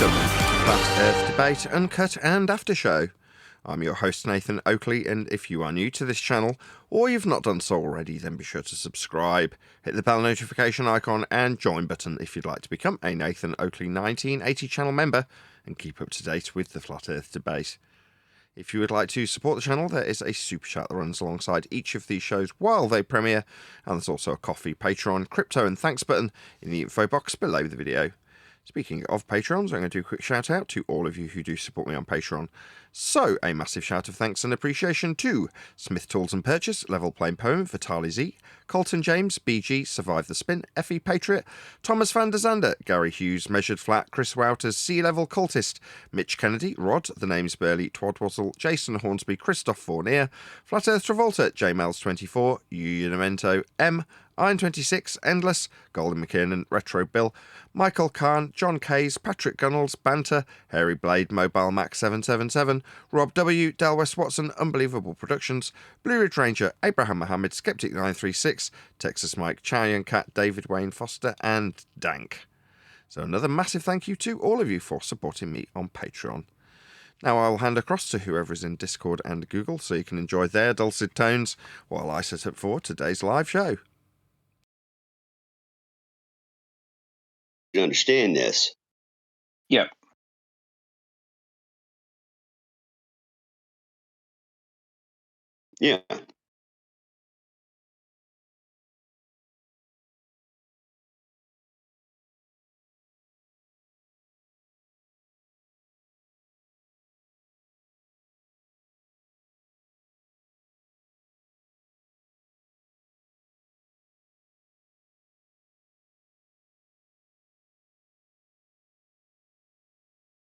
Welcome to Flat Earth Debate, Uncut and After Show. I'm your host Nathan Oakley, and if you are new to this channel, or you've not done so already, then be sure to subscribe, hit the bell notification icon and join button if you'd like to become a Nathan Oakley 1980 channel member and keep up to date with the Flat Earth Debate. If you would like to support the channel, there is a super chat that runs alongside each of these shows while they premiere, and there's also a coffee, Patreon, crypto and thanks button in the info box below the video. Speaking of Patrons, I'm going to do a quick shout out to all of you who do support me on Patreon. So, a massive shout of thanks and appreciation to Smith Tools and Purchase, Level Plain Poem, Vitali Z, Colton James, BG, Survive the Spin, FE Patriot, Thomas van der Zander, Gary Hughes, Measured Flat, Chris Wouters, Sea Level Cultist, Mitch Kennedy, Rod, The Name's Burley, Twadwazzle, Jason Hornsby, Christoph Fournier, Flat Earth Travolta, JMels24, Unamento, M, Iron26, Endless, Golden McKiernan, Retro Bill, Michael Kahn, John Kays, Patrick Gunnels, Banter, Hairy Blade, Mobile Max 777, Rob W, Del West Watson, Unbelievable Productions, Blue Ridge Ranger, Abraham Mohammed, Skeptic 936, Texas Mike, Chow Young Cat, David Wayne Foster, and Dank. So another massive thank you to all of you for supporting me on Patreon. Now I'll hand across to whoever is in Discord and Google so you can enjoy their dulcet tones while I set up for today's live show. You understand this? Yep. Yeah.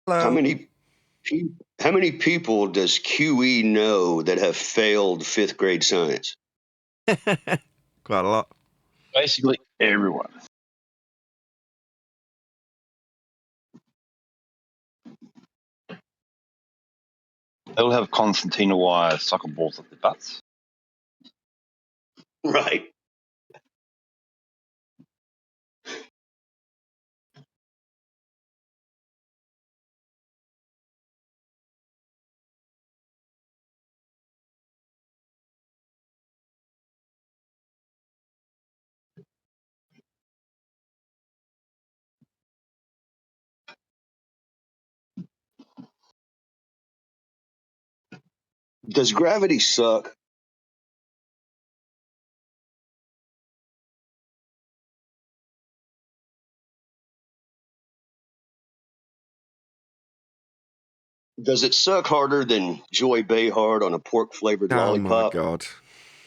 Hello. How many people does QE know that have failed fifth grade science? Quite a lot. Basically, everyone. They'll have concertina wire soccer balls at the butts. Right. Does gravity suck? Does it suck harder than Joy Behar on a pork flavored lollipop? Oh my god.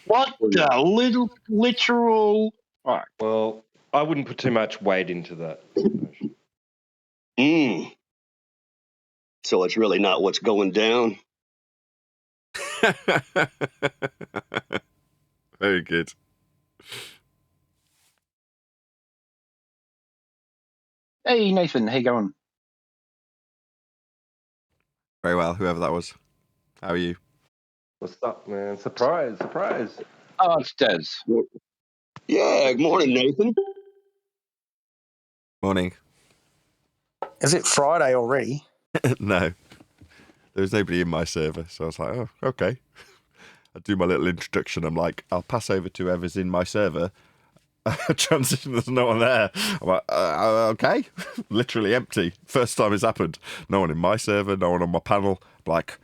What the little literal? All right. Well, I wouldn't put too much weight into that. So it's really not what's going down? Very good. Hey, Nathan, how you going? Very well, whoever that was. How are you? What's up, man? Surprise, surprise. Oh, it's Des. Yeah, good morning, Nathan. Morning. Is it Friday already? No. There was nobody in my server, so I was like, oh, okay. I do my little introduction. I'm like, I'll pass over to whoever's in my server. Transition, there's no one there. I'm like, okay. Literally empty. First time it's happened. No one in my server, no one on my panel. Like,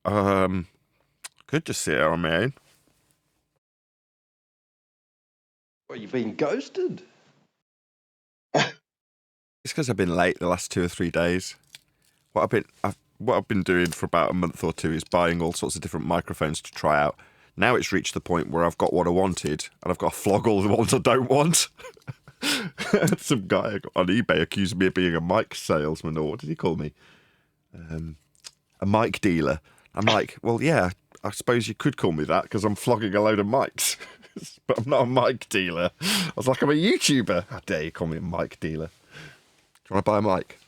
could just sit here on my own. Well, you've been ghosted. It's because I've been late the last 2 or 3 days. What I've been doing for about a month or two is buying all sorts of different microphones to try out. Now it's reached the point where I've got what I wanted, and I've got to flog all the ones I don't want. Some guy on eBay accused me of being a mic salesman, or what did he call me? A mic dealer. I'm like, well, yeah, I suppose you could call me that because I'm flogging a load of mics. But I'm not a mic dealer. I was like, I'm a YouTuber. How dare you call me a mic dealer? Do you want to buy a mic?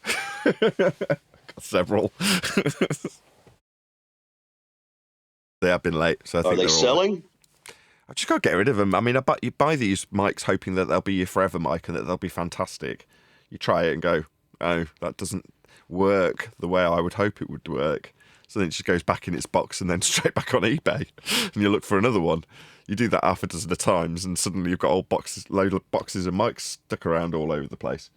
Got several. They have been late, so I think Are they selling? I've just got to get rid of them. I mean, you buy these mics hoping that they'll be your forever mic and that they'll be fantastic. You try it and go, oh, that doesn't. work the way I would hope it would work. So then it just goes back in its box and then straight back on eBay, and you look for another one. You do that half a dozen of times, and suddenly you've got load of boxes of mics stuck around all over the place.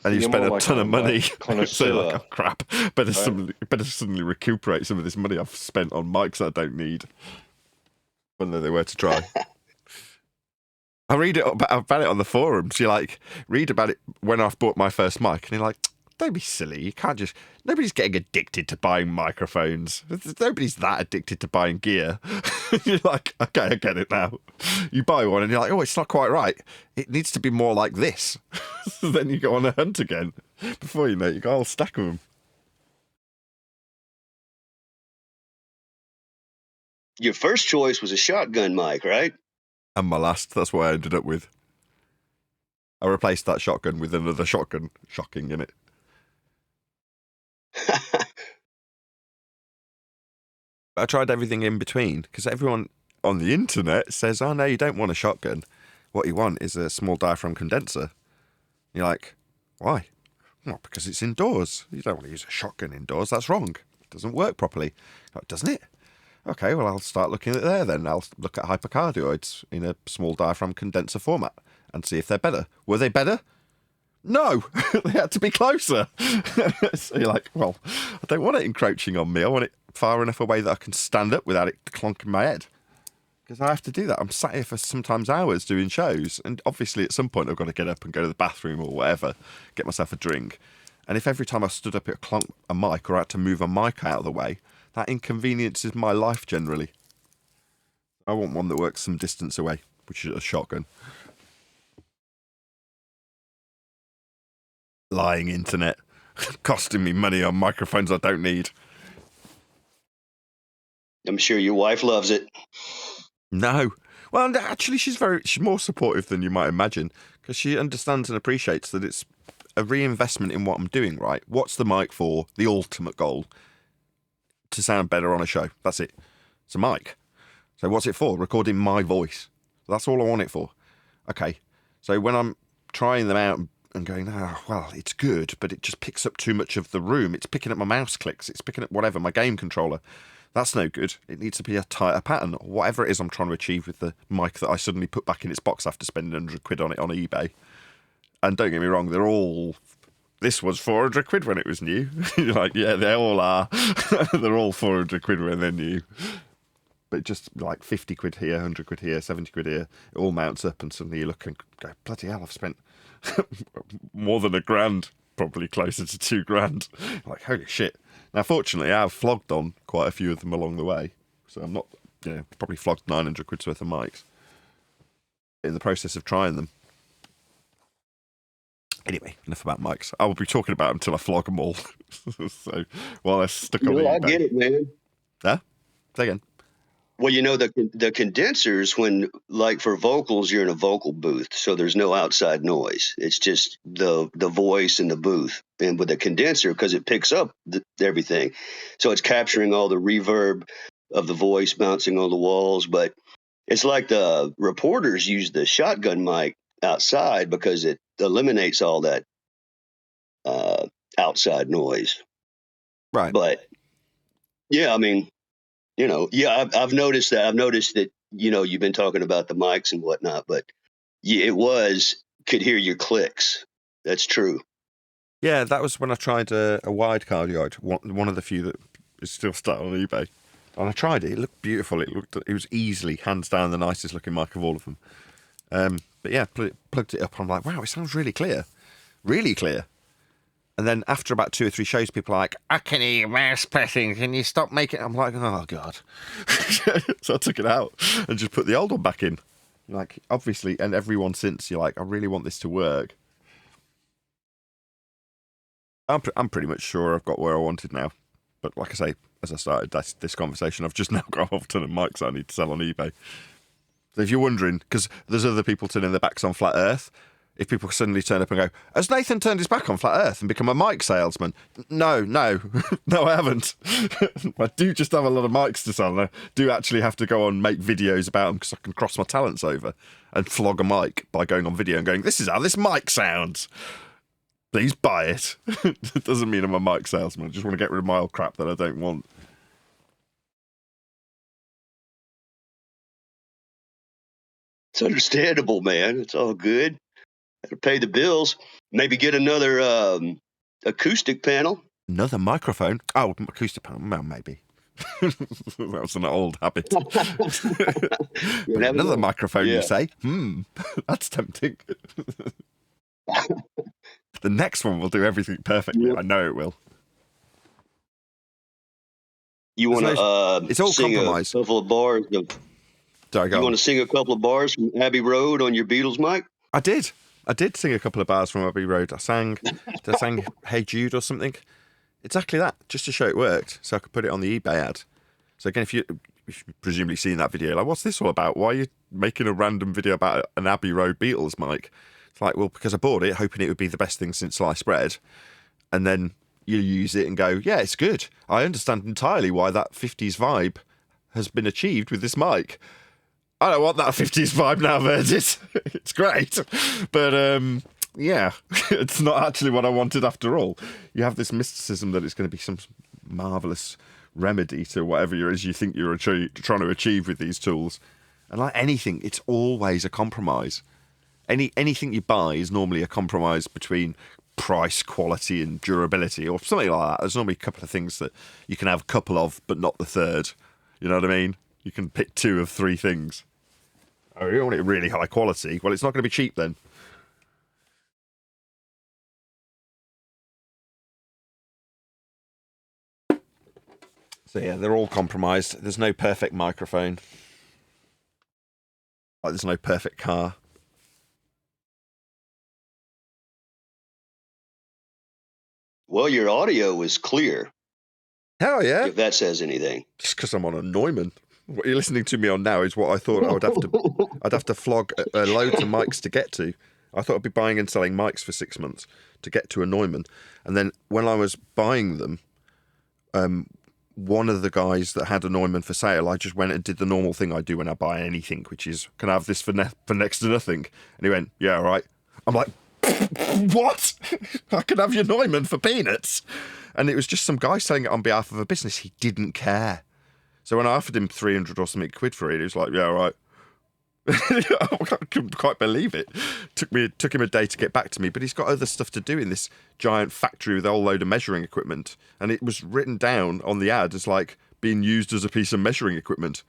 And you spend a ton of money. So like, oh crap! Better suddenly recuperate some of this money I've spent on mics I don't need. Wonder they were to try. I read about it on the forums. You like read about it when I've bought my first mic, and you're like, don't be silly. You can't just. Nobody's getting addicted to buying microphones. Nobody's that addicted to buying gear. You're like, okay, I get it now. You buy one and you're like, oh, it's not quite right. It needs to be more like this. Then you go on a hunt again. Before you know it, you got a whole stack of them. Your first choice was a shotgun mic, right? And my last, that's what I ended up with. I replaced that shotgun with another shotgun. Shocking, innit? I tried everything in between, because everyone on the internet says, oh no, you don't want a shotgun. What you want is a small diaphragm condenser. You're like, why? Well, because it's indoors. You don't want to use a shotgun indoors. That's wrong. It doesn't work properly. Like, doesn't it? Okay, well, I'll start looking at there then. I'll look at hypercardioids in a small diaphragm condenser format and see if they're better. Were they better? No, they had to be closer. So you're like, well, I don't want it encroaching on me. I want it far enough away that I can stand up without it clonking my head. Because I have to do that. I'm sat here for sometimes hours doing shows. And obviously at some point I've got to get up and go to the bathroom or whatever, get myself a drink. And if every time I stood up it clonked a mic or had to move a mic out of the way, that inconveniences my life generally. I want one that works some distance away, which is a shotgun. Lying internet. Costing me money on microphones I don't need. I'm sure your wife loves it. No. Well, actually, she's more supportive than you might imagine, because she understands and appreciates that it's a reinvestment in what I'm doing, right? What's the mic for? The ultimate goal. To sound better on a show. That's it. It's a mic. So what's it for? Recording my voice. That's all I want it for. Okay. So when I'm trying them out and going, oh, well, it's good, but it just picks up too much of the room. It's picking up my mouse clicks. It's picking up whatever, my game controller. That's no good. It needs to be a tighter pattern. Whatever it is I'm trying to achieve with the mic that I suddenly put back in its box after spending £100 on it on eBay. And don't get me wrong, they're all... This was £400 when it was new. You're like, yeah, they all are. They're all £400 when they're new. But just like £50 here, £100 here, £70 here, it all mounts up, and suddenly you look and go, bloody hell, I've spent more than £1,000, probably closer to £2,000. Like, holy shit. Now, fortunately, I've flogged on quite a few of them along the way. So I'm not, probably flogged £900 worth of mics in the process of trying them. Anyway, enough about mics. I will be talking about them until I flog them all. So while they're stuck on I get it, man. Huh? Say again. Well, the condensers, when like for vocals, you're in a vocal booth, so there's no outside noise. It's just the voice in the booth. And with a condenser, because it picks up everything, so it's capturing all the reverb of the voice bouncing on the walls. But it's like the reporters use the shotgun mic outside because it eliminates all that outside noise. Right. But yeah, I mean, I've noticed that. I've noticed that, you've been talking about the mics and whatnot, but yeah, could hear your clicks. That's true. Yeah, that was when I tried a wide cardioid, one of the few that is still stuck on eBay. And I tried it. It looked beautiful. It was easily, hands down, the nicest looking mic of all of them. But yeah, plugged it up. And I'm like, wow, it sounds really clear. Really clear. And then after about 2 or 3 shows, people are like, I can hear your mouse pressing. Can you stop making it? I'm like, oh, God. So I took it out and just put the old one back in. Like, obviously, and everyone since, you're like, I really want this to work. I'm pretty much sure I've got where I wanted now. But like I say, as I started this conversation, I've just now got a whole ton of mics I need to sell on eBay. So if you're wondering, because there's other people turning their backs on Flat Earth, if people suddenly turn up and go, has Nathan turned his back on Flat Earth and become a mic salesman? No, no, I haven't. I do just have a lot of mics to sell, and I do actually have to go on and make videos about them because I can cross my talents over and flog a mic by going on video and going, this is how this mic sounds. Please buy it. It doesn't mean I'm a mic salesman. I just want to get rid of my old crap that I don't want. It's understandable, man. It's all good. Got to pay the bills. Maybe get another acoustic panel. Another microphone? Oh, acoustic panel. Well, maybe. That was an old habit. But another microphone, you say? That's tempting. The next one will do everything perfectly. I know it will. You want to it's all sing compromise. a couple of bars? Sorry, you want to sing a couple of bars from Abbey Road on your Beatles mic? I did sing a couple of bars from Abbey Road. I sang Hey Jude or something. Exactly that, just to show it worked, so I could put it on the eBay ad. So again, if you've presumably seen that video, like, what's this all about? Why are you making a random video about an Abbey Road Beatles mic? It's like, well, because I bought it, hoping it would be the best thing since sliced bread, and then you use it and go, yeah, it's good. I understand entirely why that 50s vibe has been achieved with this mic. I don't want that 50s vibe now, Verdis. It's great. But, yeah, it's not actually what I wanted after all. You have this mysticism that it's going to be some marvellous remedy to whatever it is you think you're trying to achieve with these tools. And like anything, it's always a compromise. Anything you buy is normally a compromise between price, quality, and durability, or something like that. There's normally a couple of things that you can have a couple of, but not the third. You know what I mean? You can pick 2 of 3 things. Oh, you want it really high quality? Well, it's not going to be cheap then. So yeah, they're all compromised. There's no perfect microphone. Like, there's no perfect car. Well, your audio is clear. Hell yeah. If that says anything. Just because I'm on a Neumann. What you're listening to me on now is what I thought I'd have to flog loads of mics to get to. I thought I'd be buying and selling mics for 6 months to get to a Neumann. And then when I was buying them, one of the guys that had a Neumann for sale, I just went and did the normal thing I do when I buy anything, which is, can I have this for next to nothing? And he went, yeah, all right. I'm like, what? I can have your Neumann for peanuts? And it was just some guy selling it on behalf of a business. He didn't care. So when I offered him 300 or something quid for it, he was like, yeah, all right. I couldn't quite believe it. Took him a day to get back to me, but he's got other stuff to do in this giant factory with a whole load of measuring equipment. And it was written down on the ad as like being used as a piece of measuring equipment.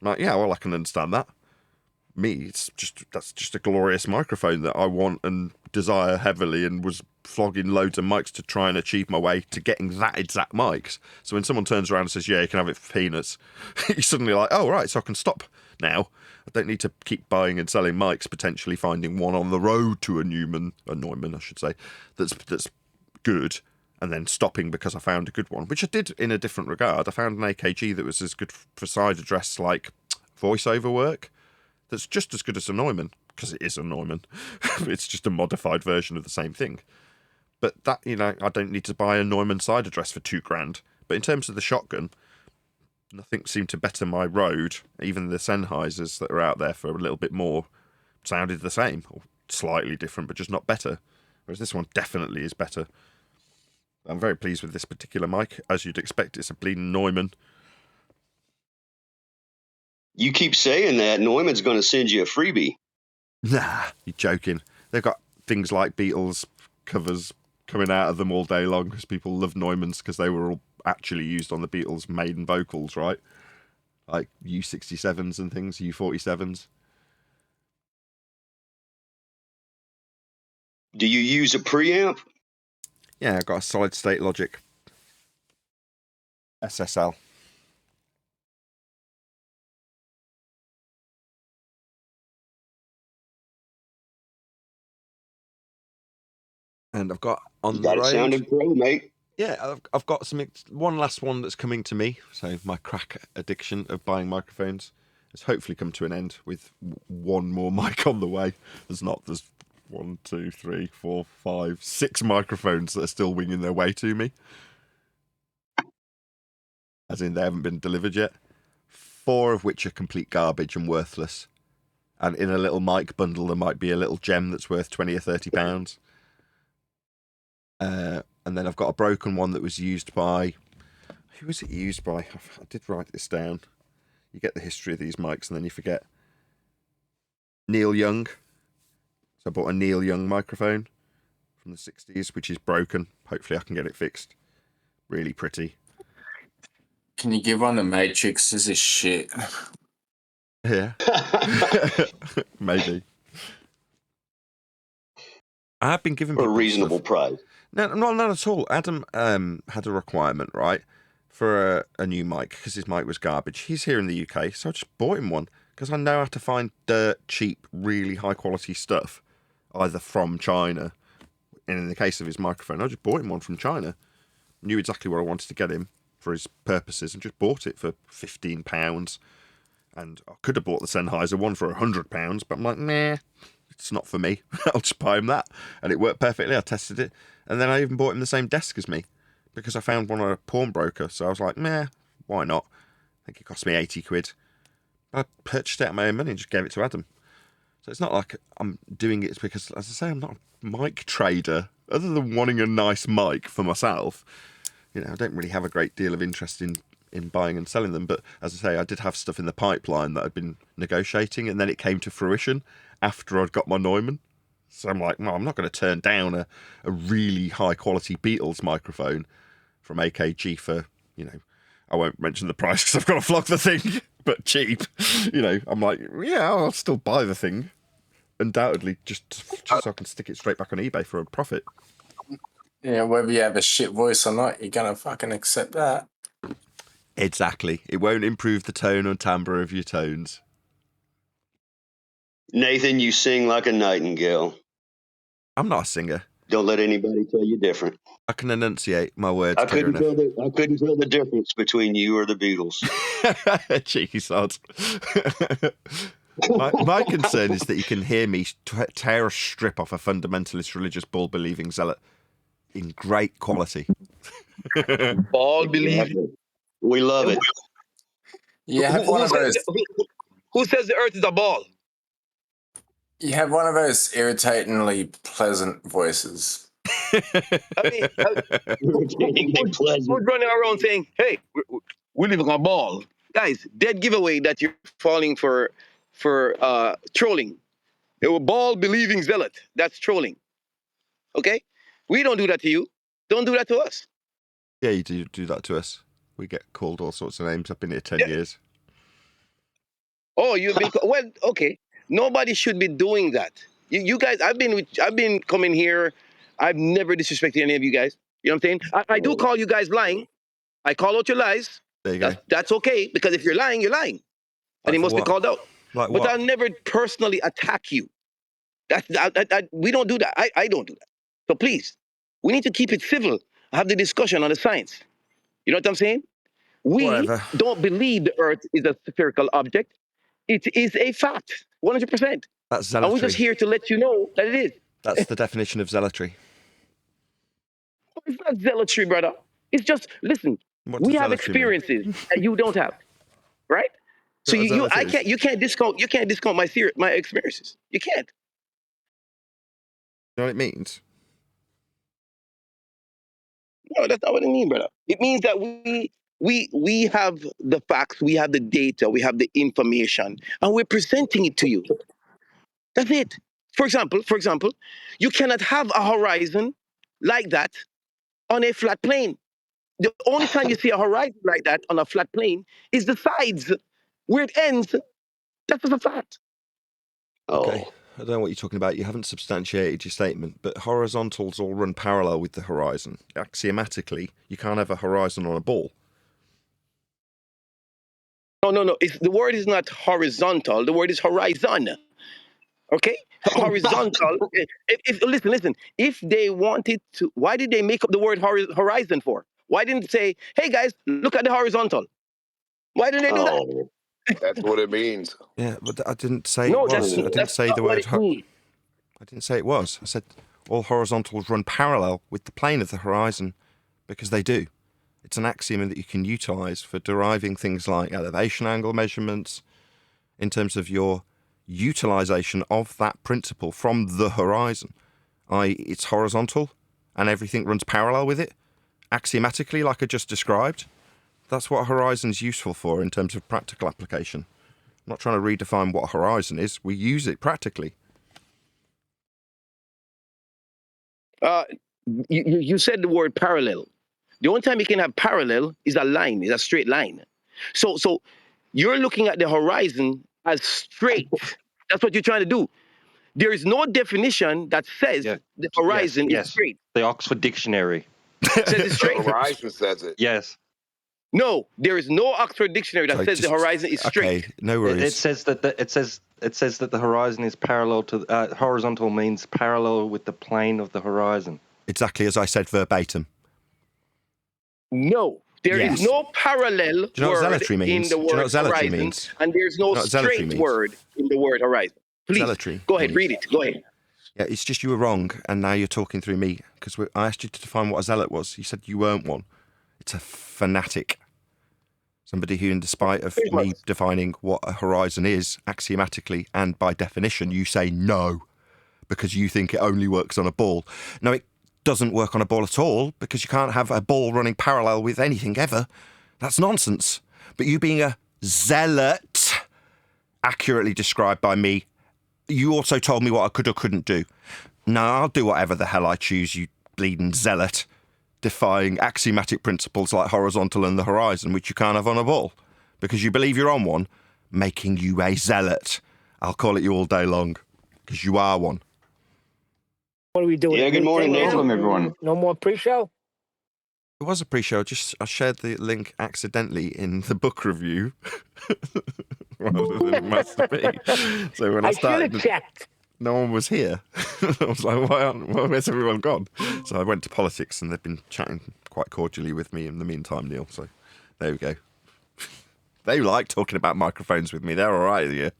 I'm like, yeah, well, I can understand that. That's just a glorious microphone that I want and desire heavily, and was flogging loads of mics to try and achieve my way to getting that exact mics. So when someone turns around and says, yeah, you can have it for peanuts, you're suddenly like, oh, right, so I can stop now. I don't need to keep buying and selling mics, potentially finding one on the road to a Neumann, I should say, that's good, and then stopping because I found a good one, which I did in a different regard. I found an AKG that was as good for side address, like voiceover work, that's just as good as a Neumann, because it is a Neumann. It's just a modified version of the same thing. But that, I don't need to buy a Neumann side address for $2,000. But in terms of the shotgun, nothing seemed to better my Rode. Even the Sennheisers that are out there for a little bit more sounded the same, or slightly different, but just not better. Whereas this one definitely is better. I'm very pleased with this particular mic. As you'd expect, it's a bleeding Neumann. You keep saying that, Neumann's going to send you a freebie. Nah, you're joking. They've got things like Beatles covers coming out of them all day long because people love Neumanns because they were all actually used on the Beatles' maiden vocals, right? Like U67s and things, U47s. Do you use a preamp? Yeah, I've got a solid state Logic SSL. And I've got on You the got road. it sounding pro, mate. Yeah, I've got one last one that's coming to me. So my crack addiction of buying microphones has hopefully come to an end with one more mic on the way. There's 1, 2, 3, 4, 5, 6 microphones that are still winging their way to me. As in, they haven't been delivered yet. 4 of which are complete garbage and worthless. And in a little mic bundle, there might be a little gem that's worth £20 or £30. And then I've got a broken one that was used by... Who was it used by? I did write this down. You get the history of these mics and then you forget. Neil Young. So I bought a Neil Young microphone from the 60s, which is broken. Hopefully I can get it fixed. Really pretty. Can you give one the Matrix? This is shit. Yeah. Maybe. I have been given For a people reasonable stuff. price. No, not at all. Adam had a requirement, right, for a new mic because his mic was garbage. He's here in the UK, so I just bought him one because I know how to find dirt cheap, really high quality stuff, either from China. And in the case of his microphone, I just bought him one from China. Knew exactly what I wanted to get him for his purposes and just bought it for £15. And I could have bought the Sennheiser one for £100, but I'm like, nah, it's not for me. I'll just buy him that. And it worked perfectly. I tested it. And then I even bought him the same desk as me because I found one at a pawnbroker. So I was like, meh, why not? I think it cost me 80 quid. I purchased it out of my own money and just gave it to Adam. So it's not like I'm doing it because, as I say, I'm not a mic trader. Other than wanting a nice mic for myself, you know, I don't really have a great deal of interest in buying and selling them. But as I say, I did have stuff in the pipeline that I'd been negotiating, and then it came to fruition after I'd got my Neumann. So I'm like, well, I'm not going to turn down a really high quality Beatles microphone from AKG for, you know, I won't mention the price because I've got to flog the thing, but cheap. You know, I'm like, yeah, I'll still buy the thing. Undoubtedly, just so I can stick it straight back on eBay for a profit. Yeah, whether you have a shit voice or not, you're gonna fucking accept that. Exactly. It won't improve the tone or timbre of your tones. Nathan, you sing like a nightingale. I'm not a singer. Don't let anybody tell you different. I can enunciate my words I clear couldn't tell the difference between you or the Beatles. enough. Cheeky sod. My concern is that you can hear me tear a strip off a fundamentalist religious bull-believing zealot in great quality. Ball believing. We love it. You have one of those. Who says the earth is a ball? You have one of those irritatingly pleasant voices. I mean, who's running around saying, hey, we live in a ball? Guys, dead giveaway that you're falling for trolling. They were ball believing zealot. That's trolling. Okay? We don't do that to you. Don't do that to us. Yeah, you do that to us. We get called all sorts of names. I've been here 10 years. Oh, you've been well. Okay, nobody should be doing that. You guys, I've been coming here. I've never disrespected any of you guys. You know what I'm saying? I do call you guys lying. I call out your lies. There you go. That's okay, because if you're lying, you're lying, and it must be called out. Like But what? I'll never personally attack you. We don't do that. I don't do that. So please, we need to keep it civil. Have the discussion on the science. You know what I'm saying? We Whatever. don't believe the Earth is a spherical object. It is a fact, 100%. That's And we're just zealotry. here to let you know that it is. That's the definition of zealotry. It's not zealotry, brother. It's just, listen, What we does have zealotry mean? experiences that you don't have, right? So What zealotry is? you can't discount my experiences. You can't. You know what it means? No, that's not what it means, brother. It means that we have the facts, we have the data, we have the information, and we're presenting it to you. That's it. For example, you cannot have a horizon like that on a flat plane. The only time you see a horizon like that on a flat plane is the sides. Where it ends, that's just a fact. Okay. Oh, I don't know what you're talking about. You haven't substantiated your statement, but horizontals all run parallel with the horizon. Axiomatically, you can't have a horizon on a ball. No. The word is not horizontal. The word is horizon. Okay? Horizontal. Listen. If they wanted to, why did they make up the word horizon for? Why didn't they say, hey guys, look at the horizontal? Why didn't they do that? oh. That's what it means. Yeah, but I didn't say No, it was. I didn't that's say not the what word. it means. I didn't say it was. I said all horizontals run parallel with the plane of the horizon because they do. It's an axiom that you can utilize for deriving things like elevation angle measurements in terms of your utilization of that principle from the horizon. I.e., it's horizontal and everything runs parallel with it, axiomatically, like I just described. That's what a horizon is useful for in terms of practical application. I'm not trying to redefine what a horizon is. We use it practically. You said the word parallel. The only time you can have parallel is a line, is a straight line. So you're looking at the horizon as straight. That's what you're trying to do. There is no definition that says the horizon is straight. The Oxford Dictionary. Says it's straight. Horizon says it. Yes. No, there is no Oxford Dictionary that says the horizon is straight. Okay, no worries. It says that the horizon is parallel to horizontal means parallel with the plane of the horizon. Exactly as I said verbatim. No, there is no parallel Do you know what word zealotry means? in the Do you know word what zealotry horizon, means? and there's no Do you know what zealotry straight means? word in the word horizon. Please, Zealotry go ahead, means- read it. Go ahead. Yeah, it's just you were wrong, and now you're talking through me, because I asked you to define what a zealot was. You said you weren't one. It's a fanatic. Somebody who, in despite of me defining what a horizon is, axiomatically and by definition, you say no, because you think it only works on a ball. No, it doesn't work on a ball at all, because you can't have a ball running parallel with anything ever. That's nonsense. But you being a zealot, accurately described by me, you also told me what I could or couldn't do. No, I'll do whatever the hell I choose, you bleeding zealot, defying axiomatic principles like horizontal and the horizon, which you can't have on a ball, because you believe you're on one, making you a zealot. I'll call it you all day long, because you are one. What are we doing? Yeah, good morning, Nathan. Welcome, everyone. No more pre-show? It was a pre-show. I shared the link accidentally in the book review rather than it must be. So when I I should started, have checked. no one was here. I was like, where's everyone gone? So I went to politics, and they've been chatting quite cordially with me in the meantime, Neil. So there we go. They like talking about microphones with me. They're all right here.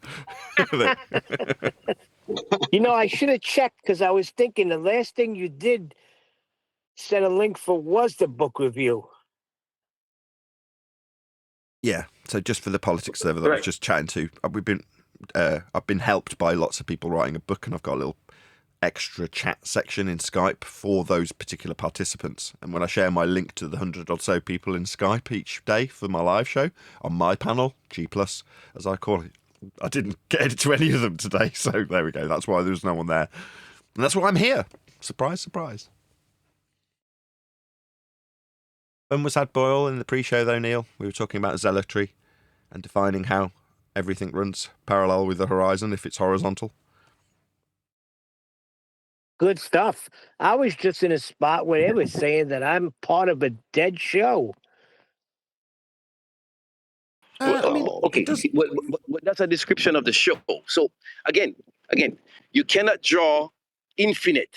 You know, I should have checked because I was thinking the last thing you did send a link for was the book review. Yeah. So just for the politics server that I was just chatting to, I've been helped by lots of people writing a book, and I've got a little extra chat section in Skype for those particular participants. And when I share my link to the 100 or so people in Skype each day for my live show on my panel, G+, as I call it, I didn't get to any of them today. So there we go. That's why there's no one there. And that's why I'm here. Surprise, surprise. When was Ad Boyle in the pre-show, though, Neil? We were talking about zealotry and defining how everything runs parallel with the horizon if it's horizontal. Good stuff. I was just in a spot where they were saying that I'm part of a dead show. Okay, that's a description of the show. So again, you cannot draw infinite.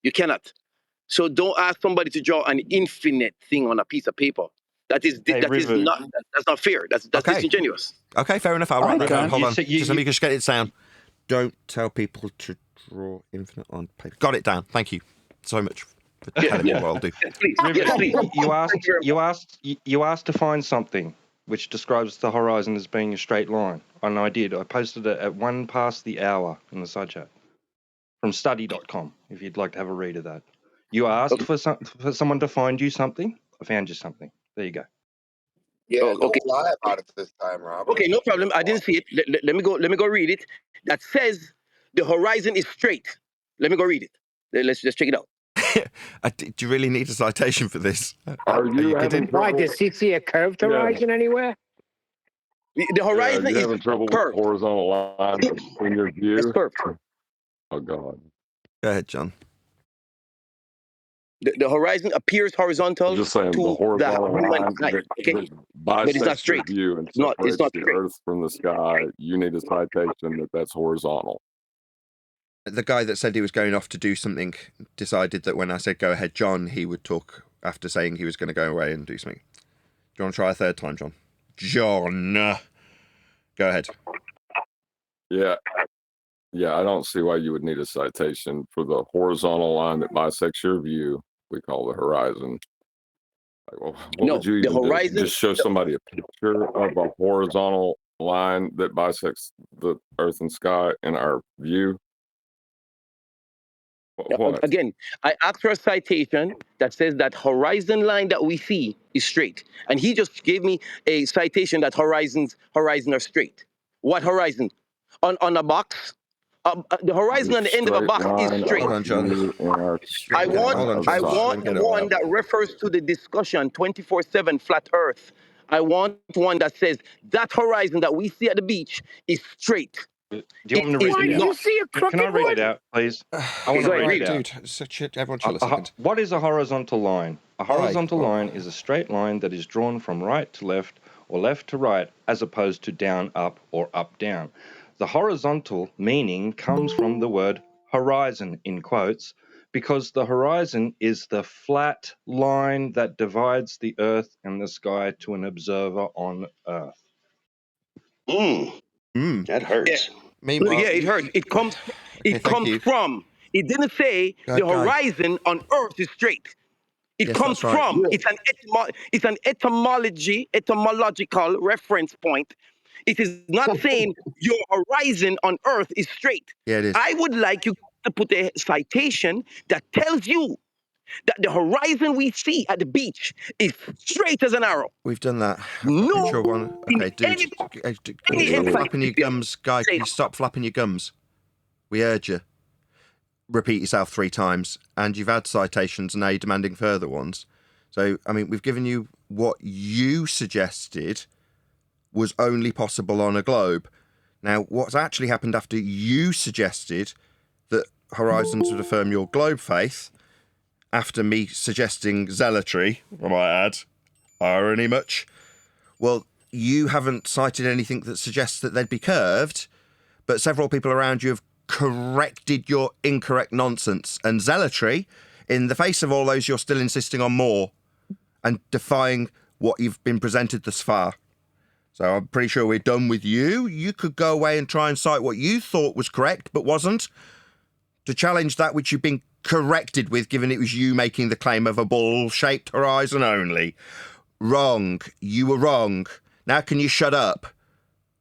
You cannot. So don't ask somebody to draw an infinite thing on a piece of paper. That's not fair. That's Okay. disingenuous. Okay, fair enough. I'll write that down. Hold on. You- Just let me just get it down. Don't tell people to draw infinite on paper. Got it down. Thank you so much for telling me what I'll do. Yes, please. Yes, please. You asked to find something which describes the horizon as being a straight line, and I did. I posted it at 1 past the hour in the side chat from study.com. If you'd like to have a read of that, you asked for someone to find you something. I found you something. There you go. Yeah, Okay. don't lie about it this time, Robert. Okay, no problem. I didn't see it. Let me go read it. That says the horizon is straight. Let me go read it. Let's just check it out. Do you really need a citation for this? Are you having kidding? Why, trouble? does he see a curved horizon anywhere? The horizon are you is having trouble with curved. horizontal line in your view? It's curved. Oh God. Go ahead, John. The horizon appears horizontal I'm just saying to the horizontal human line eye. that, Okay, that but it's not bisects your straight. view and It's not separates the straight. earth from the sky. You need a citation that's horizontal. The guy that said he was going off to do something decided that when I said go ahead, John, he would talk after saying he was going to go away and do something. Do you want to try a third time, John? John. Go ahead. Yeah. I don't see why you would need a citation for the horizontal line that bisects your view. We call the horizon. Like, well, what would you even horizon, do? Just show somebody a picture of a horizontal line that bisects the earth and sky in our view? What? Again, I asked for a citation that says that horizon line that we see is straight, and he just gave me a citation that horizons are straight. What horizon? On a box, the horizon The on the end of a straight box is line straight. Hold of on, John. you and our I Hold want on, of John. I Let sight. want him the get it all one out. that refers to the discussion 24/7 flat Earth. I want one that says that horizon that we see at the beach is straight. Do you want me to read It Why it is did out? you not. see a Can I crooked read one? it out, please? I want Go to ahead, read read. it out. Dude, everyone chill a second. What is a horizontal line? A Why? horizontal Well- line is a straight line that is drawn from right to left or left to right, as opposed to down, up, or up, down. The horizontal meaning comes from the word horizon, in quotes, because the horizon is the flat line that divides the earth and the sky to an observer on earth. That hurts. Meanwhile, Yeah, it hurts. It comes. Okay, It thank comes you. from. It didn't say the Guy. horizon on Earth is straight. It Yes, comes that's right. from. It's an etymological reference point. It is not saying your horizon on Earth is straight. Yeah, it is. I would like you to put a citation that tells you that the horizon we see at the beach is straight as an arrow. We've done that. I've got a No, picture of one. in Okay, dude. any Can you stop flapping your encyclopedia gums? Guy, can say you stop flapping your gums? We urge you. Repeat yourself 3 times. And you've had citations, and now you're demanding further ones. So, I mean, we've given you what you suggested was only possible on a globe. Now, what's actually happened after you suggested that horizons would affirm your globe faith, after me suggesting zealotry, I might add, irony much, well, you haven't cited anything that suggests that they'd be curved, but several people around you have corrected your incorrect nonsense. And zealotry, in the face of all those, you're still insisting on more and defying what you've been presented thus far. So I'm pretty sure we're done with you. You could go away and try and cite what you thought was correct but wasn't, to challenge that which you've been corrected with, given it was you making the claim of a ball-shaped horizon only. Wrong. You were wrong. Now can you shut up?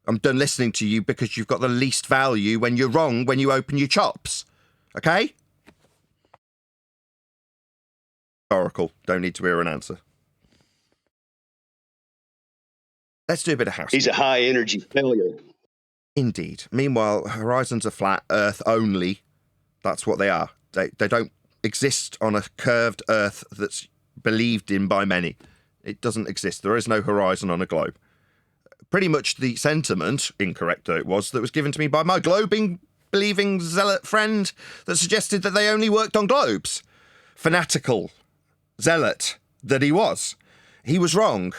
I'm done listening to you because you've got the least value when you're wrong when you open your chops. Okay? Oracle. Don't need to hear an answer. Let's do a bit of housekeeping. He's a high energy failure. Indeed. Meanwhile, horizons are flat, Earth only. That's what they are. They don't exist on a curved Earth that's believed in by many. It doesn't exist. There is no horizon on a globe. Pretty much the sentiment, incorrect though it was, that was given to me by my globing, believing zealot friend that suggested that they only worked on globes. Fanatical zealot that he was. He was wrong,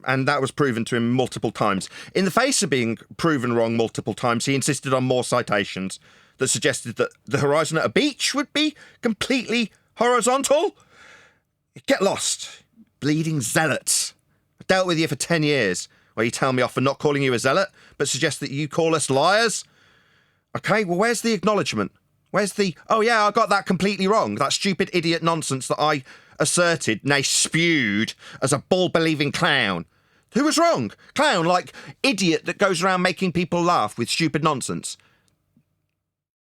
and that was proven to him multiple times. In the face of being proven wrong multiple times, he insisted on more citations that suggested that the horizon at a beach would be completely horizontal. Get lost, bleeding zealots. I've dealt with you for 10 years, where you tell me off for not calling you a zealot, but suggest that you call us liars. Okay, well, where's the acknowledgement? Where's the, oh yeah, I got that completely wrong, that stupid idiot nonsense that I asserted, nay spewed, as a ball-believing clown. Who was wrong? Clown, like idiot that goes around making people laugh with stupid nonsense.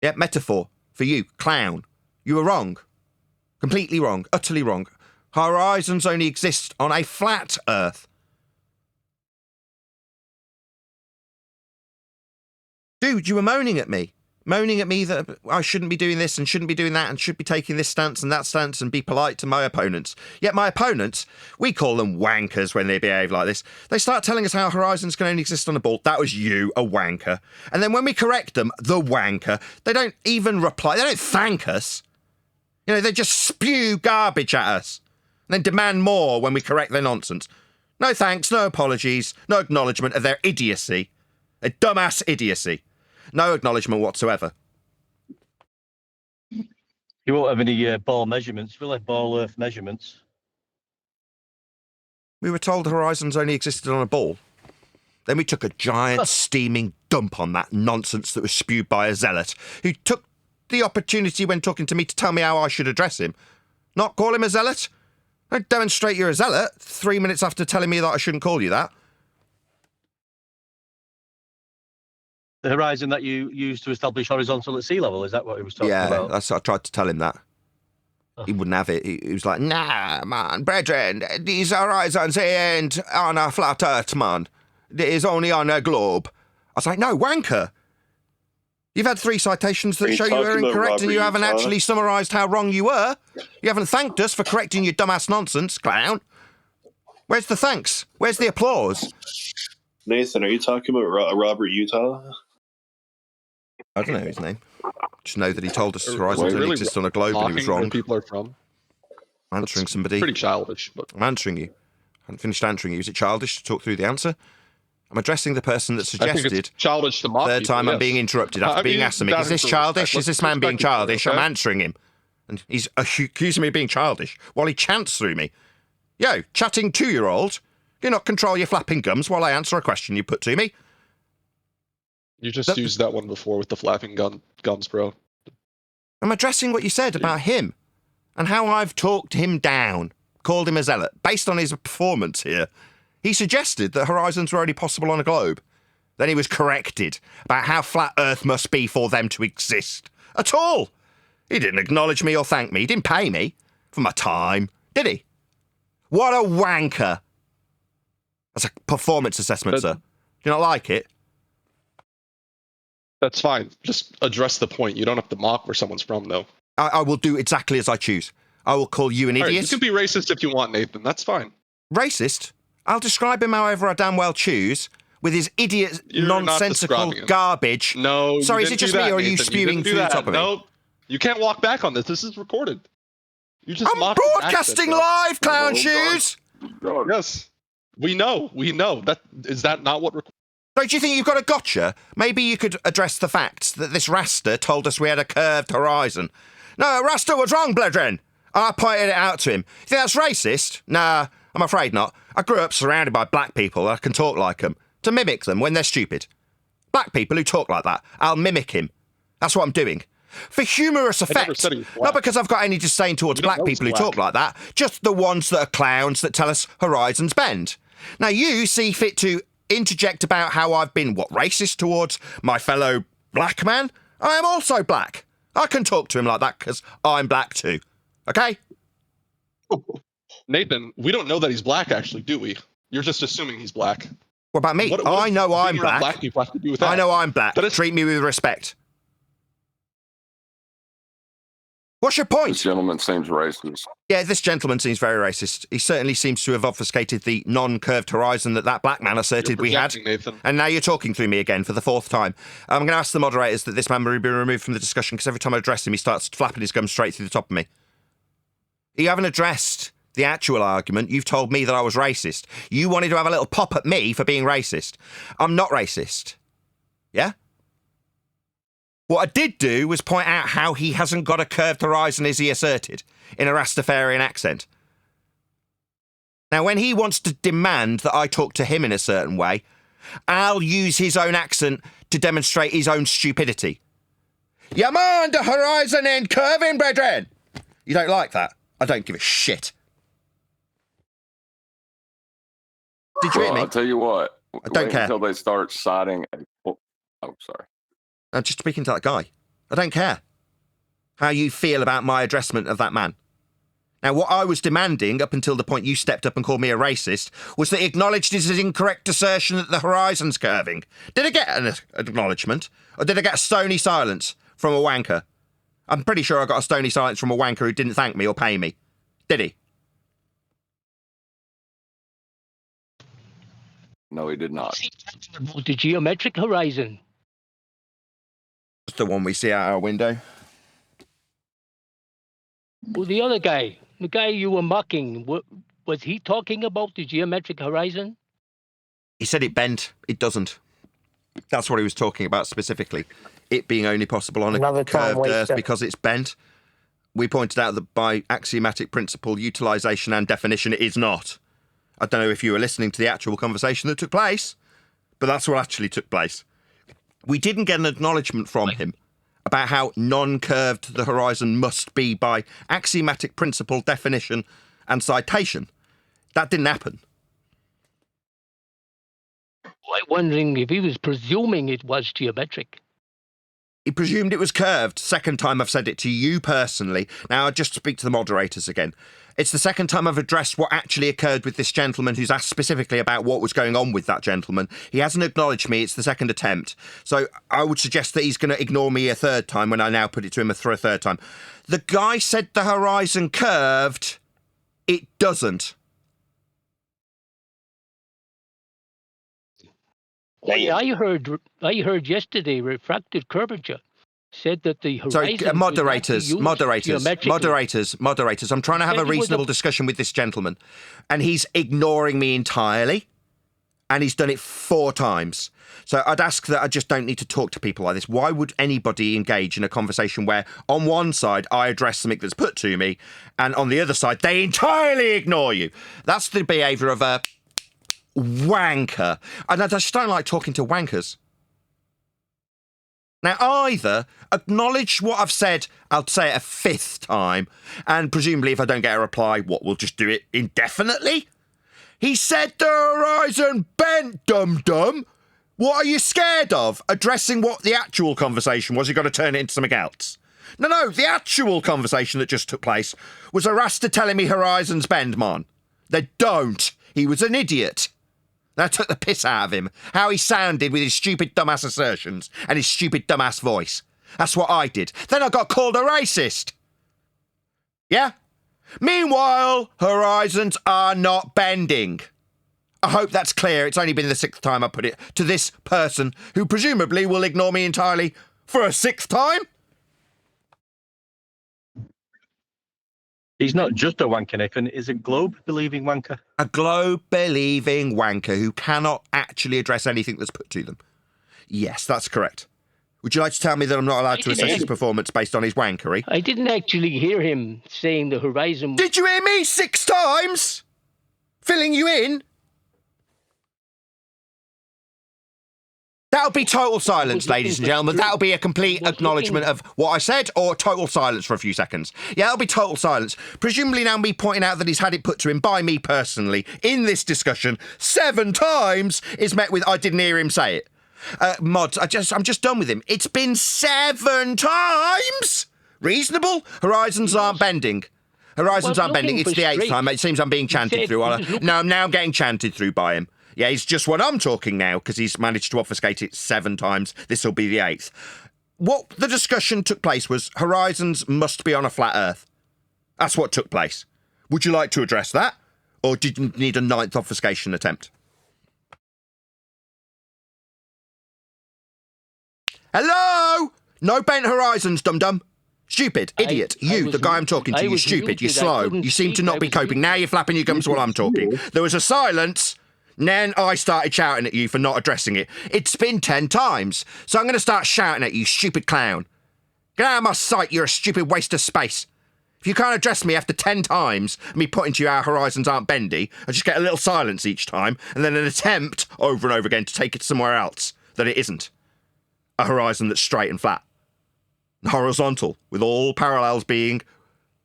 Yeah, metaphor for you, clown. You were wrong. Completely wrong. Utterly wrong. Horizons only exist on a flat Earth. Dude, you were moaning at me. Moaning at me that I shouldn't be doing this and shouldn't be doing that and should be taking this stance and that stance and be polite to my opponents. Yet my opponents, we call them wankers when they behave like this. They start telling us how horizons can only exist on a ball. That was you, a wanker. And then when we correct them, the wanker, they don't even reply. They don't thank us. You know, they just spew garbage at us and then demand more when we correct their nonsense. No thanks, no apologies, no acknowledgement of their idiocy. Their dumbass idiocy. No acknowledgement whatsoever. You won't have any ball measurements, will it? Ball Earth measurements. We were told horizons only existed on a ball. Then we took a giant steaming dump on that nonsense that was spewed by a zealot who took the opportunity when talking to me to tell me how I should address him. Not call him a zealot? Don't demonstrate you're a zealot 3 minutes after telling me that I shouldn't call you that. The horizon that you use to establish horizontal at sea level, is that what he was talking about? I tried to tell him that. He wouldn't have it. He was like, nah, man, brethren, these horizons ain't on a flat earth, man. It is only on a globe. I was like, no, wanker. You've had 3 citations that show you were incorrect and you haven't actually summarised how wrong you were. You haven't thanked us for correcting your dumbass nonsense, clown. Where's the thanks? Where's the applause? Nathan, are you talking about Robert Utah? I don't know his name. Just know that he told us horizons only exist on a globe and he was wrong. Where people are from. I'm answering somebody. Pretty childish, but I'm answering you. I haven't finished answering you. Is it childish to talk through the answer? I'm addressing the person that suggested. I think it's childish to mock third people, time yes. I'm being interrupted after being asked something. Is this childish? Is this man being childish? I'm answering him. And he's accusing me of being childish while he chants through me. Yo, chatting 2-year-old, you not control your flapping gums while I answer a question you put to me. You just used that one before with the flapping gums, bro. I'm addressing what you said about him and how I've talked him down, called him a zealot, based on his performance here. He suggested that horizons were only possible on a globe. Then he was corrected about how flat Earth must be for them to exist. At all. He didn't acknowledge me or thank me. He didn't pay me for my time, did he? What a wanker. That's a performance assessment, sir. Do you not like it? That's fine. Just address the point. You don't have to mock where someone's from, though. I will do exactly as I choose. I will call you an idiot. Right, you can be racist if you want, Nathan. That's fine. Racist? I'll describe him however I damn well choose, with his idiot, nonsensical garbage. No, sorry, is it just me, or are you spewing through the top of me? No, you can't walk back on this. This is recorded. You just I'm broadcasting live, clown shoes. Yes, we know. That is that not what? Don't you think you've got a gotcha? Maybe you could address the facts that this Rasta told us we had a curved horizon. No, Rasta was wrong, brethren. I pointed it out to him. You think that's racist? Nah, I'm afraid not. I grew up surrounded by black people that I can talk like them, to mimic them when they're stupid. Black people who talk like that, I'll mimic him. That's what I'm doing. For humorous effect, not because I've got any disdain towards black people who talk like that, just the ones that are clowns that tell us horizons bend. Now you see fit to interject about how I've been, racist towards my fellow black man? I am also black. I can talk to him like that because I'm black too. Okay? Nathan, we don't know that he's black, actually, do we? You're just assuming he's black. What about me? I know I'm black. Black people have to do with that? I know I'm black. Treat me with respect. What's your point? This gentleman seems racist. Yeah, this gentleman seems very racist. He certainly seems to have obfuscated the non-curved horizon that black man asserted we had. Nathan. And now you're talking through me again for the 4th time. I'm going to ask the moderators that this man be removed from the discussion because every time I address him, he starts flapping his gums straight through the top of me. You haven't addressed the actual argument. You've told me that I was racist. You wanted to have a little pop at me for being racist. I'm not racist. Yeah? What I did do was point out how he hasn't got a curved horizon as he asserted, in a Rastafarian accent. Now, when he wants to demand that I talk to him in a certain way, I'll use his own accent to demonstrate his own stupidity. You mind the horizon ain't curving, brethren? You don't like that? I don't give a shit. Did you hear me? I'll tell you what. I don't care. Until they start citing oh, sorry. I'm just speaking to that guy. I don't care how you feel about my addressment of that man. Now, what I was demanding up until the point you stepped up and called me a racist was that he acknowledged his incorrect assertion that the horizon's curving. Did I get an acknowledgement? Or did I get a stony silence from a wanker? I'm pretty sure I got a stony silence from a wanker who didn't thank me or pay me. Did he? No, he did not. About the geometric horizon. That's the one we see out our window. Well, the other guy, the guy you were mocking, was he talking about the geometric horizon? He said it bent. It doesn't. That's what he was talking about specifically. It being only possible on a curved Earth because it's bent. We pointed out that by axiomatic principle, utilisation and definition, it is not. I don't know if you were listening to the actual conversation that took place, but that's what actually took place. We didn't get an acknowledgement from him about how non-curved the horizon must be by axiomatic principle, definition, and citation. That didn't happen. I'm wondering if he was presuming it was geometric. He presumed it was curved. Second time I've said it to you personally. Now, I'll just speak to the moderators again. It's the second time I've addressed what actually occurred with this gentleman who's asked specifically about what was going on with that gentleman. He hasn't acknowledged me. It's the second attempt. So I would suggest that he's going to ignore me a third time when I now put it to him for a third time. The guy said the horizon curved. It doesn't. Well, I heard yesterday refractive curvature said that the horizon. Sorry, moderators. I'm trying to have a reasonable discussion with this gentleman, and he's ignoring me entirely, and he's done it 4 times. So I'd ask that I just don't need to talk to people like this. Why would anybody engage in a conversation where on one side I address something that's put to me, and on the other side they entirely ignore you? That's the behaviour of a wanker. And I just don't like talking to wankers. Now, either acknowledge what I've said, I'll say it a 5th time, and presumably if I don't get a reply, we'll just do it indefinitely? He said the horizon bent, dum-dum. What are you scared of? Addressing what the actual conversation was, you've got to turn it into something else. No, the actual conversation that just took place was a Rasta telling me horizons bend, man. They don't. He was an idiot. I took the piss out of him. How he sounded with his stupid dumbass assertions and his stupid dumbass voice. That's what I did. Then I got called a racist. Yeah? Meanwhile, horizons are not bending. I hope that's clear. It's only been the 6th time I put it to this person who presumably will ignore me entirely for a 6th time. He's not just a wanker, Nathan. He's a globe-believing wanker. A globe-believing wanker who cannot actually address anything that's put to them. Yes, that's correct. Would you like to tell me that I'm not allowed to assess his performance based on his wankery? I didn't actually hear him saying the horizon. Did you hear me 6 times? Filling you in? That'll be total silence, ladies and gentlemen. That'll be a complete acknowledgement of what I said, or total silence for a few seconds. Yeah, that'll be total silence. Presumably now me pointing out that he's had it put to him by me personally in this discussion 7 times is met with, I didn't hear him say it. Mods, I'm just done with him. It's been 7 times! Reasonable? Horizons aren't bending. Horizons aren't bending. It's the 8th time. It seems I'm being chanted through. No, I'm now getting chanted through by him. Yeah, he's just what I'm talking now, because he's managed to obfuscate it 7 times. This will be the 8th. What the discussion took place was horizons must be on a flat Earth. That's what took place. Would you like to address that? Or did you need a 9th obfuscation attempt? Hello? No bent horizons, dum-dum. Stupid, idiot. The guy I'm talking to, you're stupid, you're slow. You seem to not be coping. Now you're flapping your gums while I'm talking. There was a silence. Then I started shouting at you for not addressing it. It's been 10 times, so I'm going to start shouting at you, stupid clown. Get out of my sight, you're a stupid waste of space. If you can't address me after 10 times, me putting to you our horizons aren't bendy, I just get a little silence each time, and then an attempt over and over again to take it somewhere else that it isn't. A horizon that's straight and flat. Horizontal, with all parallels being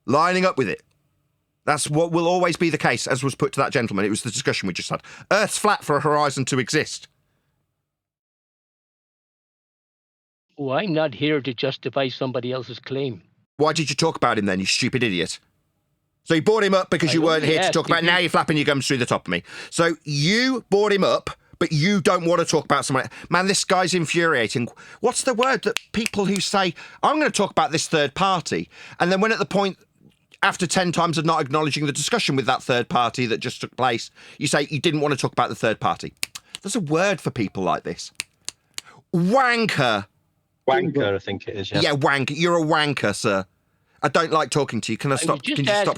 lining up with it. That's what will always be the case, as was put to that gentleman. It was the discussion we just had. Earth's flat for a horizon to exist. Oh, I'm not here to justify somebody else's claim. Why did you talk about him then, you stupid idiot? So you brought him up because you weren't here to talk about it. Now you're flapping your gums through the top of me. So you brought him up, but you don't want to talk about someone. Man, this guy's infuriating. What's the word that people who say, I'm going to talk about this third party, and then when at the point after 10 times of not acknowledging the discussion with that third party that just took place, you say you didn't want to talk about the third party. There's a word for people like this. Wanker. Wanker, I think it is, yeah. Yeah, wanker. You're a wanker, sir. I don't like talking to you. Can you stop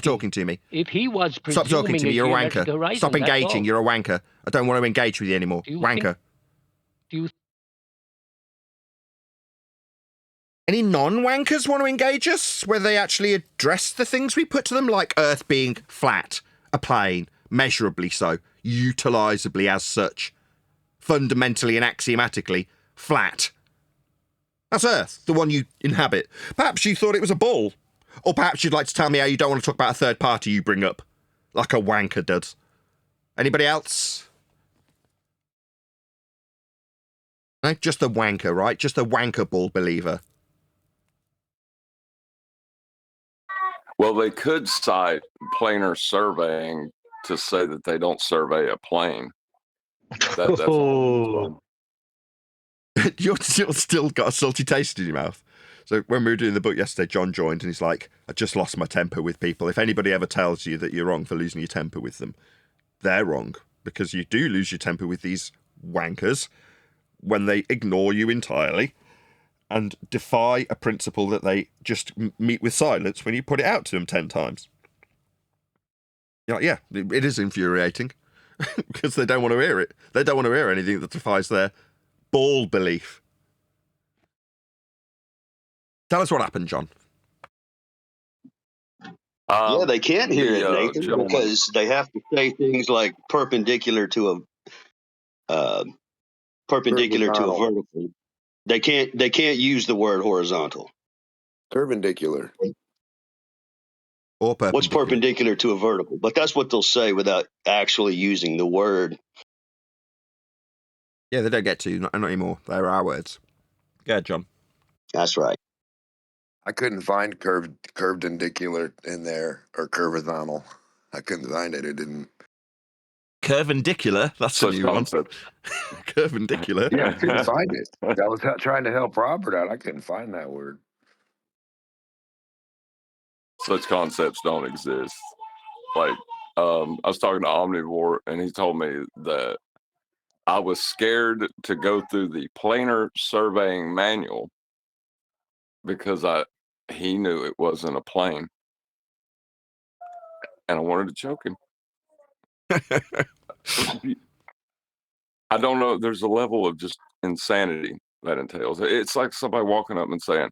talking to me? If he was stop talking to me, you're a wanker. Horizon, stop engaging, you're a wanker. I don't want to engage with you anymore. Wanker. Any non-wankers want to engage us, where they actually address the things we put to them, like Earth being flat, a plane, measurably so, utilisably as such, fundamentally and axiomatically flat. That's Earth, the one you inhabit. Perhaps you thought it was a ball. Or perhaps you'd like to tell me how you don't want to talk about a third party you bring up, like a wanker does. Anybody else? Just a wanker, right? Just a wanker ball believer. Well, they could cite planar surveying to say that they don't survey a plane. That's all. You're still got a salty taste in your mouth. So when we were doing the book yesterday, John joined and he's like, I just lost my temper with people. If anybody ever tells you that you're wrong for losing your temper with them, they're wrong, because you do lose your temper with these wankers when they ignore you entirely and defy a principle that they just meet with silence when you put it out to them 10 times. You're like, yeah, it is infuriating because they don't want to hear it. They don't want to hear anything that defies their ball belief. Tell us what happened, John. Yeah, they can't hear it, Nathan, gentleman. because they have to say things like perpendicular to a vertical. They can't use the word horizontal. Perpendicular. Or perpendicular. What's perpendicular to a vertical? But that's what they'll say without actually using the word. Yeah, they don't get to, not anymore. They're our words. Yeah, John. That's right. I couldn't find curvedicular in there, or curvizontal. I couldn't find it. It didn't. Curvendicular? That's a new one. Curvendicular? Yeah, I couldn't find it. I was trying to help Robert out. I couldn't find that word. Such concepts don't exist. Like, I was talking to Omnivore, and he told me that I was scared to go through the planar surveying manual because he knew it wasn't a plane, and I wanted to choke him. I don't know. There's a level of just insanity that entails. It's like somebody walking up and saying,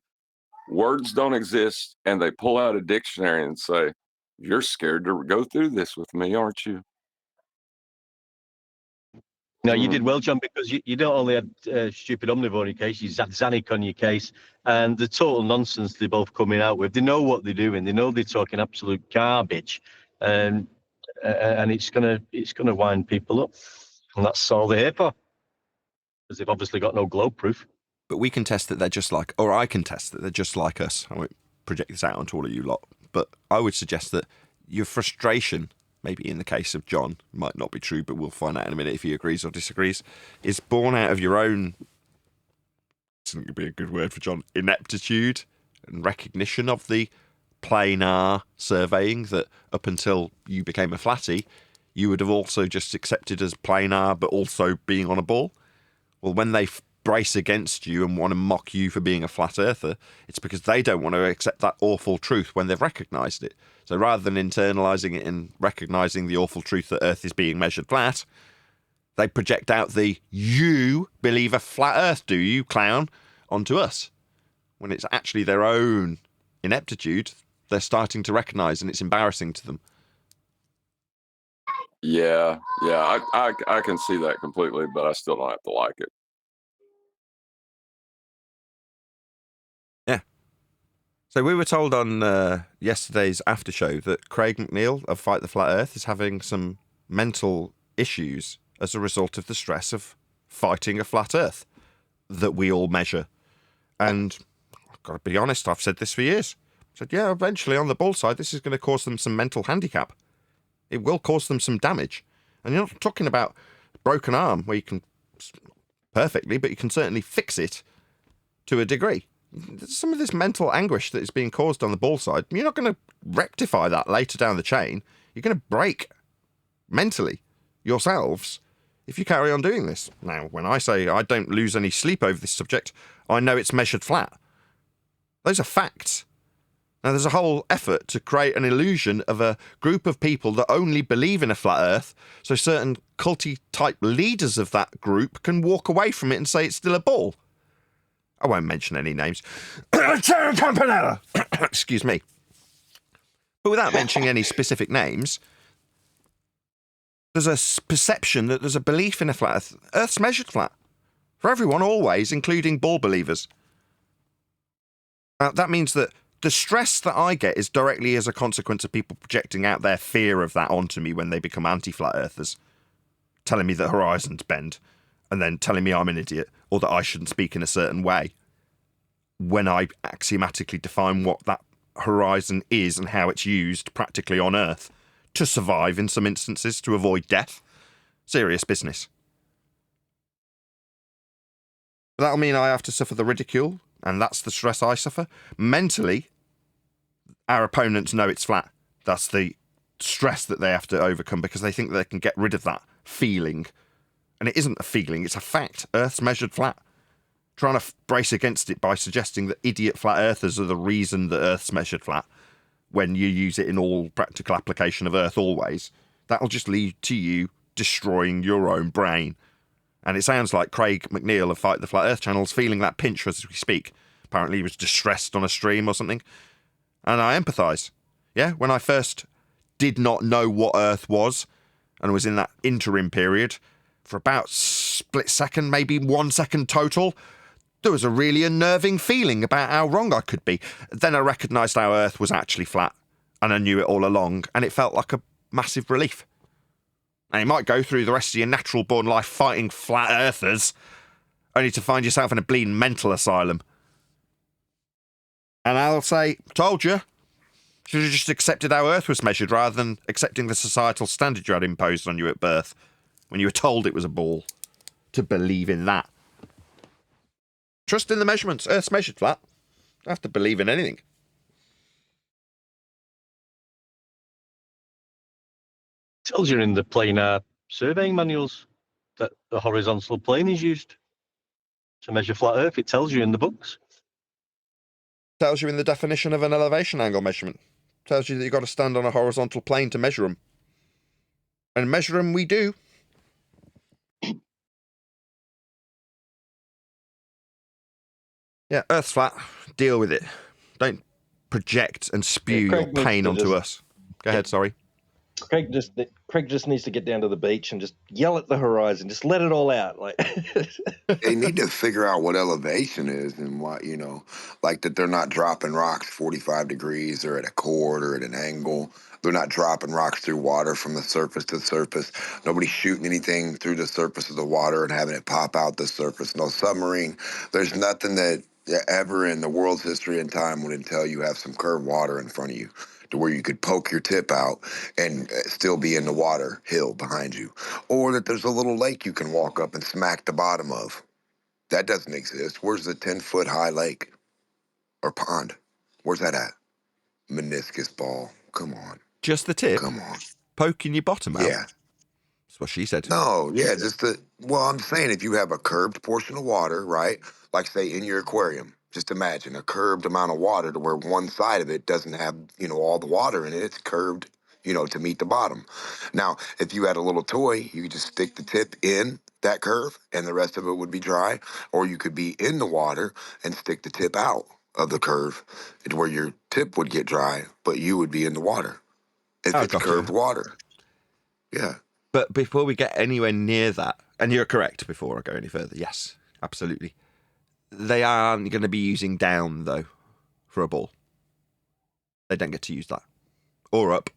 words don't exist, and they pull out a dictionary and say, you're scared to go through this with me, aren't you? No, you did well, John, because you don't only have stupid omnivore in your case, you had Zanuck on your case, and the total nonsense they're both coming out with. They know what they're doing. They know they're talking absolute garbage, and it's gonna wind people up, and that's all they're here for, because they've obviously got no globe proof. But we can test that they're just like, or I can test that they're just like us. I won't project this out onto all of you lot, but I would suggest that your frustration, maybe in the case of John, might not be true, but we'll find out in a minute if he agrees or disagrees, is born out of your own, it's going to be a good word for John, ineptitude and recognition of the planar surveying that up until you became a flatty, you would have also just accepted as planar, but also being on a ball. Well, when they brace against you and want to mock you for being a flat earther, it's because they don't want to accept that awful truth when they've recognised it. So rather than internalising it and recognising the awful truth that Earth is being measured flat, they project out the "you believe a flat Earth, do you, clown?" onto us. When it's actually their own ineptitude, they're starting to recognise, and it's embarrassing to them. Yeah, I can see that completely, but I still don't have to like it. Yeah. So we were told on yesterday's after show that Craig McNeil of Fight the Flat Earth is having some mental issues as a result of the stress of fighting a flat Earth that we all measure. And I've got to be honest, I've said this for years. I said, yeah, eventually on the bull side, this is going to cause them some mental handicap. It will cause them some damage. And you're not talking about a broken arm where you can perfectly, but you can certainly fix it to a degree. Some of this mental anguish that is being caused on the ball side, you're not going to rectify that later down the chain. You're going to break mentally yourselves if you carry on doing this. Now, when I say I don't lose any sleep over this subject, I know it's measured flat. Those are facts. Now, there's a whole effort to create an illusion of a group of people that only believe in a flat Earth, so certain culty-type leaders of that group can walk away from it and say it's still a ball. I won't mention any names. Excuse me. But without mentioning any specific names, there's a perception that there's a belief in a flat Earth. Earth's measured flat. For everyone, always, including ball believers. That means that the stress that I get is directly as a consequence of people projecting out their fear of that onto me when they become anti-flat earthers, telling me that horizons bend. and then telling me I'm an idiot or that I shouldn't speak in a certain way when I axiomatically define what that horizon is and how it's used practically on Earth to survive in some instances, to avoid death. Serious business. That'll mean I have to suffer the ridicule, and that's the stress I suffer. Mentally, our opponents know it's flat. That's the stress that they have to overcome because they think they can get rid of that feeling. And it isn't a feeling, it's a fact. Earth's measured flat. Trying to brace against it by suggesting that idiot flat earthers are the reason that Earth's measured flat when you use it in all practical application of Earth always, that'll just lead to you destroying your own brain. And it sounds like Craig McNeil of Fight the Flat Earth channel is feeling that pinch as we speak. Apparently he was distressed on a stream or something. And I empathise. Yeah, when I first did not know what Earth was and was in that interim period for about split second, maybe 1 second total, there was a really unnerving feeling about how wrong I could be. Then I recognised how Earth was actually flat, and I knew it all along, and it felt like a massive relief. Now, you might go through the rest of your natural-born life fighting flat earthers, only to find yourself in a bleeding mental asylum. And I'll say, told you. Should have just accepted how Earth was measured rather than accepting the societal standard you had imposed on you at birth, when you were told it was a ball. To believe in that. Trust in the measurements. Earth's measured flat. I have to believe in anything. Tells you in the planar surveying manuals that the horizontal plane is used to measure flat Earth. It tells you in the books. Tells you in the definition of an elevation angle measurement. Tells you that you've got to stand on a horizontal plane to measure them. And measure them we do. Yeah, Earth's flat. Deal with it. Don't project and spew your pain onto us. Go ahead, sorry. Craig just needs to get down to the beach and just yell at the horizon. Just let it all out. Like They need to figure out what elevation is and what, like that they're not dropping rocks 45 degrees or at a chord or at an angle. They're not dropping rocks through water from the surface to the surface. Nobody's shooting anything through the surface of the water and having it pop out the surface. No submarine. There's nothing that ever in the world's history and time would tell you have some curved water in front of you to where you could poke your tip out and still be in the water hill behind you. Or that there's a little lake you can walk up and smack the bottom of. That doesn't exist. Where's the 10-foot high lake or pond? Where's that at? Meniscus ball. Come on. Just the tip? Come on. Poking your bottom out? Yeah. That's what she said. No, yeah, well, I'm saying if you have a curved portion of water, right? Like say in your aquarium, just imagine a curved amount of water to where one side of it doesn't have, all the water in it. It's curved, to meet the bottom. Now, if you had a little toy, you could just stick the tip in that curve and the rest of it would be dry. Or you could be in the water and stick the tip out of the curve to where your tip would get dry, but you would be in the water. If it's curved water. Yeah. But before we get anywhere near that, and you're correct before I go any further, yes, absolutely. They aren't going to be using down, though, for a ball. They don't get to use that. Or up.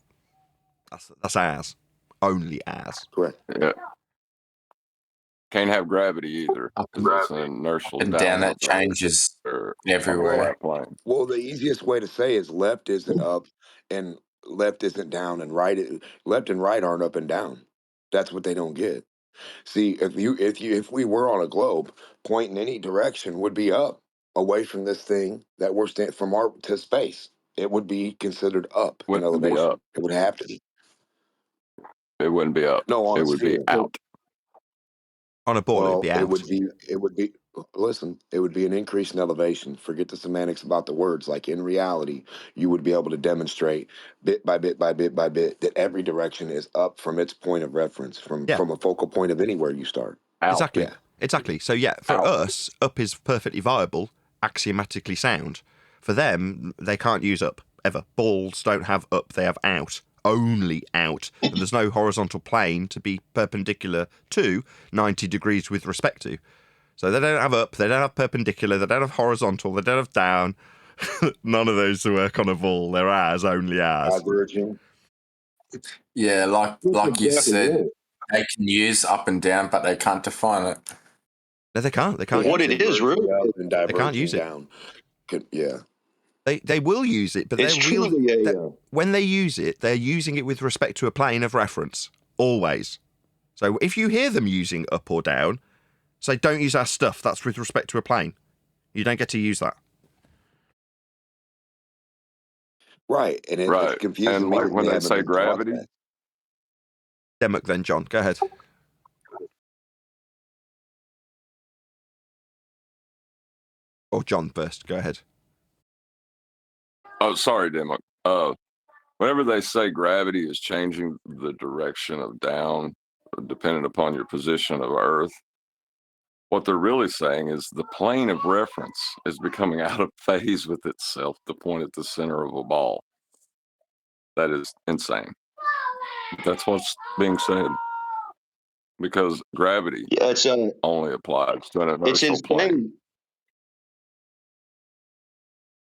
That's ours. Only ours. Correct. Yeah. Can't have gravity either. It's an inertial And down that changes everywhere. Well, the easiest way to say is left isn't up and left isn't down and left and right aren't up and down. That's what they don't get. See, if we were on a globe, point in any direction would be up, away from this thing that we're from our to space. It would be considered up in elevation. Be up. It would have to be. It wouldn't be up. No, it would be out. On a ball, it'd be out. It would be. Listen, it would be an increase in elevation. Forget the semantics about the words. Like in reality, you would be able to demonstrate bit by bit by bit by bit that every direction is up from its point of reference, from a focal point of anywhere you start. Exactly. Yeah. Exactly. So for us, up is perfectly viable, axiomatically sound. For them, they can't use up ever. Balls don't have up; they have out. Only out. And there's no horizontal plane to be perpendicular to 90 degrees with respect to. So they don't have up, they don't have perpendicular, they don't have horizontal, they don't have down. None of those to work on a ball. They're ours, only ours. Diverging. Yeah, like you said, they can use up and down, but they can't define it. No, they can't. They can't. What use it is, Converging really, up and They can't use diverging it. down. Yeah. They will use it, but it's truly a. when they use it, they're using it with respect to a plane of reference, always. So if you hear them using up or down, say, don't use our stuff, that's with respect to a plane. You don't get to use that. Right. And it's Right. confusing And me like that when we they haven't say been taught gravity, that. Demuck then, John. Go ahead. Or John first. Go ahead. oh, sorry, Demo. Whenever they say gravity is changing the direction of down, depending upon your position of Earth, what they're really saying is the plane of reference is becoming out of phase with itself to point at the center of a ball. That is insane. That's what's being said. Because gravity Yeah, only applies to an it's inertial plane. insane.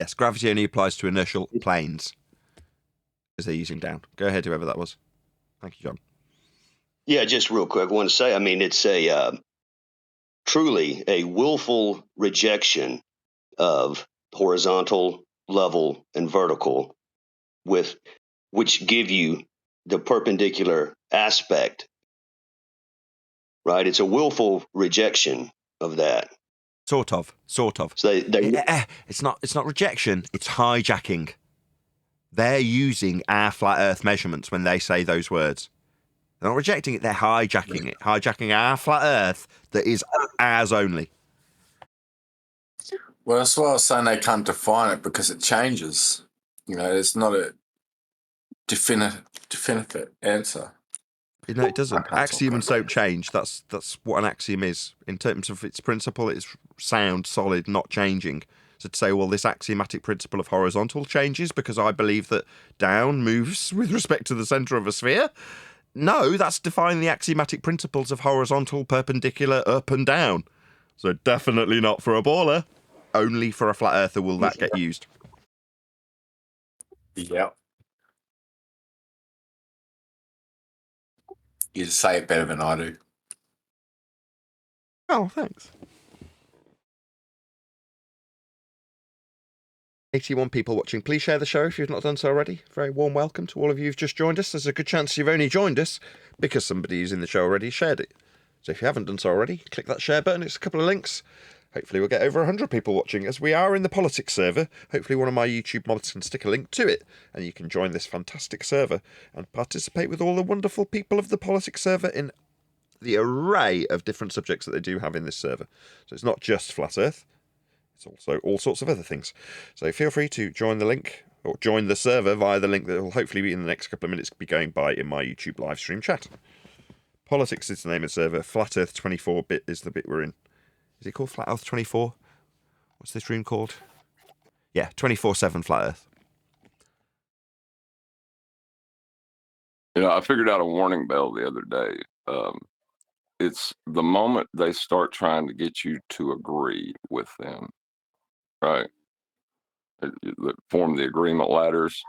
Yes, gravity only applies to inertial planes, as they're using down. Go ahead, whoever that was. Thank you, John. Yeah, just real quick, I want to say, I mean, it's a truly a willful rejection of horizontal, level, and vertical, which give you the perpendicular aspect. Right? It's a willful rejection of that. Sort of. So It's not rejection. It's hijacking. They're using our flat Earth measurements when they say those words. They're not rejecting it. They're hijacking it. Hijacking our flat Earth that is ours only. Well, that's why I was saying they can't define it, because it changes. You know, it's not a definitive answer. No, it doesn't. I can't talk Axioms about don't change. That's what an axiom is. In terms of its principle, it's sound, solid, not changing. So to say, well, this axiomatic principle of horizontal changes because I believe that down moves with respect to the centre of a sphere. No, that's defying the axiomatic principles of horizontal, perpendicular, up and down. So definitely not for a baller. Only for a flat earther will that get used. Yep. You say it better than I do. Oh, thanks. 81 people watching. Please share the show if you've not done so already. Very warm welcome to all of you who've just joined us. There's a good chance you've only joined us because somebody who's in the show already shared it. So if you haven't done so already, click that share button. It's a couple of links. Hopefully we'll get over 100 people watching, as we are in the politics server. Hopefully one of my YouTube mods can stick a link to it, and you can join this fantastic server and participate with all the wonderful people of the politics server in the array of different subjects that they do have in this server. So it's not just Flat Earth. It's also all sorts of other things. So feel free to join the link, or join the server via the link that will hopefully be in the next couple of minutes be going by in my YouTube live stream chat. Politics is the name of the server. Flat Earth 24-bit is the bit we're in. Is it called Flat Earth 24? What's this room called? Yeah, 24/7 Flat Earth. You know, I figured out a warning bell the other day. It's the moment they start trying to get you to agree with them, right? That form the agreement ladders.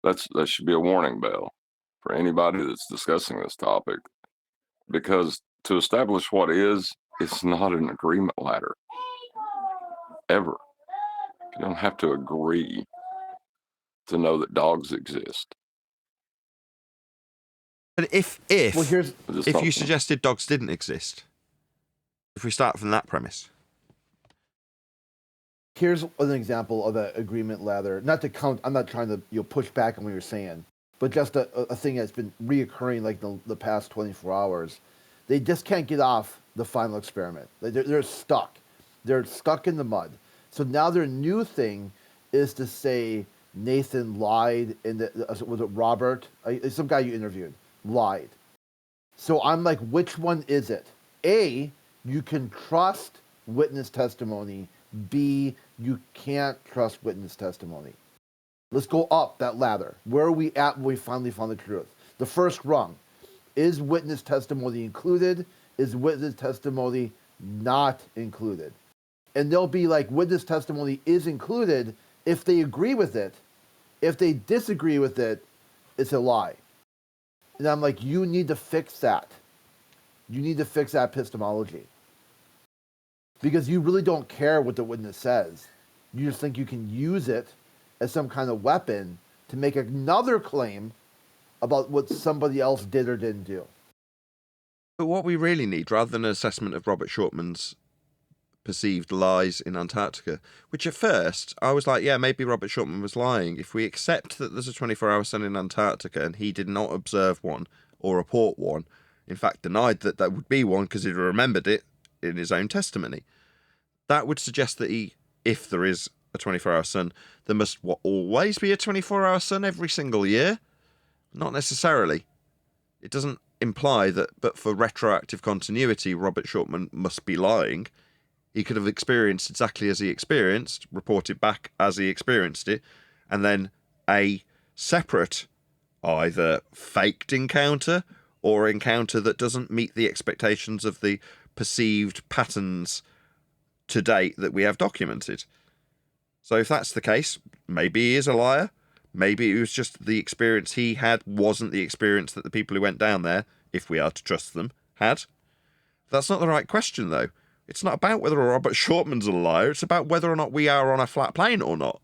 That should be a warning bell for anybody that's discussing this topic, because to establish what is, it's not an agreement ladder. Ever. You don't have to agree to know that dogs exist. But if you suggested dogs didn't exist, if we start from that premise. Here's an example of an agreement ladder. Not to count, I'm not trying to push back on what you're saying, but just a thing that's been reoccurring like the past 24 hours. They just can't get off the final experiment. They're stuck. They're stuck in the mud. So now their new thing is to say Nathan lied, and was it Robert? Some guy you interviewed lied. So I'm like, which one is it? A, you can trust witness testimony. B, you can't trust witness testimony. Let's go up that ladder. Where are we at when we finally found the truth? The first rung. Is witness testimony included? Is witness testimony not included? And they'll be like, witness testimony is included if they agree with it. If they disagree with it, it's a lie. And I'm like, you need to fix that. You need to fix that epistemology. Because you really don't care what the witness says. You just think you can use it as some kind of weapon to make another claim about what somebody else did or didn't do. But what we really need, rather than an assessment of Robert Shortman's perceived lies in Antarctica, which at first I was like, yeah, maybe Robert Shortman was lying. If we accept that there's a 24-hour sun in Antarctica and he did not observe one or report one, in fact denied that there would be one because he remembered it in his own testimony, that would suggest that if there is a 24-hour sun, there must always be a 24-hour sun every single year? Not necessarily. It doesn't imply that, but for retroactive continuity, Robert Shortman must be lying. He could have experienced exactly as he experienced, reported back as he experienced it, and then a separate, either faked encounter or encounter that doesn't meet the expectations of the perceived patterns to date that we have documented. So if that's the case, maybe he is a liar. Maybe it was just the experience he had wasn't the experience that the people who went down there, if we are to trust them, had. That's not the right question, though. It's not about whether Robert Shortman's a liar. It's about whether or not we are on a flat plane or not.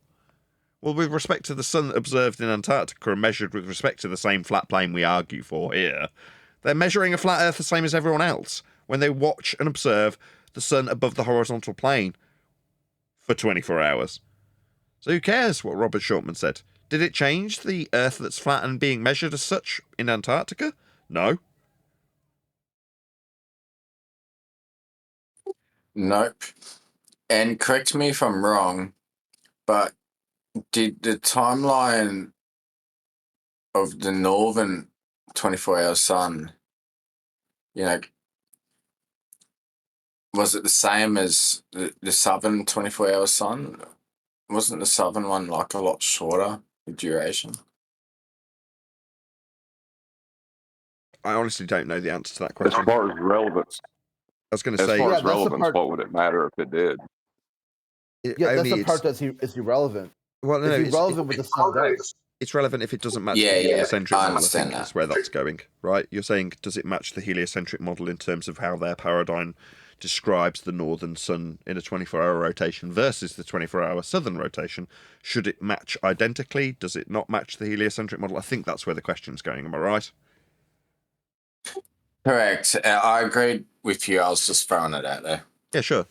Well, with respect to the sun observed in Antarctica and measured with respect to the same flat plane we argue for here, they're measuring a flat Earth the same as everyone else when they watch and observe the sun above the horizontal plane for 24 hours. So who cares what Robert Shortman said? Did it change the Earth that's flat and being measured as such in Antarctica? No. Nope. And correct me if I'm wrong, but did the timeline of the northern 24-hour sun, was it the same as the southern 24-hour sun? Wasn't the southern one like a lot shorter in duration? I honestly don't know the answer to that As question. far as relevance, I was going to as say, far Yeah, as that's the relevance, part. what would it matter if it did? Yeah, that's the part that's irrelevant. Well, no, It's irrelevant what the sun does. it's relevant if it doesn't match Yeah, the yeah, heliocentric I model, I understand think that. is where that's going, right? You're saying, does it match the heliocentric model in terms of how their paradigm describes the northern sun in a 24-hour rotation versus the 24-hour southern rotation? Should it match identically? Does it not match the heliocentric model? I think that's where the question's going, am I right? Correct. I agreed with you. I was just throwing it out there. Yeah, sure.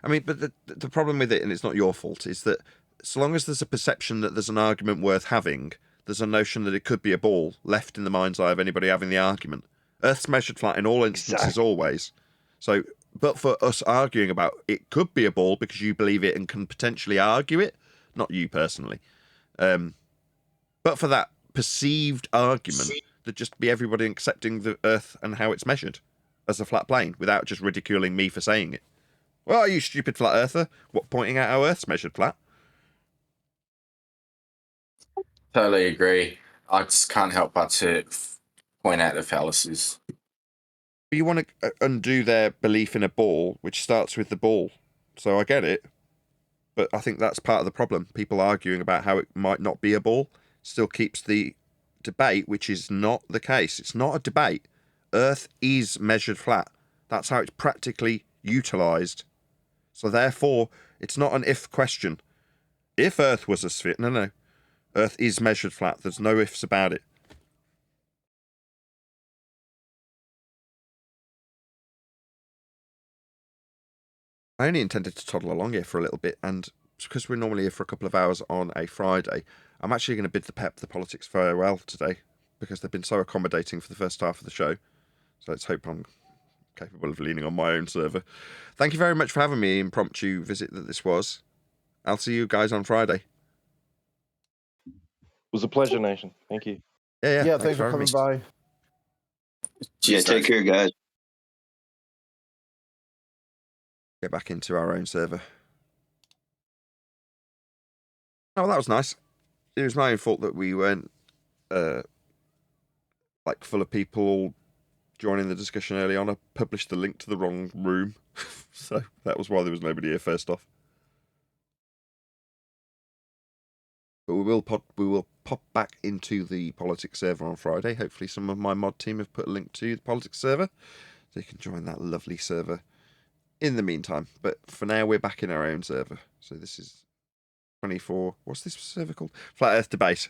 I mean, but the problem with it, and it's not your fault, is that so long as there's a perception that there's an argument worth having, there's a notion that it could be a ball left in the mind's eye of anybody having the argument. Earth's measured flat in all instances, always. So, but for us arguing about it could be a ball because you believe it and can potentially argue it, not you personally, but for that perceived argument that just be everybody accepting the Earth and how it's measured as a flat plane without just ridiculing me for saying it. Well, you stupid flat earther. What, pointing out how Earth's measured flat? Totally agree. I just can't help but to point out the fallacies. You want to undo their belief in a ball, which starts with the ball. So I get it. But I think that's part of the problem. People arguing about how it might not be a ball still keeps the debate, which is not the case. It's not a debate. Earth is measured flat. That's how it's practically utilised. So therefore, it's not an if question. If Earth was a sphere... No. Earth is measured flat. There's no ifs about it. I only intended to toddle along here for a little bit, and because we're normally here for a couple of hours on a Friday, I'm actually going to bid the politics farewell today, because they've been so accommodating for the first half of the show. So let's hope I'm capable of leaning on my own server. Thank you very much for having me, impromptu visit that this was. I'll see you guys on Friday. It was a pleasure, Nation. Thank you. Yeah, Thanks for coming by. Yeah, take care, guys. Get back into our own server. Oh, well, that was nice. It was my own fault that we weren't full of people joining the discussion early on. I published the link to the wrong room, so that was why there was nobody here first off. But we will pop back into the politics server on Friday. Hopefully some of my mod team have put a link to the politics server, So you can join that lovely server in the meantime. But for now, we're back in our own server. So this is 24. What's this server called? Flat Earth Debate.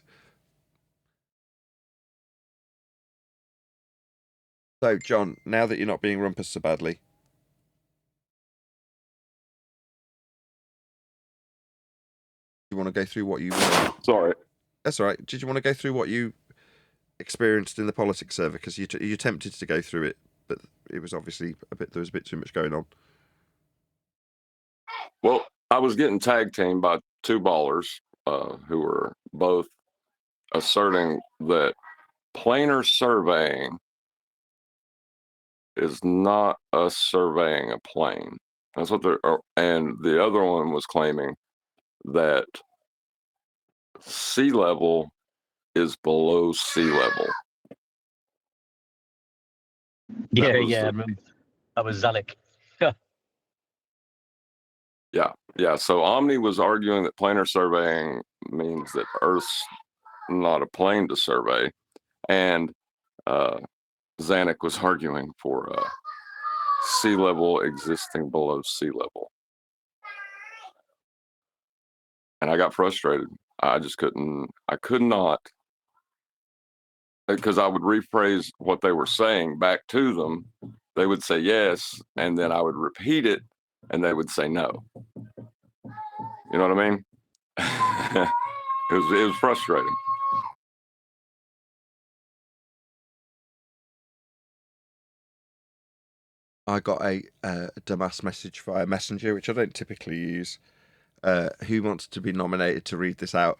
So, John, now that you're not being rumpus so badly, do you want to go through what you... Sorry. That's all right. Did you want to go through what you experienced in the politics server? Because you attempted to go through it, but it was obviously there was a bit too much going on. Well, I was getting tag teamed by two ballers who were both asserting that planar surveying is not us surveying a plane. That's what they're, and the other one was claiming that sea level is below sea level. Yeah, yeah, I remember. That was Zanuck. Yeah. So Omni was arguing that planar surveying means that Earth's not a plane to survey, and Zanuck was arguing for sea level existing below sea level. And I got frustrated. I just I could not, because I would rephrase what they were saying back to them. They would say yes, and then I would repeat it, and they would say no. You know what I mean? It was frustrating. I got a dumbass message via Messenger, which I don't typically use. Who wants to be nominated to read this out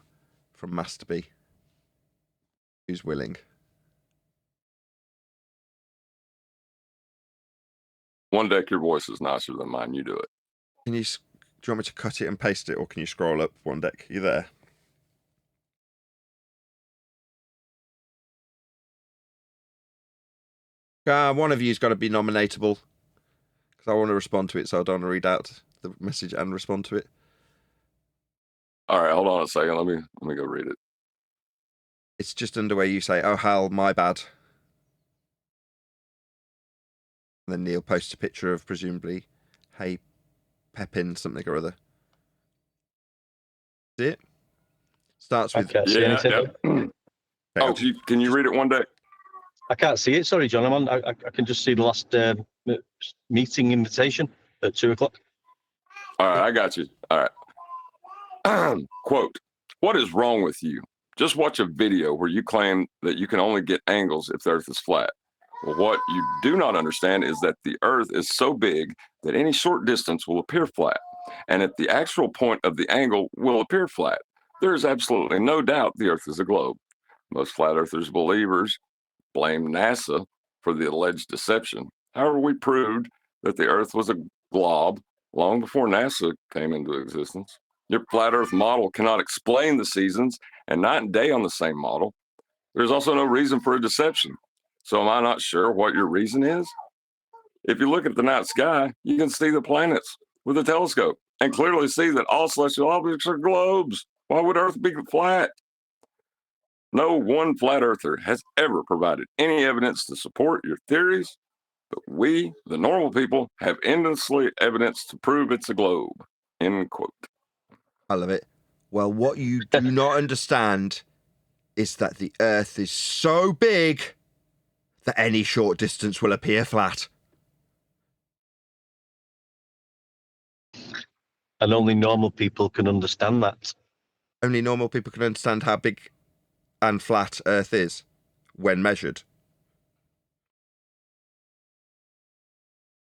from Master B? Who's willing? One Deck, your voice is nicer than mine. You do it. Do you want me to cut it and paste it, or can you scroll up One Deck? You there? One of you's got to be nominatable, because I want to respond to it, so I don't want to read out the message and respond to it. All right, hold on a second. Let me go read it. It's just under where you say, "Oh Hal, my bad." And then Neil posts a picture of presumably, "Hey, Pepin something or other." See it? Starts with Yeah. Oh, can you read it, One Deck? I can't see it. Sorry, John. I can just see the last meeting invitation at 2:00. All right, I got you. All right. Quote, "What is wrong with you? Just watch a video where you claim that you can only get angles if the Earth is flat. Well, what you do not understand is that the Earth is so big that any short distance will appear flat, and at the actual point of the angle will appear flat. There is absolutely no doubt the Earth is a globe. Most flat earthers believers blame NASA for the alleged deception. However, we proved that the Earth was a glob long before NASA came into existence. Your flat Earth model cannot explain the seasons and night and day on the same model. There's also no reason for a deception. So am I not sure what your reason is? If you look at the night sky, you can see the planets with a telescope and clearly see that all celestial objects are globes. Why would Earth be flat? No one flat earther has ever provided any evidence to support your theories, but we, the normal people, have endlessly evidence to prove it's a globe." End quote. I love it. Well, what you do not understand is that the Earth is so big that any short distance will appear flat. And only normal people can understand that. Only normal people can understand how big and flat Earth is when measured.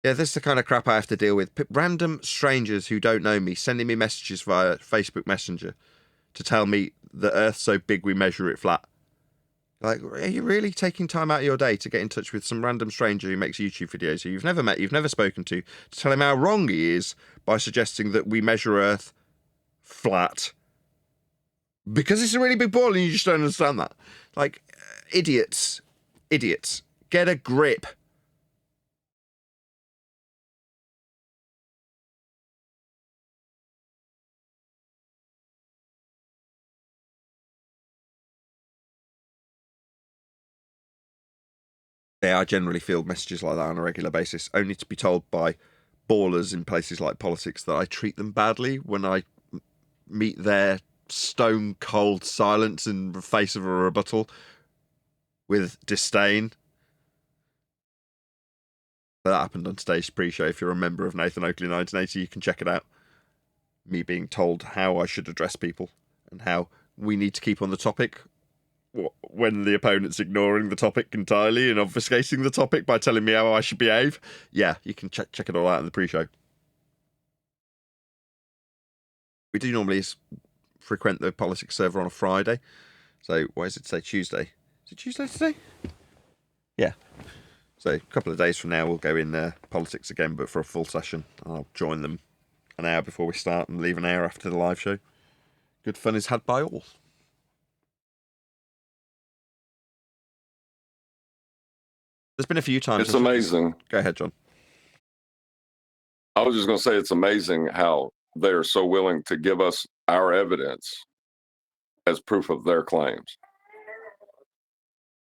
Yeah, this is the kind of crap I have to deal with. Random strangers who don't know me sending me messages via Facebook Messenger to tell me that Earth's so big we measure it flat. Like, are you really taking time out of your day to get in touch with some random stranger who makes YouTube videos who you've never met, you've never spoken to tell him how wrong he is by suggesting that we measure Earth flat? Because it's a really big ball and you just don't understand that. Like, idiots. Get a grip. Yeah, I generally field messages like that on a regular basis, only to be told by ballers in places like politics that I treat them badly when I meet their stone cold silence in the face of a rebuttal with disdain. That happened on Stage Pre-Show. If you're a member of Nathan Oakley 1980, you can check it out. Me being told how I should address people and how we need to keep on the topic when the opponent's ignoring the topic entirely and obfuscating the topic by telling me how I should behave. Yeah, you can check it all out in the pre-show. We do normally frequent the politics server on a Friday. So, why is it today? Tuesday. Is it Tuesday today? Yeah. So, a couple of days from now, we'll go in politics again, but for a full session. I'll join them an hour before we start and leave an hour after the live show. Good fun is had by all. There's been a few times. It's amazing. Go ahead, John. I was just going to say it's amazing how they're so willing to give us our evidence as proof of their claims.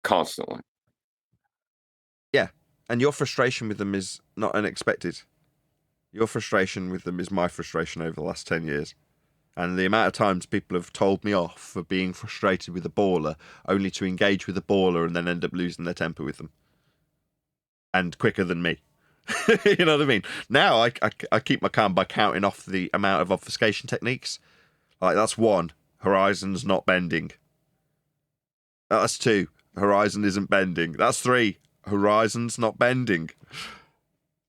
Constantly. Yeah, and your frustration with them is not unexpected. Your frustration with them is my frustration over the last 10 years. And the amount of times people have told me off for being frustrated with a baller, only to engage with a baller and then end up losing their temper with them. And quicker than me. You know what I mean? Now I keep my calm by counting off the amount of obfuscation techniques. Like, that's 1, horizon's not bending. That's 2, horizon isn't bending. That's 3, horizon's not bending.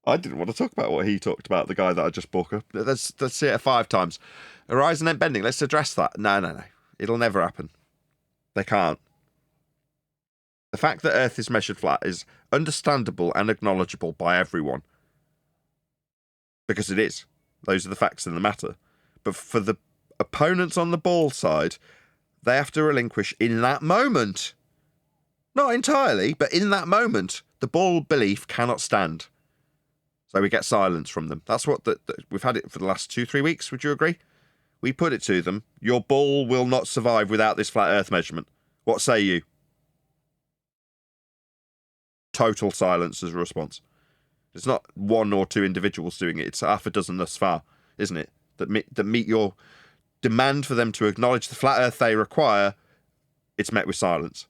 I didn't want to talk about what he talked about, the guy that I just broke up. Let's see it 5 times. Horizon ain't bending. Let's address that. No. It'll never happen. They can't. The fact that Earth is measured flat is understandable and acknowledgeable by everyone. Because it is. Those are the facts in the matter. But for the opponents on the ball side, they have to relinquish in that moment. Not entirely, but in that moment, the ball belief cannot stand. So we get silence from them. That's what we've had it for the last 2-3 weeks. Would you agree? We put it to them. Your ball will not survive without this flat Earth measurement. What say you? Total silence as a response. It's not 1 or 2 individuals doing it. It's half a dozen thus far, isn't it? That meet your demand for them to acknowledge the flat Earth they require. It's met with silence.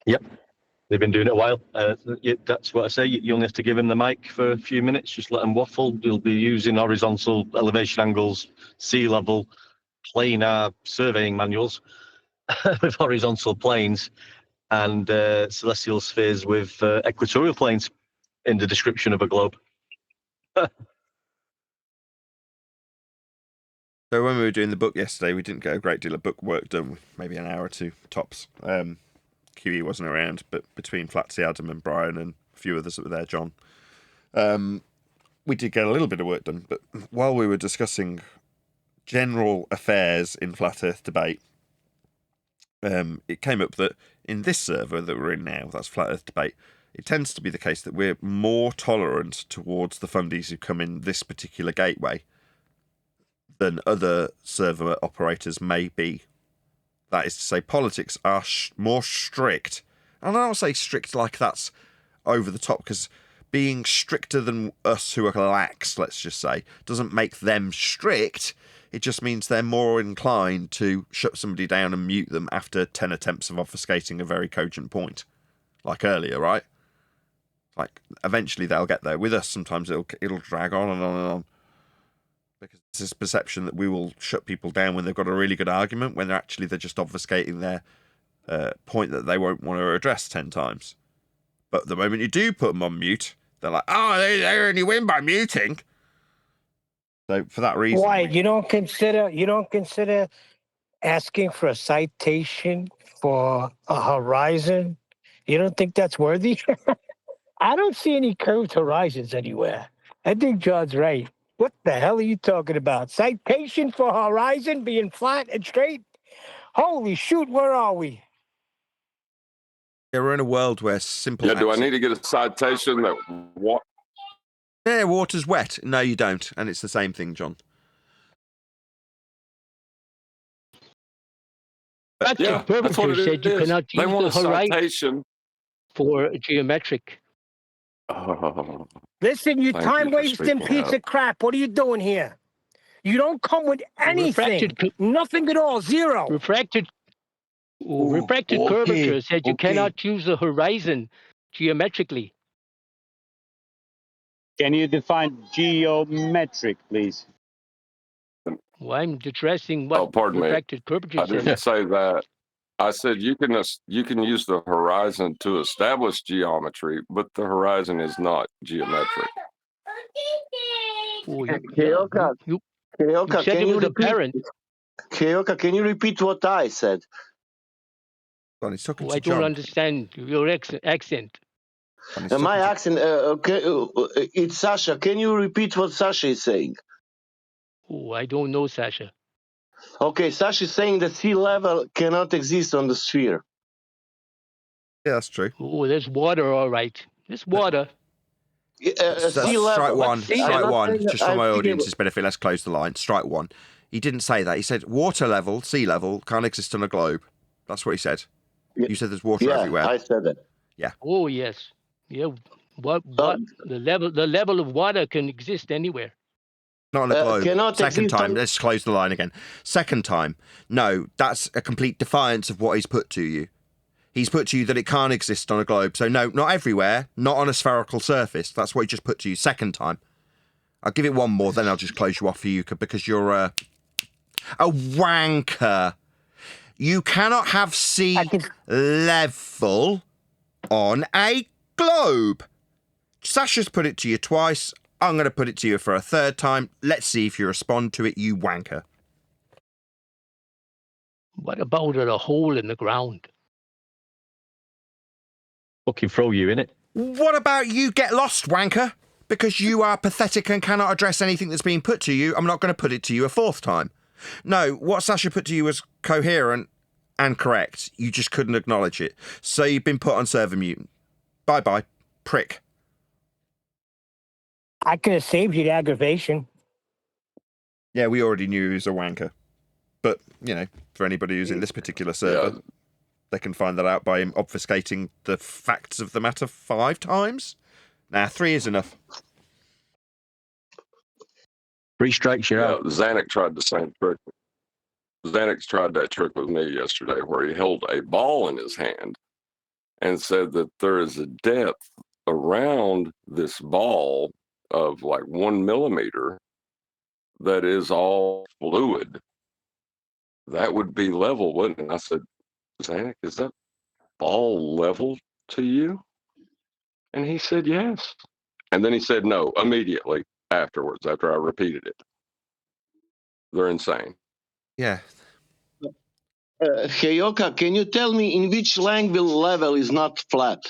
Yep. They've been doing it a while. That's what I say. You only have to give them the mic for a few minutes. Just let them waffle. You'll be using horizontal elevation angles, sea level, planar surveying manuals with horizontal planes, and celestial spheres with equatorial planes in the description of a globe. So when we were doing the book yesterday, we didn't get a great deal of book work done, maybe an hour or 2 tops. QE wasn't around, but between Flatsy, Adam and Brian and a few others that were there, John, we did get a little bit of work done. But while we were discussing general affairs in Flat Earth debate, it came up that in this server that we're in now, that's Flat Earth debate, it tends to be the case that we're more tolerant towards the fundies who come in this particular gateway than other server operators may be. That is to say, politics are more strict. And I don't say strict like that's over the top, because being stricter than us who are lax, let's just say, doesn't make them strict. It just means they're more inclined to shut somebody down and mute them after 10 attempts of obfuscating a very cogent point. Like earlier, right? Like, eventually they'll get there. With us, sometimes it'll drag on and on and on. Because it's this perception that we will shut people down when they've got a really good argument, when they're just obfuscating their point that they won't want to address 10 times. But the moment you do put them on mute, they're like, oh, they only win by muting. So for that reason, why you don't consider asking for a citation for a horizon? You don't think that's worthy? I don't see any curved horizons anywhere. I think John's right. What the hell are you talking about? Citation for horizon being flat and straight? Holy shoot, where are we? Yeah, we're in a world where simple. Yeah, do I need to get a citation that what? Yeah, water's wet. No, you don't. And it's the same thing, John. Yeah, that's what Curvature said it you is. cannot They use want the a horizon citation. for geometric. Oh, Listen, you thank you time for wasting speaking piece up. of crap. What are you doing here? You don't come with anything. Refracted, Nothing at all. Zero. refracted Oh, refracted okay, curvature said you okay. cannot use the horizon geometrically. Can you define geometric, please? Well, I'm addressing what Oh, pardon me. refracted curvature I says. didn't say that. I said you can use the horizon to establish geometry, but the horizon is not geometric. Oh, Keoka, you Keoka, said can it you was repeat? apparent. Keoka, can you repeat what I said? Well, he's talking Oh, to I don't John. understand your accent. And he's My talking to... accent, okay, it's Sasha. Can you repeat what Sasha is saying? Oh, I don't know, Sasha. Okay, Sasha is saying that sea level cannot exist on the sphere. Yeah, that's true. Oh, there's water, all right. There's water. That's Sea strike level. one. sea Strike level? one. Just for I'm my speaking audience's benefit, let's close the line. Strike one. He didn't say that. He said water level, sea level, can't exist on a globe. That's what he said. You said there's water everywhere. I said that. Yeah. Oh, yes. Yeah. What the level of water can exist anywhere. Not on a globe. Cannot Second exist time. on- Let's close the line again. Second time. No, that's a complete defiance of what he's put to you. He's put to you that it can't exist on a globe. So no, not everywhere, not on a spherical surface. That's what he just put to you. Second time. I'll give it one more, then I'll just close you off for you because you're a wanker. You cannot have sea level on a globe. Sasha's put it to you twice. I'm going to put it to you for a third time. Let's see if you respond to it, you wanker. What about a hole in the ground? Fucking throw you in it. What about you get lost, wanker? Because you are pathetic and cannot address anything that's being put to you, I'm not going to put it to you a fourth time. No, what Sasha put to you was coherent and correct. You just couldn't acknowledge it. So you've been put on server mute. Bye-bye, prick. I could have saved you the aggravation. Yeah, we already knew he was a wanker. But, you know, for anybody who's in this particular server, they can find that out by him obfuscating the facts of the matter 5 times. Nah, 3 is enough. 3 strikes, you're out. Zanuck tried the same trick. Zanuck tried that trick with me yesterday where he held a ball in his hand and said that there is a depth around this ball of like 1 millimeter that is all fluid. That would be level, wouldn't it? I said, Zanuck, is that ball level to you? And he said, yes. And then he said no immediately afterwards, after I repeated it. They're insane. Yeah. Heyoka, can you tell me in which language level is not flat?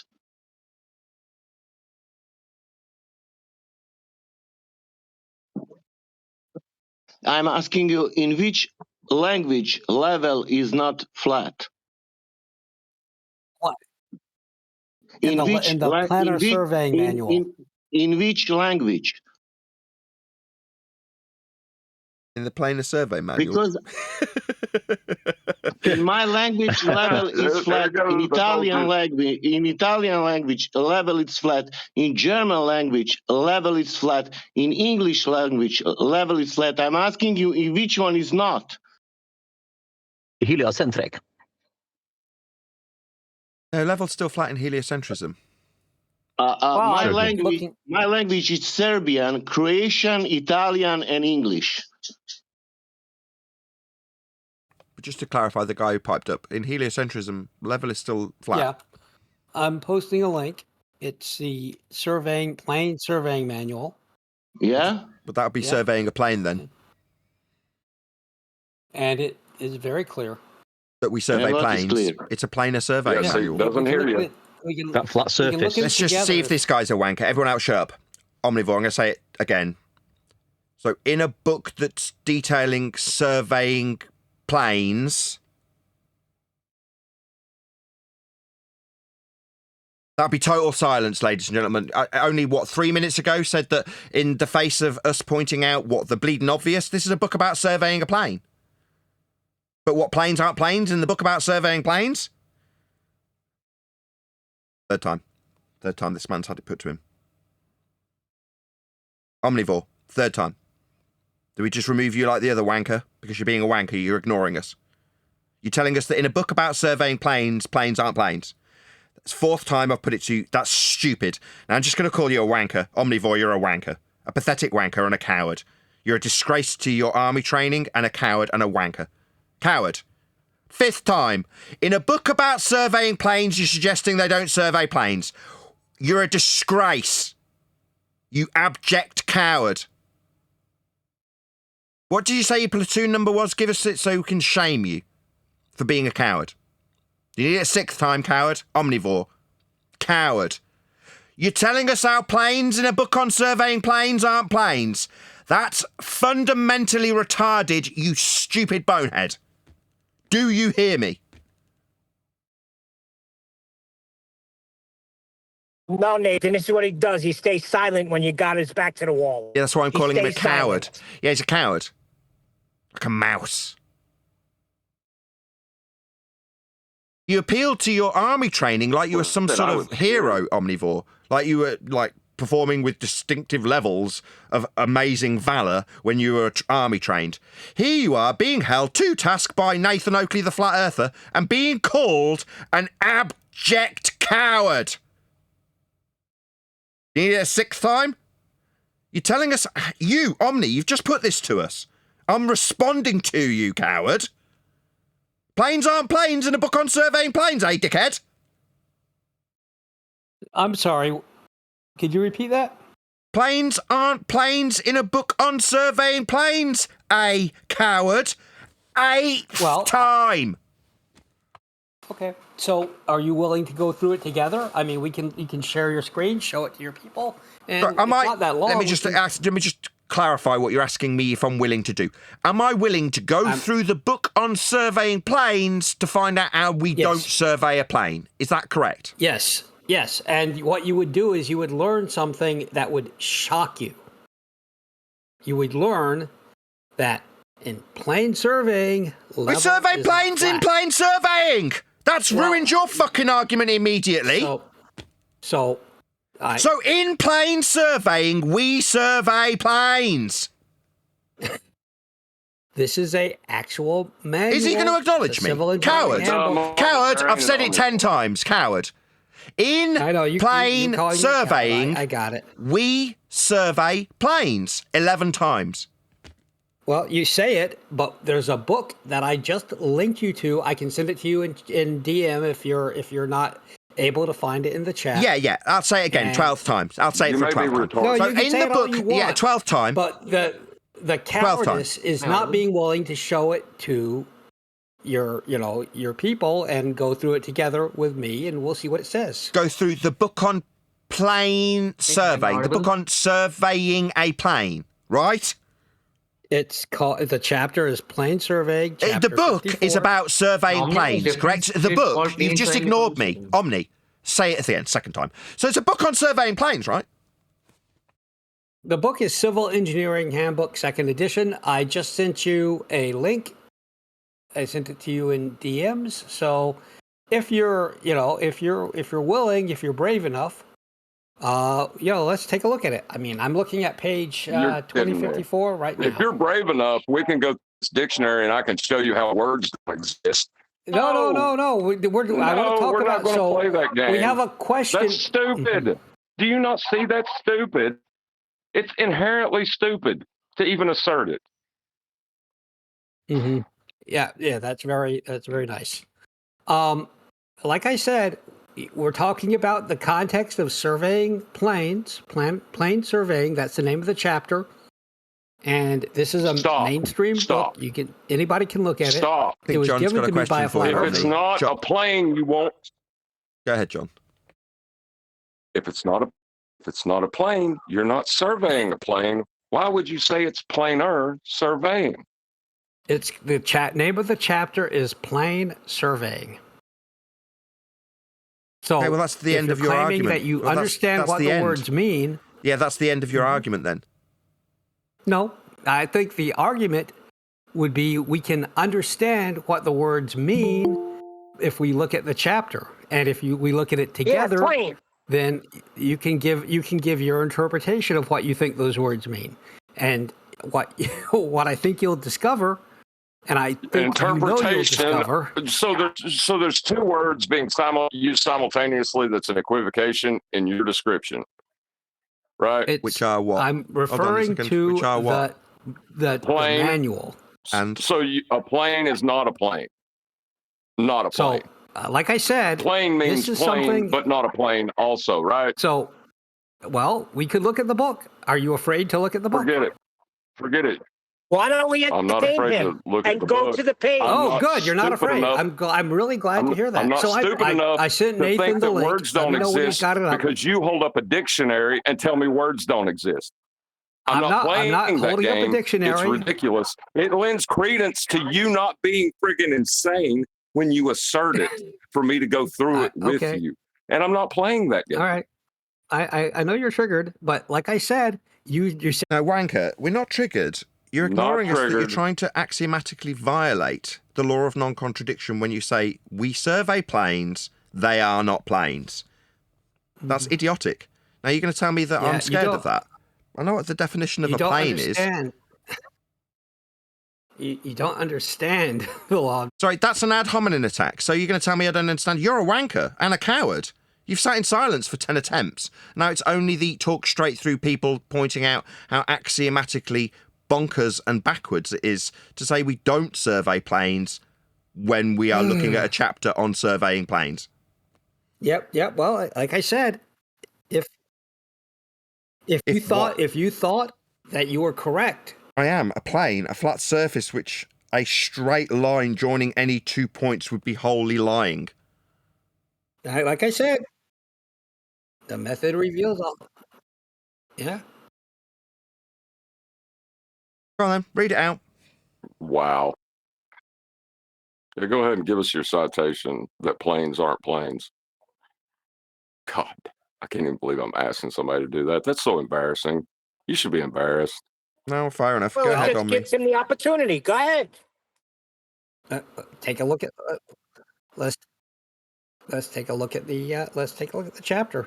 I'm asking you in which language level is not flat? What? In the planar surveying manual. In which language? In the planar survey manual. Because in my language level is flat. In Italian language level is flat. In German language level is flat. In English language level is flat. I'm asking you in which one is not? Heliocentric. No, level's still flat in heliocentrism. My language is Serbian, Croatian, Italian, and English. But just to clarify, the guy who piped up, in heliocentrism, level is still flat. Yeah. I'm posting a link. It's the plane surveying manual. Yeah? But that would be surveying a plane then. And it is very clear. That we survey planes. It's a planar survey manual. Doesn't hear you. That flat surface. Let's just see if this guy's a wanker. Everyone else shut up. Omnivore, I'm going to say it again. So in a book that's detailing surveying planes, that'd be total silence, ladies and gentlemen. Only, 3 minutes ago said that in the face of us pointing out the bleeding obvious, this is a book about surveying a plane. But what, planes aren't planes in the book about surveying planes? Third time this man's had it put to him. Omnivore, third time. Do we just remove you like the other wanker? Because you're being a wanker, you're ignoring us. You're telling us that in a book about surveying planes, planes aren't planes. That's fourth time I've put it to you. That's stupid. Now I'm just going to call you a wanker. Omnivore, you're a wanker. A pathetic wanker and a coward. You're a disgrace to your army training and a coward and a wanker. Coward. Fifth time. In a book about surveying planes, you're suggesting they don't survey planes. You're a disgrace. You abject coward. What did you say your platoon number was? Give us it so we can shame you for being a coward. You need it a sixth time, coward. Omnivore. Coward. You're telling us our planes in a book on surveying planes aren't planes. That's fundamentally retarded, you stupid bonehead. Do you hear me? No, Nathan, this is what he does. He stays silent when you got his back to the wall. Yeah, that's why I'm calling him a stays coward. silent. Yeah, he's a coward. Like a mouse. You appealed to your army training like you were some sort of hero, Omnivore. Like you were, like, performing with distinctive levels of amazing valour when you were army trained. Here you are, being held to task by Nathan Oakley, the Flat Earther, and being called an abject coward. You need it a sixth time? You're telling us... You, Omni, you've just put this to us. I'm responding to you, coward. Planes aren't planes in a book on surveying planes, eh, dickhead? I'm sorry. Could you repeat that? Planes aren't planes in a book on surveying planes, eh, coward? Eighth time. Okay. So, are you willing to go through it together? I mean, you can share your screen, show it to your people, and it's not that long. Let me just clarify what you're asking me if I'm willing to do. Am I willing to go through the book on surveying planes to find out how we don't survey a plane? Is that correct? Yes. Yes. And what you would do is you would learn something that would shock you. You would learn that in plane surveying, we survey planes in plane surveying. That's ruined your fucking argument immediately. So in plane surveying, we survey planes. This is a actual manual. Is he going to acknowledge me? Coward. Coward, I've said it 10 times. Coward. In plane surveying, I got it. We survey planes 11 times. Well, you say it, but there's a book that I just linked you to. I can send it to you in DM if you're not able to find it in the chat. Yeah. I'll say it again, 12 times. I'll say it for 12 times. No, so you can in say the it all book, you want, 12th time. But the cowardice is not being willing to show it to your people and go through it together with me, and we'll see what it says. Go through the book on plane survey, the book on surveying a plane, right? It's called, the chapter is plane surveying. The book 54. Is about surveying planes, correct? The book, you've just ignored me. Omni, say it at the end, second time. So it's a book on surveying planes, right? The book is Civil Engineering Handbook, 2nd edition. I just sent you a link. I sent it to you in DMs. So if you're willing, if you're brave enough, let's take a look at it. I mean, I'm looking at page 2054 right now. If you're brave enough, we can go to this dictionary and I can show you how words don't exist. No. I want to talk we're about. Not So play that game. we have a question. That's stupid. Do you not see that's stupid? It's inherently stupid to even assert it. Mm-hmm. Yeah, that's very nice. Like I said, we're talking about the context of surveying planes, plane surveying. That's the name of the chapter. And this is a mainstream book. Anybody can look at it. It was given to me by a flat earther. If it's not a plane, you won't. Go ahead, John. If it's not a plane, you're not surveying a plane. Why would you say it's planar surveying? It's the name of the chapter is plane surveying. So, okay, well, that's the end of your argument. That you understand what the words mean. Yeah, that's the end of your argument then. No, I think the argument would be we can understand what the words mean if we look at the chapter, and if we look at it together, then you can give your interpretation of what you think those words mean, and what I think you'll discover, and I think interpretation. you'll discover. So there's two words being used simultaneously. That's an equivocation in your description, right? Which are what? I'm referring to Which are what? the manual. And so a plane is not a plane. Not a plane. So, like I said, plane means this is plane, something, but not a plane also, right? So, well, we could look at the book. Are you afraid to look at the book? Forget it. Why don't we I'm not entertain afraid him to look and at the go book. to the page? Oh, good. You're not stupid afraid. enough- I'm really glad to hear that. I'm not so stupid enough I sent to Nathan think the that link. words Let don't me know when you exist got it up. because you hold up a dictionary and tell me words don't exist. I'm not playing I'm not that holding game. up a dictionary. It's ridiculous. It lends credence to you not being friggin' insane when you assert it for me to go through it with okay. you. And I'm not playing that game. All right. I know you're triggered, but like I said, you said. No, Wanker, we're not triggered. You're ignoring us that you're trying to axiomatically violate the law of non-contradiction when you say, we survey planes, they are not planes. That's idiotic. Now you're going to tell me that I'm scared of that. I know what the definition of a plane is. You don't understand the law. Sorry, that's an ad hominem attack. So you're going to tell me I don't understand? You're a wanker and a coward. You've sat in silence for 10 attempts. Now it's only the talk straight through people pointing out how axiomatically bonkers and backwards it is to say we don't survey planes when we are looking at a chapter on surveying planes. Yep. Well, like I said, if you thought that you were correct. I am. A plane, a flat surface which a straight line joining any 2 points would be wholly lying. Like I said, the method reveals all. Yeah. Go on then, read it out. Wow. Yeah, go ahead and give us your citation that planes aren't planes. God, I can't even believe I'm asking somebody to do that. That's so embarrassing. You should be embarrassed. No, fair enough. Well, Go ahead, just Omni. gives him the opportunity. Go ahead. Take a look at. Let's take a look at the. Let's take a look at the chapter.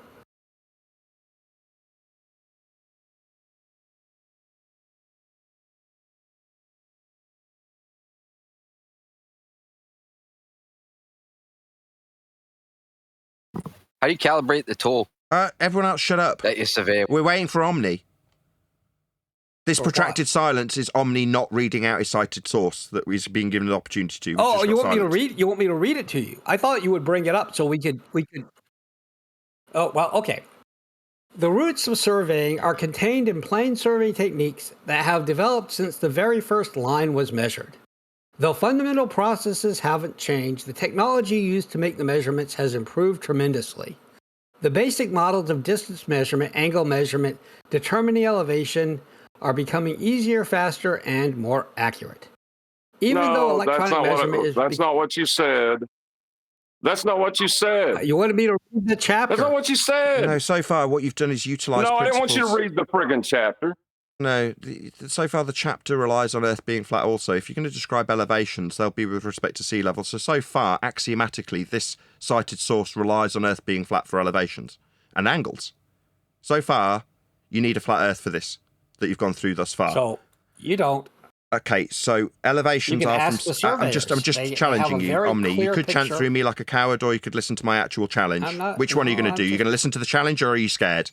How do you calibrate the tool? Everyone else shut up. That you survey. We're waiting for Omni. This protracted silence is Omni not reading out his cited source that he's being given the opportunity to. Oh, you want me to read? You want me to read it to you? I thought you would bring it up so we could. Oh well, okay. The roots of surveying are contained in plane survey techniques that have developed since the very first line was measured. Though fundamental processes haven't changed, the technology used to make the measurements has improved tremendously. The basic models of distance measurement, angle measurement, determining elevation are becoming easier, faster, and more accurate. Even though electronic measurement is... That's not what you said. That's not what you said. You wanted me to read the chapter. That's not what you said. No, so far what you've done is utilise No, I didn't want principles. you to read the friggin' chapter. No, so far the chapter relies on Earth being flat also. If you're going to describe elevations, they'll be with respect to sea level. So far, axiomatically, this cited source relies on Earth being flat for elevations and angles. So far, you need a flat Earth for this, that you've gone through thus far. So, you don't. Okay, so elevations are from... I'm just challenging you, Omni. You could chant through me like a coward, or you could listen to my actual challenge. Which one are you going to do? You're going to listen to the challenge, or are you scared?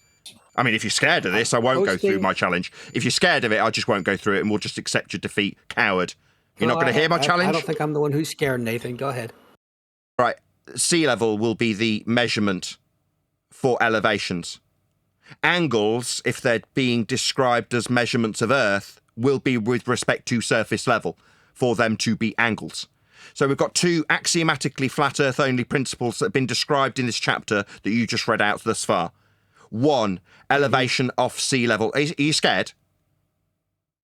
I mean, if you're scared of this, I won't go through my challenge. If you're scared of it, I just won't go through it, and we'll just accept your defeat, coward. You're not going to hear my challenge? I don't think I'm the one who's scared, Nathan. Go ahead. Right. Sea level will be the measurement for elevations. Angles, if they're being described as measurements of Earth, will be with respect to surface level for them to be angles. So we've got two axiomatically flat Earth only principles that have been described in this chapter that you just read out thus far. One, elevation off sea level. Are you scared?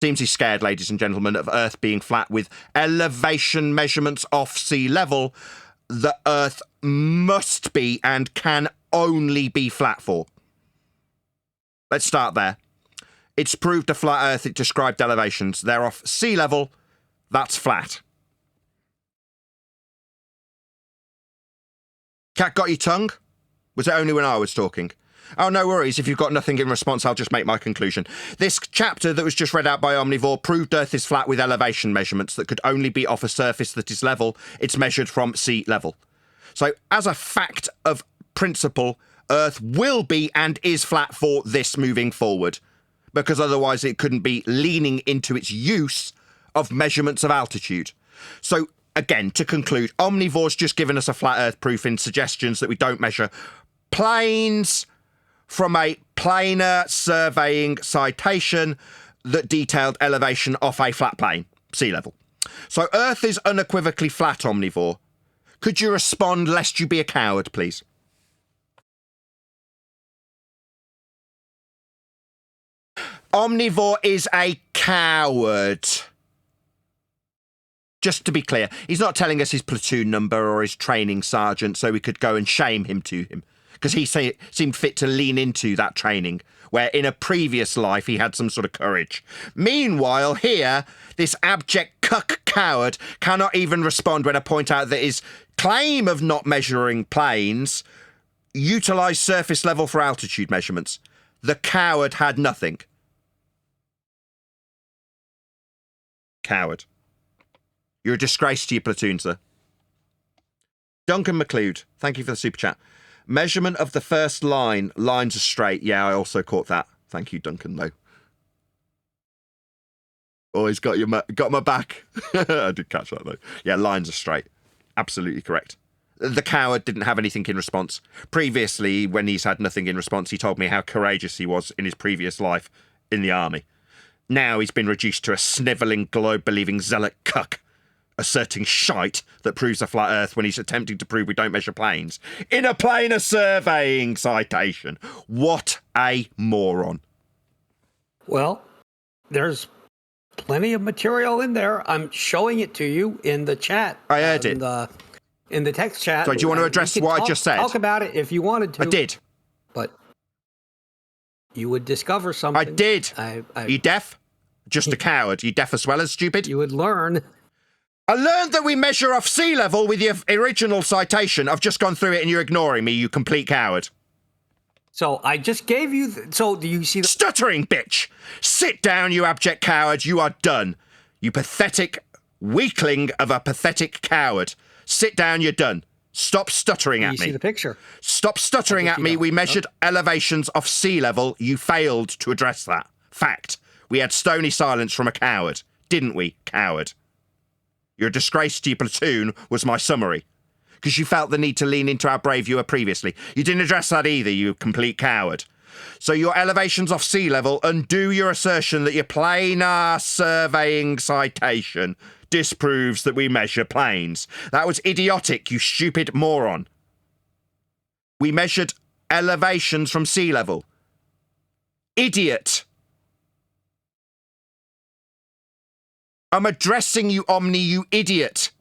Seems he's scared, ladies and gentlemen, of Earth being flat with elevation measurements off sea level that Earth must be and can only be flat for. Let's start there. It's proved a flat Earth. It described elevations. They're off sea level That's flat. Cat got your tongue? Was it only when I was talking? Oh, no worries. If you've got nothing in response, I'll just make my conclusion. This chapter that was just read out by Omnivore proved Earth is flat with elevation measurements that could only be off a surface that is level. It's measured from sea level. So, as a fact of principle, Earth will be and is flat for this moving forward, because otherwise it couldn't be leaning into its use of measurements of altitude. So, again, to conclude, Omnivore's just given us a flat Earth proof in suggestions that we don't measure planes from a planar surveying citation that detailed elevation off a flat plane, sea level. So Earth is unequivocally flat, Omnivore. Could you respond lest you be a coward, please? Omnivore is a coward. Just to be clear, he's not telling us his platoon number or his training sergeant so we could go and shame him to him, because he seemed fit to lean into that training, where in a previous life he had some sort of courage. Meanwhile, here, this abject cuck coward cannot even respond when I point out that his claim of not measuring planes utilised surface level for altitude measurements. The coward had nothing. Coward. You're a disgrace to your platoon, sir. Duncan McLeod, thank you for the super chat. Measurement of the first line. Lines are straight. Yeah, I also caught that. Thank you, Duncan, though. Always got my back. I did catch that, though. Yeah, lines are straight. Absolutely correct. The coward didn't have anything in response. Previously, when he's had nothing in response, he told me how courageous he was in his previous life in the army. Now he's been reduced to a snivelling, globe-believing zealot cuck, asserting shite that proves a flat Earth when he's attempting to prove we don't measure planes in a planar surveying citation. What a moron. Well, there's plenty of material in there. I'm showing it to you in the chat. I heard it. In the text chat. So do you want to address what I just said? Talk about it if you wanted to. I did. But you would discover something. I did. You deaf? Just a coward. You deaf as well as stupid? You would learn. I learned that we measure off sea level with your original citation. I've just gone through it and you're ignoring me, you complete coward. So I just gave you... so do you see... Stuttering bitch! Sit down, you abject coward. You are done. You pathetic weakling of a pathetic coward. Sit down, you're done. Stop stuttering at me. You see the picture? Stop stuttering at me. We measured elevations off sea level. You failed to address that. Fact. We had stony silence from a coward. Didn't we, coward? Your disgrace to your platoon was my summary. Because you felt the need to lean into how brave you were previously. You didn't address that either, you complete coward. So your elevations off sea level undo your assertion that your planar surveying citation disproves that we measure planes. That was idiotic, you stupid moron. We measured elevations from sea level. Idiot. I'm addressing you, Omni, you idiot.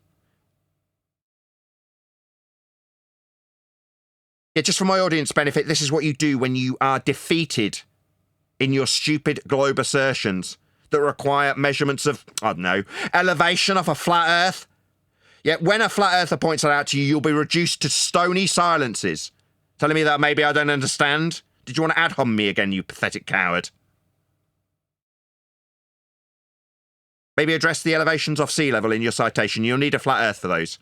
Yeah, just for my audience benefit, this is what you do when you are defeated in your stupid globe assertions that require measurements of, I don't know, elevation off a flat Earth. Yet when a flat earther points that out to you, you'll be reduced to stony silences. Telling me that maybe I don't understand? Did you want to ad hom me again, you pathetic coward? Maybe address the elevations off sea level in your citation. You'll need a flat Earth for those.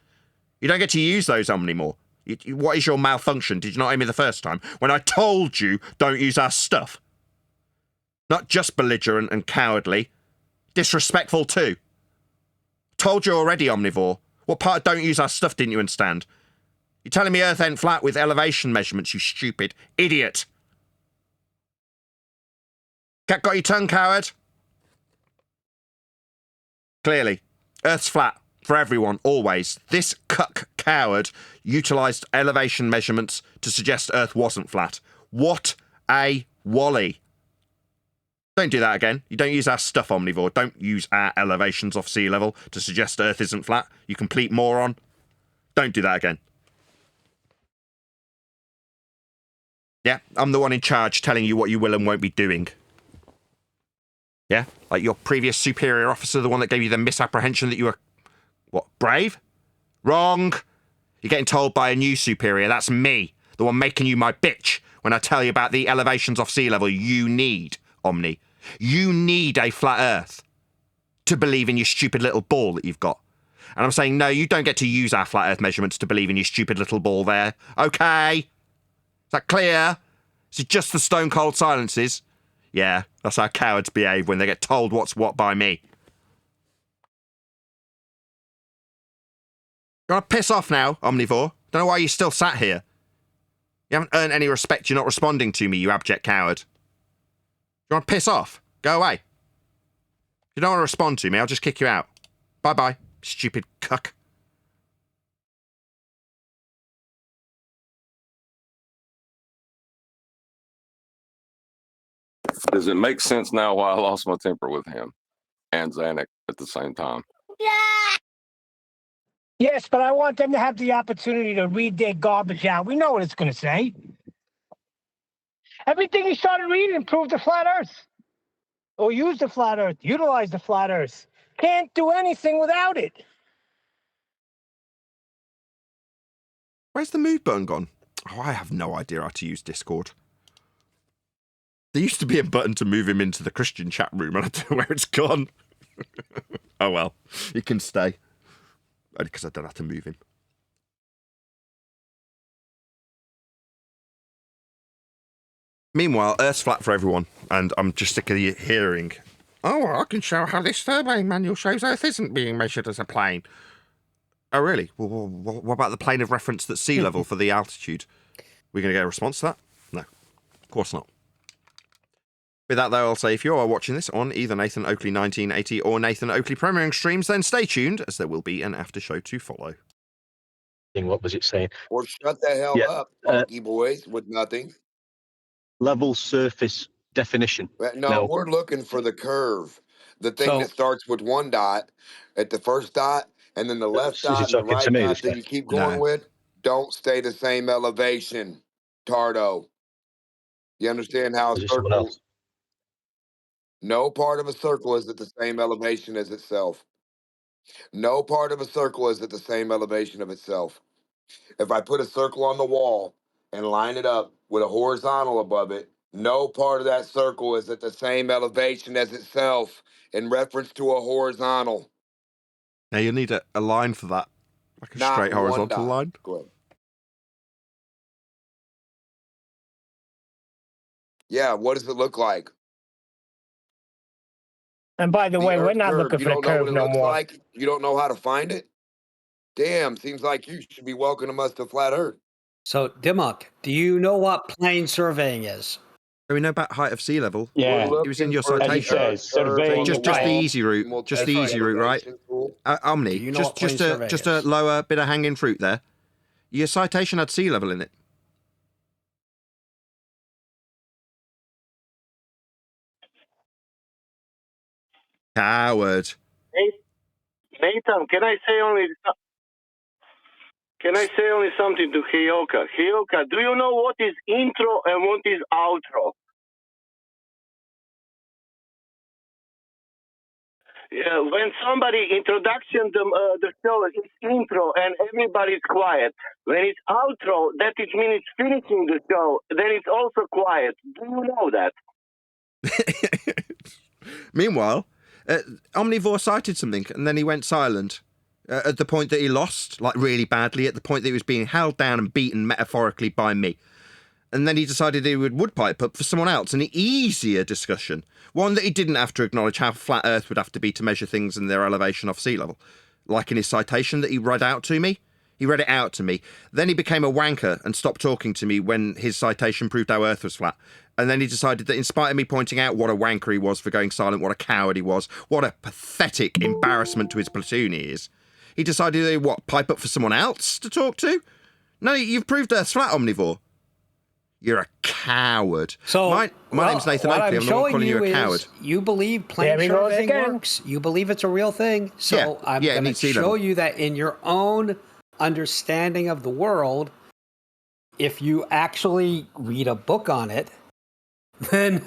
You don't get to use those anymore. What is your malfunction? Did you not hear me the first time? When I told you, don't use our stuff. Not just belligerent and cowardly. Disrespectful too. Told you already, Omnivore. What part of don't use our stuff didn't you understand? You're telling me Earth ain't flat with elevation measurements, you stupid idiot. Cat got your tongue, coward? Clearly. Earth's flat. For everyone, always. This cuck coward utilised elevation measurements to suggest Earth wasn't flat. What a wally. Don't do that again. You don't use our stuff, Omnivore. Don't use our elevations off sea level to suggest Earth isn't flat. You complete moron. Don't do that again. Yeah, I'm the one in charge telling you what you will and won't be doing. Yeah? Like your previous superior officer, the one that gave you the misapprehension that you were, what, brave? Wrong. You're getting told by a new superior. That's me, the one making you my bitch when I tell you about the elevations off sea level you need, Omni. You need a flat Earth to believe in your stupid little ball that you've got. And I'm saying, no, you don't get to use our flat Earth measurements to believe in your stupid little ball there. Okay? Is that clear? Is it just the stone cold silences? Yeah, that's how cowards behave when they get told what's what by me. You want to piss off now, Omnivore? Don't know why you're still sat here. You haven't earned any respect. You're not responding to me, you abject coward. You want to piss off? Go away. If you don't want to respond to me, I'll just kick you out. Bye-bye, stupid cuck. Does it make sense now why I lost my temper with him and Zanuck at the same time? Yes, but I want them to have the opportunity to read their garbage out. We know what it's going to say. Everything he started reading proved the flat Earth. Or use the flat Earth. Utilize the flat Earth. Can't do anything without it. Where's the move button gone? Oh, I have no idea how to use Discord. There used to be a button to move him into the Christian chat room, and I don't know where it's gone. Oh well, he can stay. Only because I don't have to move him. Meanwhile, Earth's flat for everyone, and I'm just sick of hearing, oh, I can show how this surveying manual shows Earth isn't being measured as a plane. Oh, really? Well, what about the plane of reference that's sea level for the altitude? We're going to get a response to that? No, of course not. With that, though, I'll say if you are watching this on either Nathan Oakley 1980 or Nathan Oakley premiering streams, then stay tuned, as there will be an after show to follow. What was it saying? Or shut the hell up, funky boys, with nothing. Level surface definition. No, we're looking for the curve. The thing that starts with one dot at the first dot, and then the left dot and the right dot that you keep going with, don't stay the same elevation, Tardo. You understand how a circle... No part of a circle is at the same elevation as itself. No part of a circle is at the same elevation of itself. If I put a circle on the wall and line it up with a horizontal above it, no part of that circle is at the same elevation as itself in reference to a horizontal. Now you need a line for that, like a straight horizontal line. Go ahead. Yeah, what does it look like? And by the way, we're not looking for the curve no more. Like? You don't know how to find it? Damn, seems like you should be welcoming us to Flat Earth. So, Dimmock, do you know what plane surveying is? Do we know about height of sea level? Yeah. It was in your citation. Surveying just the easy route. Just the easy route, right? Omni, just a lower bit of hanging fruit there. Your citation had sea level in it. Coward. Nathan, can I say only something to Hioka? Hioka, do you know what is intro and what is outro? Yeah, when somebody introduction the show is intro and everybody's quiet. When it's outro, that it means it's finishing the show. Then it's also quiet. Do you know that? Meanwhile, Omnivore cited something and then he went silent at the point that he lost, like really badly, at the point that he was being held down and beaten metaphorically by me. And then he decided he would pipe up for someone else, an easier discussion, one that he didn't have to acknowledge how flat Earth would have to be to measure things and their elevation off sea level. Like in his citation that he read out to me. He read it out to me. Then he became a wanker and stopped talking to me when his citation proved how Earth was flat. And then he decided that in spite of me pointing out what a wanker he was for going silent, what a coward he was, what a pathetic embarrassment to his platoon he is, he decided to, pipe up for someone else to talk to? No, you've proved Earth's flat, Omnivore. You're a coward. So my name's Nathan Oakley. I'm not calling you a coward. You believe plane surveying works. You believe it's a real thing. So I'm going to show you that in your own understanding of the world, if you actually read a book on it, then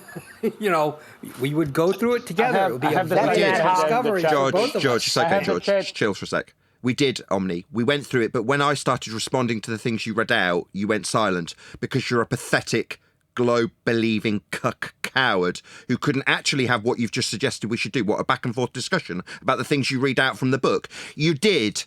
we would go through it together. It would be a the discovery for both of George, us. it's okay, George. Just chill for a sec. We did, Omni. We went through it, but when I started responding to the things you read out, you went silent because you're a pathetic, globe-believing cuck coward who couldn't actually have what you've just suggested we should do, a back-and-forth discussion about the things you read out from the book. You did.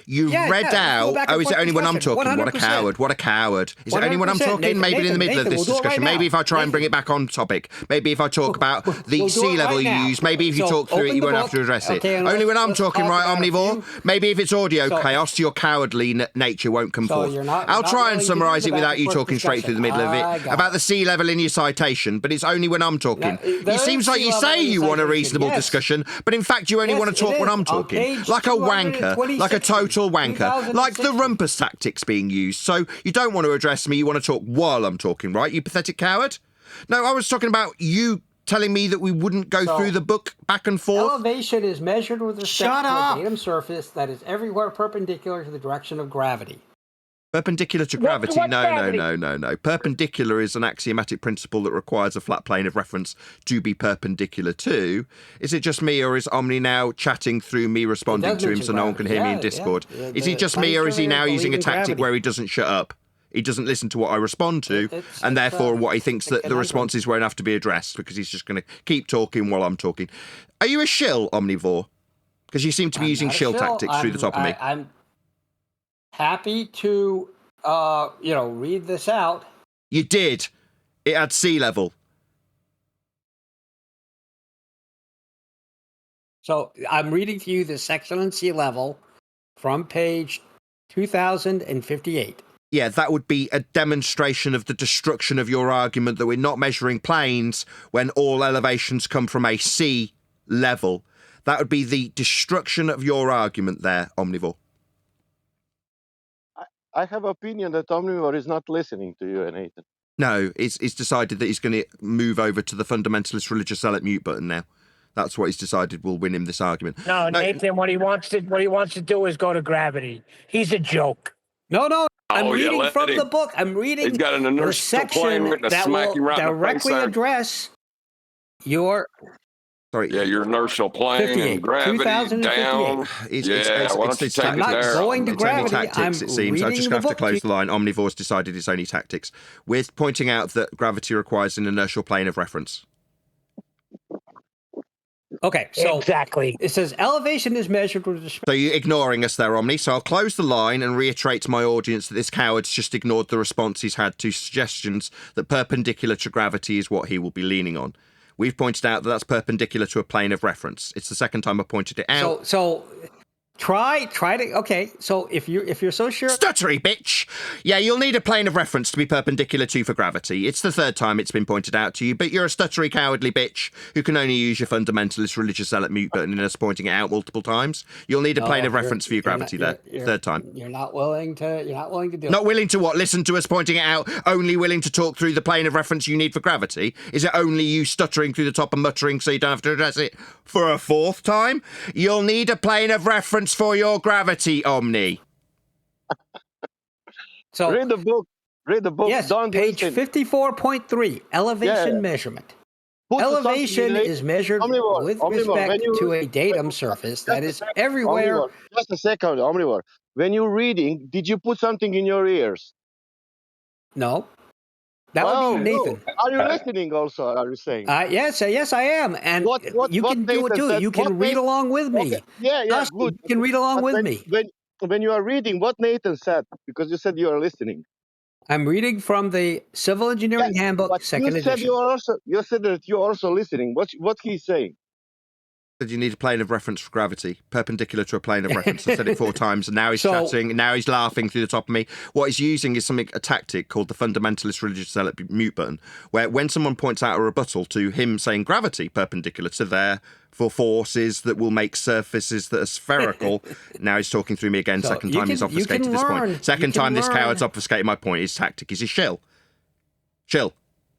You read out. Oh, is it only when I'm talking? 100%. What a coward! What a coward! Is it only when I'm talking? Maybe in the middle of this discussion. Maybe if I try and bring it back on topic. Maybe if I talk about the sea level you use. Maybe if you talk through it, you won't have to address it. Only when I'm talking, right, Omnivore? Maybe if it's audio chaos, your cowardly nature won't come forth. I'll try and summarise it without you talking straight through the middle of it about the sea level in your citation. But it's only when I'm talking. It seems like you say you want a reasonable discussion, but in fact you only want to talk when I'm talking, like a wanker, like a total wanker. Like the rumpus tactics being used. So you don't want to address me, you want to talk while I'm talking, right, you pathetic coward? No, I was talking about you telling me that we wouldn't go through the book back and forth. Elevation is measured with respect to a datum surface that is everywhere perpendicular to the direction of gravity. Perpendicular to gravity? No. Perpendicular is an axiomatic principle that requires a flat plane of reference to be perpendicular to. Is it just me, or is Omni now chatting through me responding to him so no one can hear me in Discord? Is he just me, or is he now using a tactic where he doesn't shut up? He doesn't listen to what I respond to, and therefore what he thinks that the responses won't have to be addressed because he's just going to keep talking while I'm talking. Are you a shill, Omnivore? Because you seem to be using shill tactics through the top of me. I'm happy to, read this out. You did. It had sea level. So I'm reading to you the section on sea level from page 2058. Yeah, that would be a demonstration of the destruction of your argument that we're not measuring planes when all elevations come from a sea level. That would be the destruction of your argument there, Omnivore. I have opinion that Omnivore is not listening to you, Nathan. No, he's decided that he's going to move over to the fundamentalist religious zealot mute button now. That's what he's decided will win him this argument. No, Nathan, what he wants to do is go to gravity. He's a joke. No. I'm reading from the book. I'm reading He's got an the section that will directly address your... Sorry. Yeah, your inertial plane and gravity down. Why don't you take it there? It's only tactics, it seems. I'm just going to have to close the line. Omnivore's decided it's only tactics. We're pointing out that gravity requires an inertial plane of reference. Okay, so exactly. It says elevation is measured with respect. So you're ignoring us there, Omni. So I'll close the line and reiterate to my audience that this coward's just ignored the response he's had to suggestions that perpendicular to gravity is what he will be leaning on. We've pointed out that that's perpendicular to a plane of reference. It's the second time I pointed it out. So try to. Okay, so if you're so sure. Stuttery, bitch. Yeah, you'll need a plane of reference to be perpendicular to for gravity. It's the third time it's been pointed out to you, but you're a stuttery, cowardly bitch who can only use your fundamentalist religious zealot mute button and us pointing it out multiple times. You'll need a plane of reference for your gravity there. Third time. You're not willing to do it. Not willing to what? Listen to us pointing it out. Only willing to talk through the plane of reference you need for gravity? Is it only you stuttering through the top and muttering so you don't have to address it for a fourth time? You'll need a plane of reference for your gravity, Omni. So read the book. Yes, page 54.3, elevation measurement. Elevation is measured with respect to a datum surface that is everywhere. Omnivore, just a second, Omnivore. When you're reading, did you put something in your ears? No. That would be Nathan. No. Are you listening also, are you saying? Yes, I am. And you can do it too. You can read along with me. Okay. Yeah, good. You can read along with me. When you are reading, what Nathan said, because you said you are listening. I'm reading from the Civil Engineering Handbook, second edition. You said that you're also listening. What he's saying? You need a plane of reference for gravity, perpendicular to a plane of reference. I said it 4 times, and now he's chatting, now he's laughing through the top of me. What he's using is a tactic called the fundamentalist religious zealot mute button, where when someone points out a rebuttal to him saying gravity perpendicular to there for forces that will make surfaces that are spherical, now he's talking through me again. Second time he's obfuscated this point. Second time this coward's obfuscated my point. His tactic is his shill.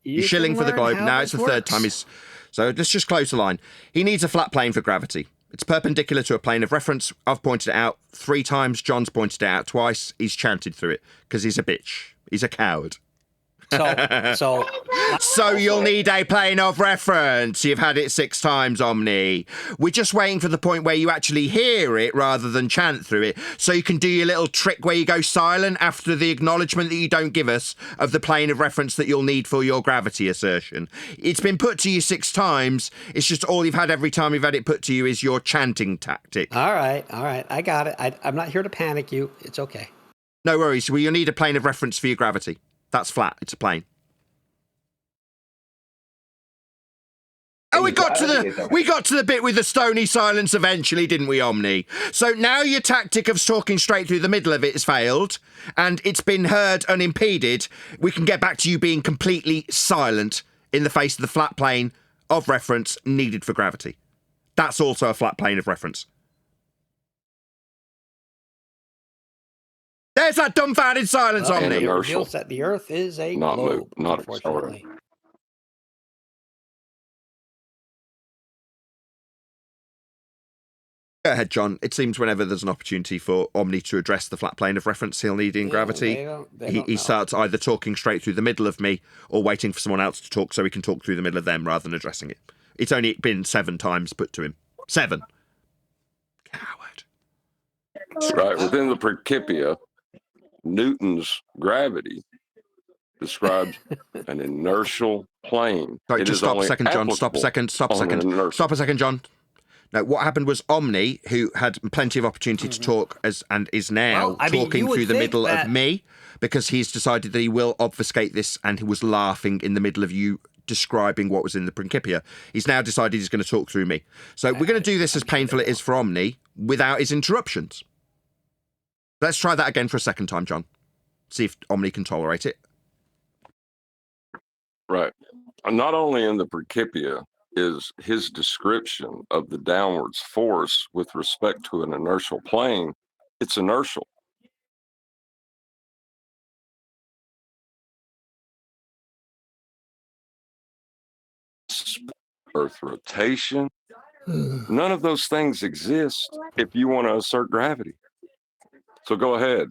He's shilling for the globe. Now it's the third time he's... So let's just close the line. He needs a flat plane for gravity. It's perpendicular to a plane of reference. I've pointed it out 3 times. John's pointed it out twice. He's chanted through it because he's a bitch. He's a coward. So you'll need a plane of reference. You've had it 6 times, Omni. We're just waiting for the point where you actually hear it rather than chant through it, so you can do your little trick where you go silent after the acknowledgement that you don't give us of the plane of reference that you'll need for your gravity assertion. It's been put to you 6 times. It's just all you've had every time you've had it put to you is your chanting tactic. All right. I got it. I'm not here to panic you. It's okay. No worries. Well, you'll need a plane of reference for your gravity. That's flat. It's a plane. Oh, we got to the bit with the stony silence eventually, didn't we, Omni? So now your tactic of talking straight through the middle of it has failed, and it's been heard unimpeded. We can get back to you being completely silent in the face of the flat plane of reference needed for gravity. That's also a flat plane of reference. There's that dumbfounded silence, Omni. It reveals that the Earth is a globe, unfortunately. Go ahead, John. It seems whenever there's an opportunity for Omni to address the flat plane of reference he'll need in gravity, he starts either talking straight through the middle of me or waiting for someone else to talk so he can talk through the middle of them rather than addressing it. It's only been 7 times put to him. 7. Coward. Right. Within the Principia, Newton's gravity describes an inertial plane. Sorry, just stop a second, John. Stop a second, John. No, what happened was Omni, who had plenty of opportunity to talk and is now talking through the middle of me, because he's decided that he will obfuscate this, and he was laughing in the middle of you describing what was in the Principia. He's now decided he's going to talk through me. So we're going to do this as painful it is for Omni without his interruptions. Let's try that again for a second time, John. See if Omni can tolerate it. Right. Not only in the Principia is his description of the downwards force with respect to an inertial plane, it's inertial. Earth rotation, none of those things exist if you want to assert gravity. So go ahead.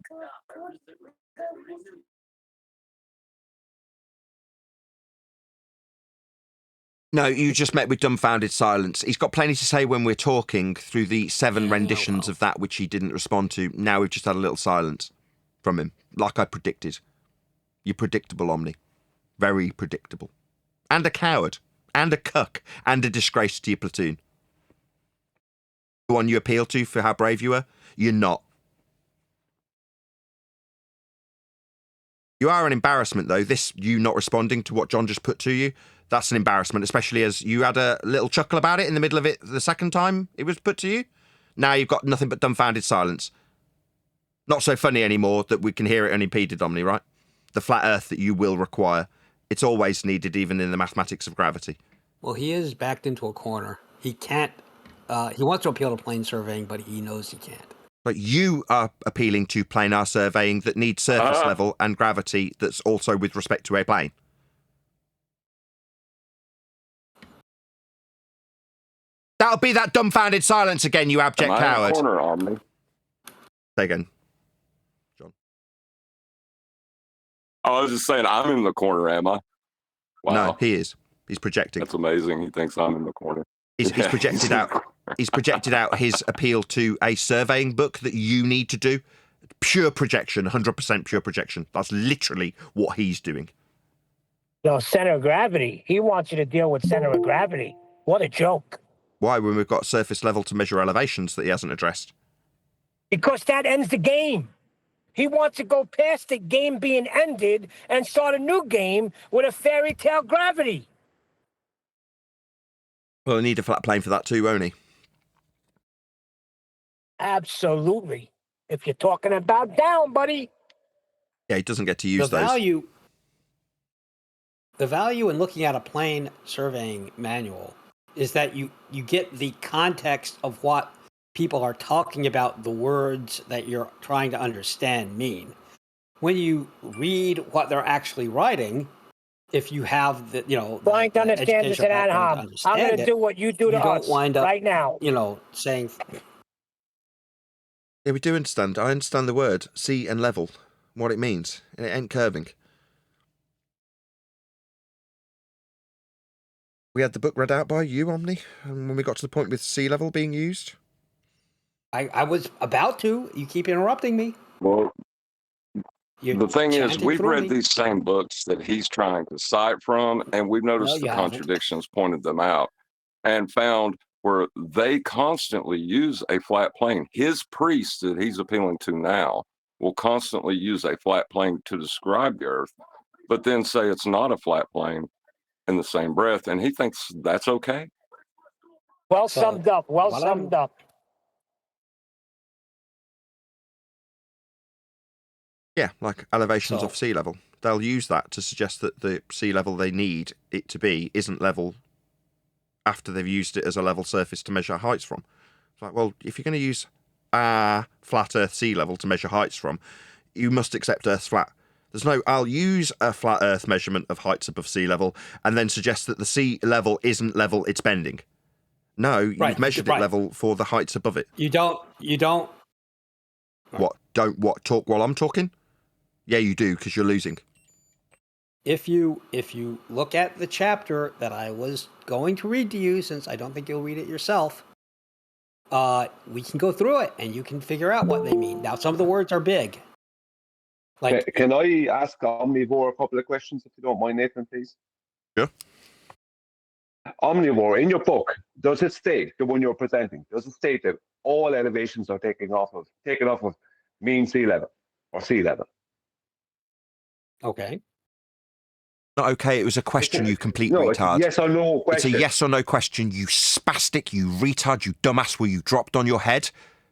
No, you just met with dumbfounded silence. He's got plenty to say when we're talking through the 7 renditions of that which he didn't respond to. Now we've just had a little silence from him, like I predicted. You're predictable, Omni. Very predictable. And a coward. And a cuck. And a disgrace to your platoon. The one you appeal to for how brave you were? You're not. You are an embarrassment, though. This, you not responding to what John just put to you, that's an embarrassment, especially as you had a little chuckle about it in the middle of it the second time it was put to you. Now you've got nothing but dumbfounded silence. Not so funny anymore that we can hear it unimpeded, Omni, right? The flat earth that you will require. It's always needed, even in the mathematics of gravity. Well, he is backed into a corner. He can't, he wants to appeal to plane surveying, but he knows he can't. But you are appealing to planar surveying that needs surface level and gravity that's also with respect to a plane. That'll be that dumbfounded silence again, you abject coward. In the corner, Omni? Say again, John. I was just saying, I'm in the corner, am I? Wow. No, he is. He's projecting. That's amazing. He thinks I'm in the corner. He's projected out. He's projected out his appeal to a surveying book that you need to do. Pure projection, 100% pure projection. That's literally what he's doing. No, center of gravity. He wants you to deal with center of gravity. What a joke. Why, when we've got surface level to measure elevations that he hasn't addressed? Because that ends the game. He wants to go past the game being ended and start a new game with a fairy tale gravity. Well, I need a flat plane for that too, won't he? Absolutely. If you're talking about down, buddy. Yeah, he doesn't get to use those. The value in looking at a plane surveying manual is that you get the context of what people are talking about, the words that you're trying to understand mean. When you read what they're actually writing, if you have the, trying to understand this at Anaheim, I'm going to do what you do to us right now. Saying. Yeah, we do understand. I understand the word sea and level, what it means. It ain't curving. We had the book read out by you, Omni, and when we got to the point with sea level being used. I was about to. You keep interrupting me. Well, the thing is, chanting we've through read me. these same books that he's trying to cite from, and we've noticed the you haven't. contradictions, pointed them out, and found where they constantly use a flat plane. His priests that he's appealing to now will constantly use a flat plane to describe the Earth, but then say it's not a flat plane in the same breath, and he thinks that's okay. Well summed up. Well summed up. Yeah, like elevations off sea level. They'll use that to suggest that the sea level they need it to be isn't level after they've used it as a level surface to measure heights from. It's like, well, if you're going to use flat Earth sea level to measure heights from, you must accept Earth's flat. There's no, I'll use a flat Earth measurement of heights above sea level and then suggest that the sea level isn't level, it's bending. No, you've measured it level for the heights above it. You don't. What? Don't what? Talk while I'm talking? Yeah, you do, because you're losing. If you look at the chapter that I was going to read to you, since I don't think you'll read it yourself, we can go through it and you can figure out what they mean. Now, some of the words are big. Like, can I ask Omnivore a couple of questions, if you don't mind, Nathan, please? Sure. Omnivore, in your book, does it state, the one you're presenting, does it state that all elevations are taken off of mean sea level or sea level? Okay. Not okay, it was a question, you complete No, retard. it's a yes or no question. It's a yes or no question, you spastic, you retard, you dumbass, were you dropped on your head?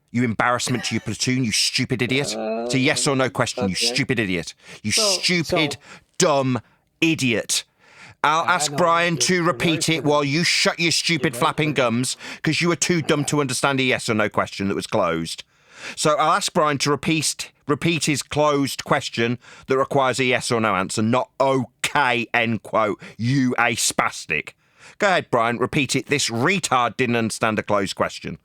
You embarrassment to your platoon, you stupid idiot. It's a yes or no question, you stupid idiot. You stupid, dumb idiot. I'll ask Brian to repeat it while you shut your stupid flapping gums, because you were too dumb to understand a yes or no question that was closed. So I'll ask Brian to repeat his closed question that requires a yes or no answer, not okay, end quote, you a spastic. Go ahead, Brian, repeat it. This retard didn't understand a closed question.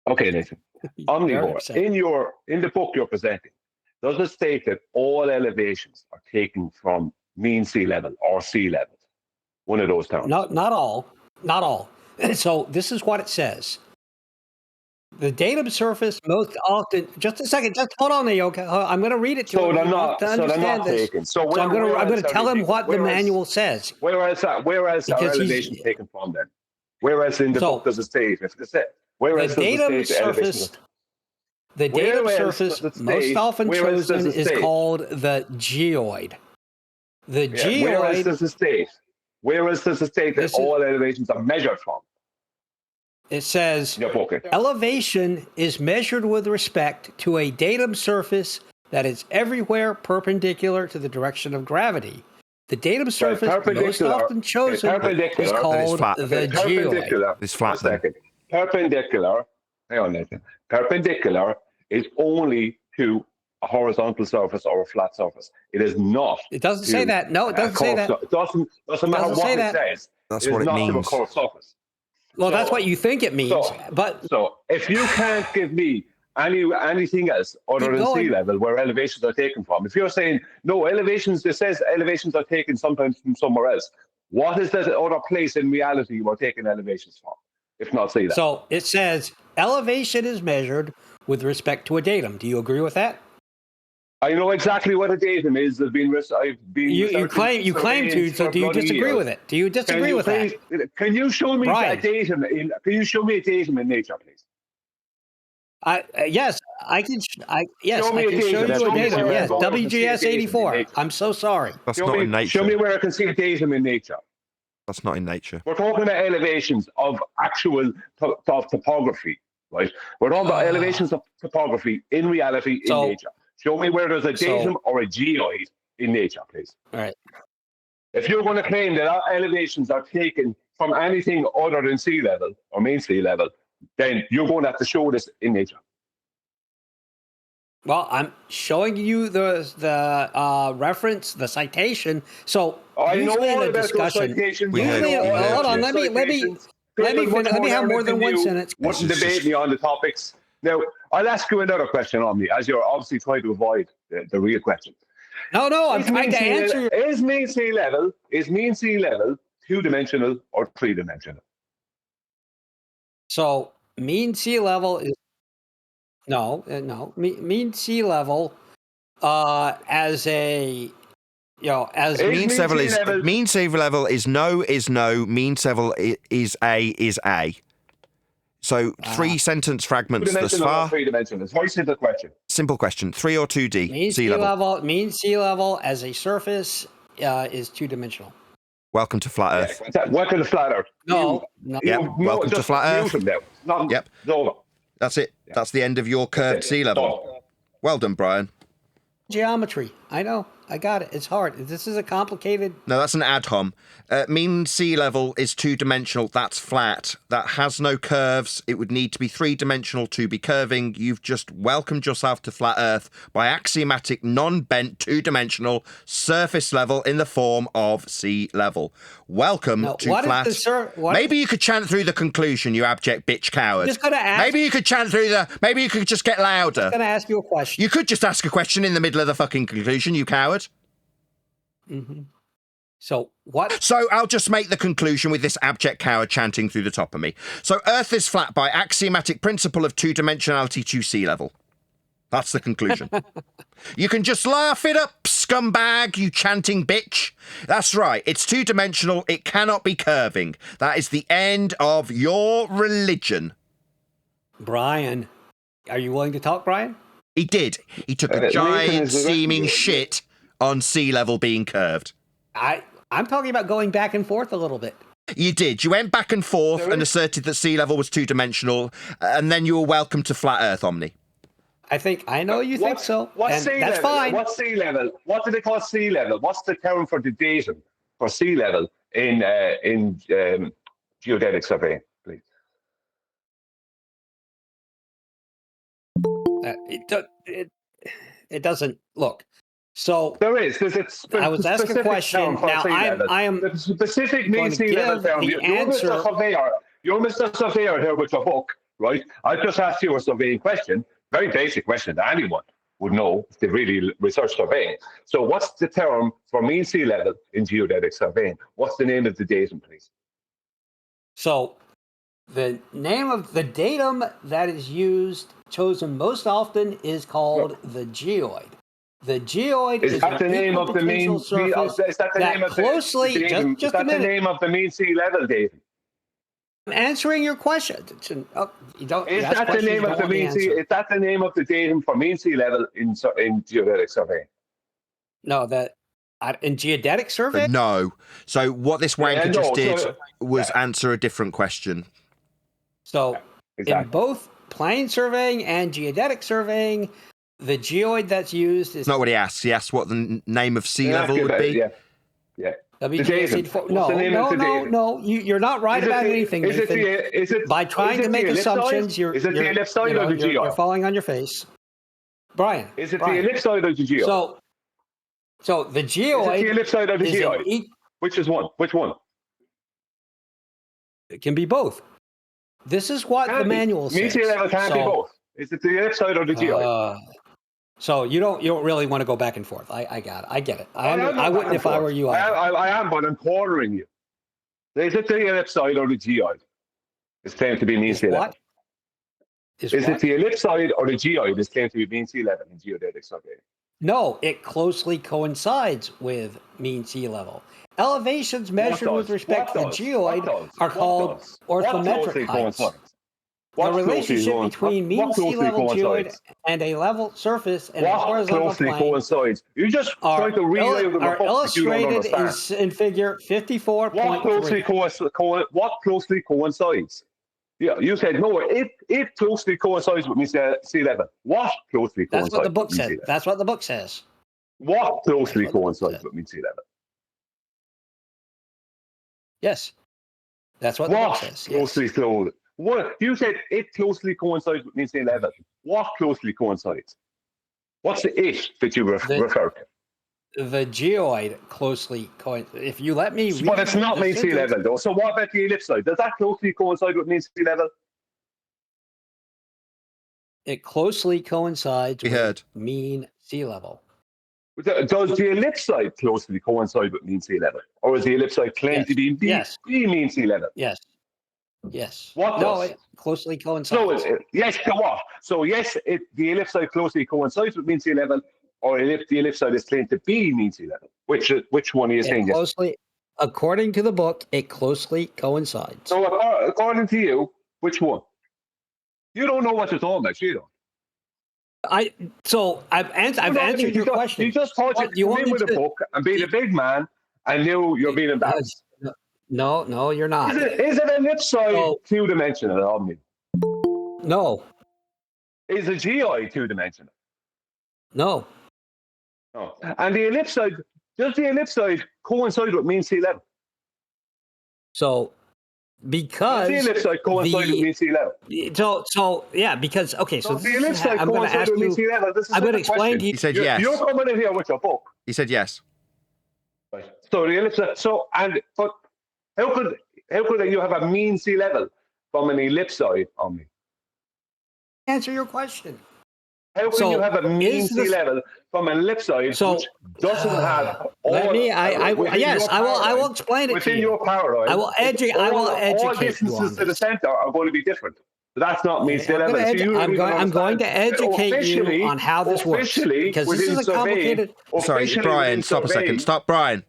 Okay, Nathan. Omnivore, in the book you're presenting, does it state that all elevations are taken from mean sea level or sea level? One of those terms. Not all. Not all. So this is what it says. The datum surface most often. Just a second. Just hold on, there. Okay, I'm going to read it to So him. they're not. To So they're understand not this. taken. So I'm going to tell him what the manual says. Where else are elevations taken from then? Where else in the book does it state? Where else does it state the elevations? The datum surface most often chosen is called the geoid. The geoid. Where else does it state? Where else does it state that all elevations are measured from? It says elevation is measured with respect to a datum surface that is everywhere perpendicular to the direction of gravity. The datum surface most often chosen is called the geoid. It's flat. Perpendicular. Hang on, Nathan. Perpendicular is only to a horizontal surface or a flat surface. It is not. It doesn't say that. No, it doesn't say that. It doesn't matter what it says. That's what it means. To a curved surface. Well, that's what you think it means. So if you can't give me anything else other than sea level where elevations are taken from, if you're saying no elevations, it says elevations are taken sometimes from somewhere else. What is that other place in reality you are taking elevations from, if not sea level? So it says elevation is measured with respect to a datum. Do you agree with that? I know exactly what a datum is. You claim to. So do you disagree with it? Do you disagree with that? Can you show me a datum in? Can you show me a datum in nature, please? Yes, I can. I can show you a datum. Yes, WGS 84. I'm so sorry. That's not in nature. Show me where I can see a datum in nature. That's not in nature. We're talking about elevations of actual topography, right? We're talking about elevations of topography in reality in nature. Show me where there's a datum or a geoid in nature, please. All right. If you're going to claim that our elevations are taken from anything other than sea level or mean sea level, then you're going to have to show this in nature. Well, I'm showing you the reference, the citation. So usually in a discussion, hold on, let me have more than one sentence. Wouldn't debate me on the topics. Now, I'll ask you another question, Omni, as you're obviously trying to avoid the real question. No, I'm trying to answer. Is mean sea level 2-dimensional or 3-dimensional? So mean sea level is mean sea level as a as mean sea level is no, mean sea level is a. So 3 sentence fragments thus 2-dimensional or far. 3-dimensional? It's a very simple question. Simple question. 3 or 2D mean sea level. Mean sea level as a surface is 2-dimensional. Welcome to flat Earth. Yeah, welcome to flat Earth. Welcome to flat Earth. Yep. It's over. That's it. Yeah. That's the end of your curved sea level. Well done, Brian. Geometry. I know. I got it. It's hard. This is a complicated... No, that's an ad hom. Mean sea level is 2-dimensional. That's flat. That has no curves. It would need to be 3-dimensional to be curving. You've just welcomed yourself to flat Earth by axiomatic, non-bent, 2-dimensional surface level in the form of sea level. Welcome to flat... Maybe you could chant through the conclusion, you abject bitch coward. Just gonna ask... Maybe you could chant through the... Maybe you could just get louder. I'm going to ask you a question. You could just ask a question in the middle of the fucking conclusion, you coward. Mm-hmm. So what? So I'll just make the conclusion with this abject coward chanting through the top of me. So Earth is flat by axiomatic principle of 2-dimensionality to sea level. That's the conclusion. You can just laugh it up, scumbag, you chanting bitch. That's right. It's 2-dimensional. It cannot be curving. That is the end of your religion. Brian, are you willing to talk, Brian? He did. He took a giant steaming shit on sea level being curved. I'm talking about going back and forth a little bit. You did. You went back and forth and asserted that sea level was 2-dimensional, and then you were welcome to flat Earth, Omni. I know you think so. What's sea that's level? fine. What's sea level? What do they call sea level? What's the term for the datum for sea level in geodetic surveying, please? It doesn't look. So there's I was asking a question. Now I am the specific mean sea level term. You're Mr. Surveyor here with your book, right? I just asked you a surveying question, very basic question that anyone would know if they really research surveying. So what's the term for mean sea level in geodetic surveying? What's the name of the datum, please? So the name of the datum that is chosen most often is called the geoid. The geoid is that the name of the mean surface is that the name of closely the datum? just Is that the name of the mean sea level datum? I'm answering your question. You don't. Is that the name of the mean sea? Is that the name of the datum for mean sea level in geodetic surveying? No, in geodetic survey. No. So what this wanker just did was answer a different question. So in both plane surveying and geodetic surveying, the geoid that's used is not what he asked. He asked what the name of sea level would be. Yeah. No. You're not right about anything, Nathan. By trying to make assumptions, you're falling on your face. Brian. Is it the ellipsoid or the geoid? So the geoid. Is it the ellipsoid or the geoid? Which is one? Which one? It can be both. This is what the manual says. Mean sea level can't be both. Is it the ellipsoid or the geoid? So you don't really want to go back and forth. I got it. I get it. I wouldn't if I were you. I am, but I'm cornering you. Is it the ellipsoid or the geoid? It's claimed to be mean sea level. Is it the ellipsoid or the geoid? It's claimed to be mean sea level in geodetic surveying. No, it closely coincides with mean sea level. Elevations measured with respect to the geoid are called orthometric heights. The relationship between mean sea level geoid and a level surface and a horizontal plane coincides? You just try to read out of the are illustrated in figure 54.3. What closely coincides? Yeah, you said no. It closely coincides with mean sea level. What closely coincides? That's what the book says. That's what the book says. What closely coincides with mean sea level? Yes, that's what the book says. Closely closely. What you said? It closely coincides with mean sea level. What closely coincides? What's the it that you refer to? The geoid closely coincides. If you let me read, but it's not mean sea level though. So what about the ellipsoid? Does that closely coincide with mean sea level? It closely coincides with mean sea level. Does the ellipsoid closely coincide with mean sea level? Or is the ellipsoid claimed to be mean sea level? Yes. Yes. What No, does? it closely coincides. So, yes, to what? So, yes, the ellipsoid closely coincides with mean sea level, or if the ellipsoid is claimed to be mean sea level. Which one are you saying? Closely, according to the book, it closely coincides. So, according to you, which one? You don't know what you're talking about, you don't. I've answered your question. You just thought you come in with a book and being a big man, and now you're being embarrassed. No, you're not. Is it an ellipsoid two-dimensional, Omni? No. Is a geoid two-dimensional? No. No. And the ellipsoid, does the ellipsoid coincide with mean sea level? So, because does the ellipsoid coincide with mean sea level? So yeah, because okay, so the ellipsoid I'm going to ask you. I'm going to explain to you. He said yes. You're coming in here with your book. He said yes. Right. So the ellipsoid. But how could you have a mean sea level from an ellipsoid, Omni? Answer your question. How can you have a mean sea level from an ellipsoid which doesn't have all? I will explain it within to you. your paradigm. I will educate. All distances to the center are going to be different. So that's not mean sea level. I'm going to educate you on how this works because this is a complicated. Sorry, Brian. Stop a second. Stop, Brian.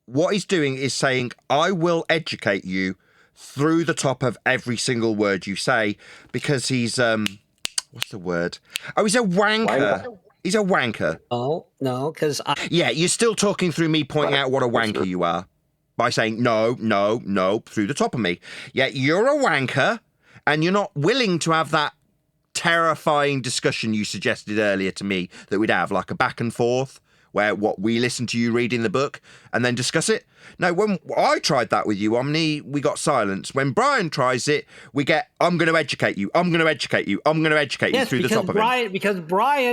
What he's doing is saying, I will educate you through the top of every single word you say, because he's, what's the word? Oh, he's a wanker. He's a wanker. Oh, no, because Yeah, you're still talking through me pointing out what a wanker you are by saying, no, through the top of me. Yet you're a wanker, and you're not willing to have that terrifying discussion you suggested earlier to me that we'd have, like a back and forth, where what we listen to you read in the book and then discuss it. No, when I tried that with you, Omni, we got silence. When Brian tries it, we get, I'm going to educate you. I'm going to educate you. I'm going to educate you through the top of it.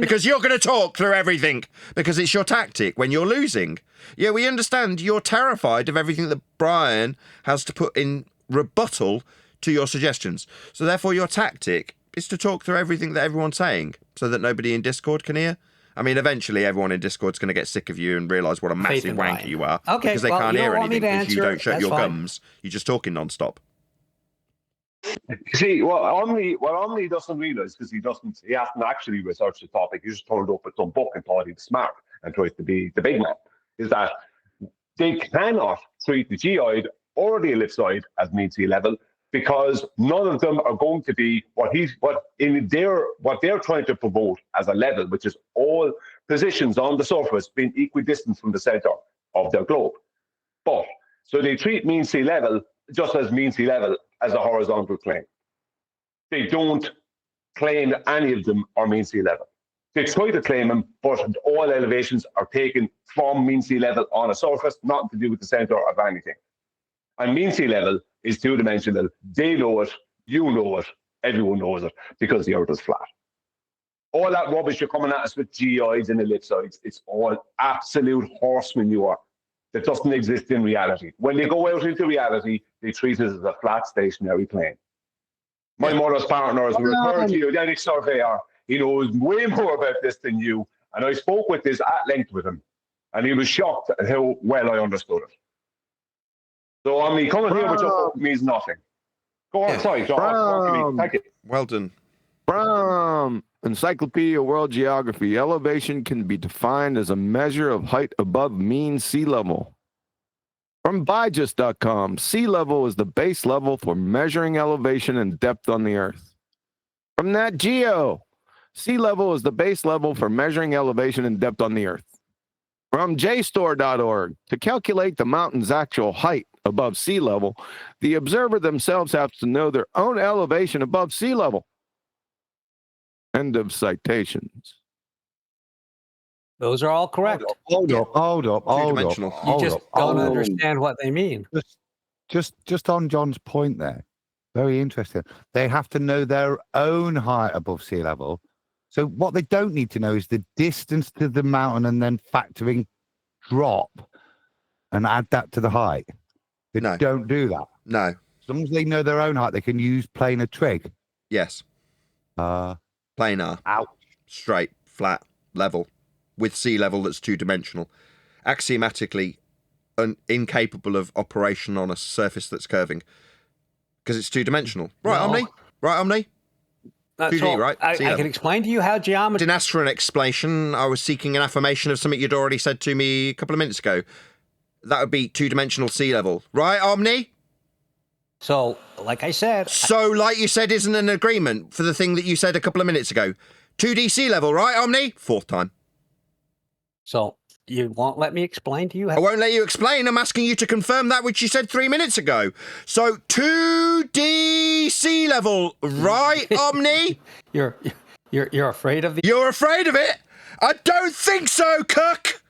Because you're going to talk through everything. Because it's your tactic when you're losing. Yeah, we understand you're terrified of everything that Brian has to put in rebuttal to your suggestions. So therefore your tactic is to talk through everything that everyone's saying so that nobody in Discord can hear. I mean, eventually everyone in Discord's going to get sick of you and realise what a massive wanker you are. Okay, because they can't hear anything because you don't shut your fine. gums. You're just talking non-stop. See, what Omni doesn't realise, because he hasn't actually researched the topic, he just turned up with some book and thought he was smart and tries to be the big man, is that they cannot treat the geoid or the ellipsoid as mean sea level, because none of them are going to be what they're trying to promote as a level, which is all positions on the surface being equidistant from the center of their globe. But so they treat mean sea level just as mean sea level as a horizontal claim. They don't claim any of them are mean sea level. They try to claim them, but all elevations are taken from mean sea level on a surface, nothing to do with the center of anything. And mean sea level is two-dimensional. They know it, you know it, everyone knows it, because the Earth is flat. All that rubbish you're coming at us with geoids and ellipsoids, it's all absolute horse manure that doesn't exist in reality. When they go out into reality, they treat it as a flat, stationary plane. My mother's partner is a retired geodetic surveyor. He knows way more about this than you, and I spoke with this at length with him, and he was shocked at how well I understood it. So, Omni, coming here with your book means nothing. Go on, sorry, John. Thank you. Well done. From Encyclopedia World Geography, elevation can be defined as a measure of height above mean sea level. From Digest.com, sea level is the base level for measuring elevation and depth on the Earth. From Nat Geo, sea level is the base level for measuring elevation and depth on the Earth. From JSTOR.org, to calculate the mountain's actual height above sea level, the observer themselves have to know their own elevation above sea level. End of citations. Those are all correct. Hold up. You just don't understand what they mean. Just on John's point there. Very interesting. They have to know their own height above sea level. So what they don't need to know is the distance to the mountain and then factoring drop and add that to the height. They don't do that. No. As long as they know their own height, they can use planar trig. Yes. Planar. Ouch. Straight, flat, level. with sea level that's two-dimensional. Axiomatically incapable of operation on a surface that's curving. Because it's two-dimensional. Right, No. Omni? Right, Omni? 2D, So right? I Sea can level. explain to you how geometry. Didn't ask for an explanation. I was seeking an affirmation of something you'd already said to me a couple of minutes ago. That would be two-dimensional sea level. Right, Omni? So, like I said... So, like you said, isn't an agreement for the thing that you said a couple of minutes ago. 2D sea level, right, Omni? Fourth time. So, you won't let me explain to you how... I won't let you explain. I'm asking you to confirm that which you said 3 minutes ago. So, 2D sea level, right, Omni? You're afraid of the... You're afraid of it? I don't think so, cuck!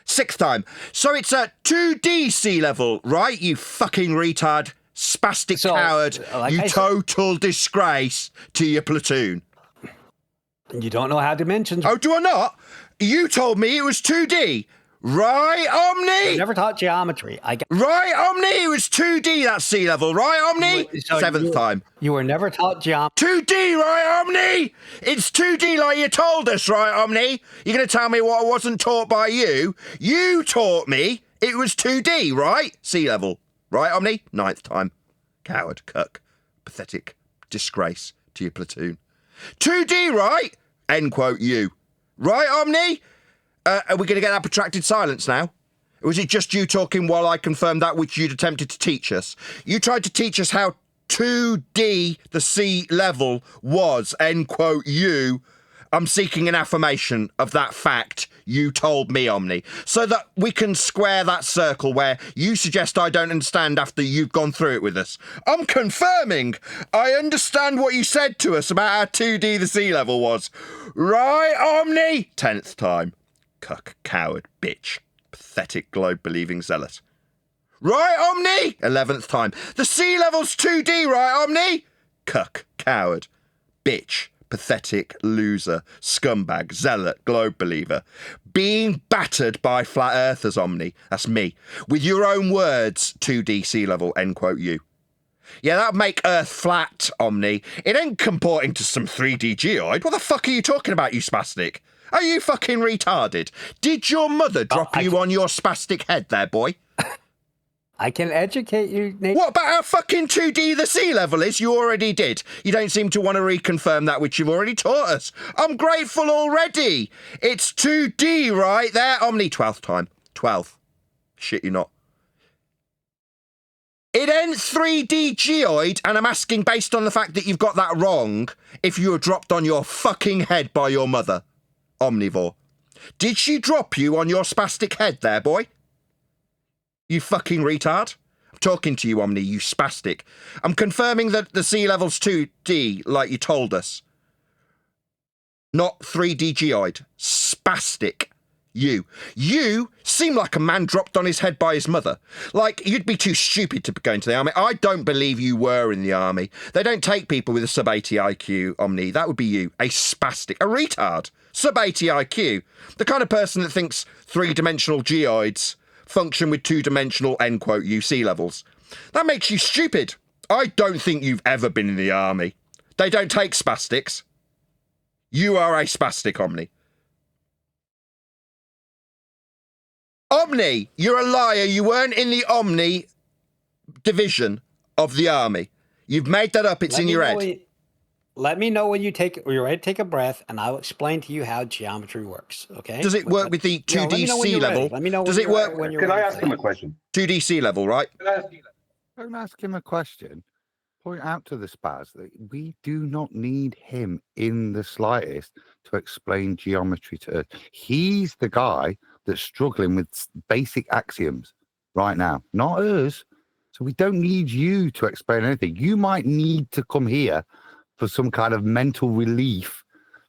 Sixth time. So it's a 2D sea level, right, you fucking retard, spastic coward, like you total disgrace to your platoon. You don't know how dimensions... Oh, do I not? You told me it was 2D. Right, Omni? I never taught geometry. Right, Omni? It was 2D, that sea level. Right, Omni? Seventh time. You were never taught geometry. 2D, right, Omni? It's 2D like you told us, right, Omni? You're going to tell me what I wasn't taught by you? You taught me it was 2D, right? Sea level. Right, Omni? Ninth time. Coward, cuck, pathetic, disgrace to your platoon. 2D, right? End quote, you. Right, Omni? Are we going to get that protracted silence now? Or was it just you talking while I confirmed that which you'd attempted to teach us? You tried to teach us how 2D, the sea level, was, end quote, you. I'm seeking an affirmation of that fact you told me, Omni, so that we can square that circle where you suggest I don't understand after you've gone through it with us. I'm confirming I understand what you said to us about how 2D the sea level was. Right, Omni? 10th time. Cuck, coward, bitch, pathetic globe-believing zealot. Right, Omni? 11th time. The sea level's 2D, right, Omni? Cuck, coward, bitch, pathetic loser, scumbag, zealot, globe believer. Being battered by flat earthers, Omni. That's me. With your own words, 2D sea level, end quote, you. Yeah, that'd make Earth flat, Omni. It ain't comporting to some 3D geoid. What the fuck are you talking about, you spastic? Are you fucking retarded? Did your mother drop you on your spastic head there, boy? I can educate you, Nate. What about how fucking 2D the sea level is? You already did. You don't seem to want to reconfirm that which you've already taught us. I'm grateful already. It's 2D right there. Omni, 12th time. 12th. Shit, you're not. It ain't 3D geoid, and I'm asking based on the fact that you've got that wrong, if you were dropped on your fucking head by your mother. Omnivore. Did she drop you on your spastic head there, boy? You fucking retard. I'm talking to you, Omni, you spastic. I'm confirming that the sea level's 2D, like you told us. Not 3D geoid. Spastic. You seem like a man dropped on his head by his mother. Like, you'd be too stupid to go into the army. I don't believe you were in the army. They don't take people with a sub-80 IQ, Omni. That would be you. A spastic. A retard. Sub-80 IQ. The kind of person that thinks three-dimensional geoids function with two-dimensional, end quote, sea levels. That makes you stupid. I don't think you've ever been in the army. They don't take spastics. You are a spastic, Omni. Omni, you're a liar. You weren't in the Omni division of the army. You've made that up. It's in your head. Let me know when you're ready to take a breath, and I'll explain to you how geometry works, okay? Does it work with the 2D sea level? Let me know Does it work? when you're Can I ready ask him a question? 2D sea level, right? Don't ask him a question. Point out to the Spaz that we do not need him in the slightest to explain geometry to us. He's the guy that's struggling with basic axioms right now, not us. So we don't need you to explain anything. You might need to come here for some kind of mental relief,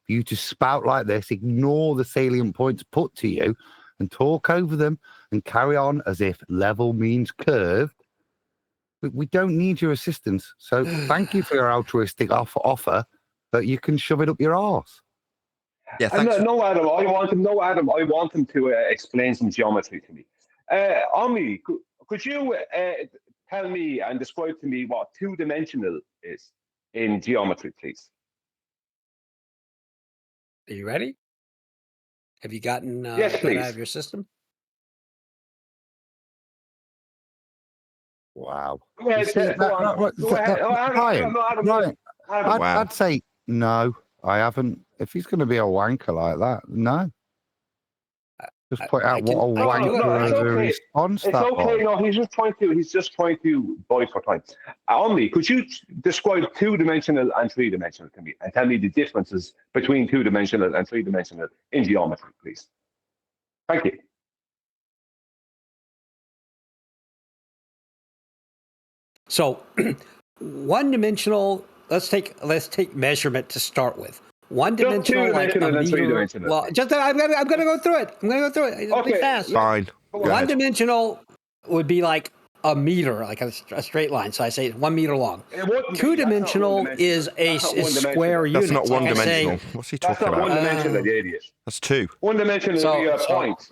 for you to spout like this, ignore the salient points put to you, and talk over them and carry on as if level means curved. We don't need your assistance. So thank you for your altruistic offer, but you can shove it up your arse. Yeah, thanks. No, Adam. I want him to explain some geometry to me. Omni, could you tell me and describe to me what two-dimensional is in geometry, please? Are you ready? Have you gotten Yes, that please. out of your system? Wow. Yeah, You see, go on. Go ahead. Ryan, Ryan, Wow. I'd say no, I haven't. If he's going to be a wanker like that, no. Just point out what a wanker it's of a okay. response It's that okay. was. No, he's just trying to buy for time. Omni, could you describe two-dimensional and three-dimensional to me, and tell me the differences between two-dimensional and three-dimensional in geometry, please? Thank you. So, one-dimensional. Let's take measurement to start with. One-dimensional, like a two-dimensional and meter. three-dimensional. Well, I'm gonna go through it. It'll be fast. Fine. Go ahead. One-dimensional would be like a meter, like a straight line. So I say 1 meter long. Two-dimensional is a square unit. That's not Like I one-dimensional. say, What's he talking That's not about? one-dimensional, you idiot. That's two. One-dimensional is a point.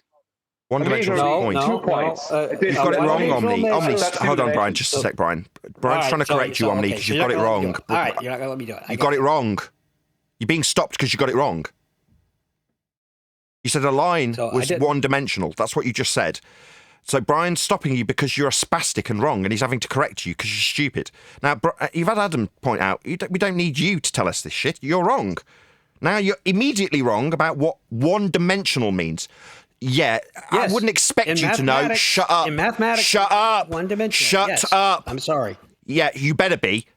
One-dimensional is a point. 2 points. You've got it wrong, Omni. Omni, That's hold on, two Brian. Just a sec, Brian. Brian's All right, trying to correct you, Omni, because you've got it wrong. All right, you're not gonna let me do it. You got it wrong. You're being stopped because you got it wrong. You said a line was one-dimensional. That's what you just said. So Brian's stopping you because you're a spastic and wrong, and he's having to correct you because you're stupid. Now, you've had Adam point out, we don't need you to tell us this shit. You're wrong. Now you're immediately wrong about what one-dimensional means. Yeah, I wouldn't expect you to know. Shut up. In mathematics, shut up. One-dimensional. Shut up. I'm sorry. Yeah, you better be.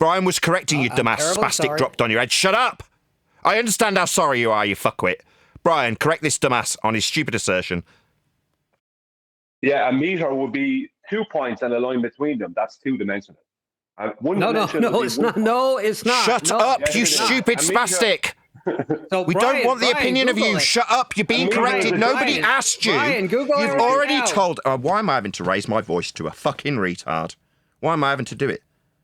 Brian was correcting you, dumbass. Spastic dropped on your head. Shut up. I understand how sorry you are, you fuckwit. Brian, correct this dumbass on his stupid assertion. Yeah, a meter would be 2 points and a line between them. That's two-dimensional. No, it's not. No, it's not. Shut up, you stupid spastic. So we don't want the opinion of you. Shut up. You're being corrected. Nobody asked you. Brian, Google You've it already now. told. Why am I having to raise my voice to a fucking retard? Why am I having to do it?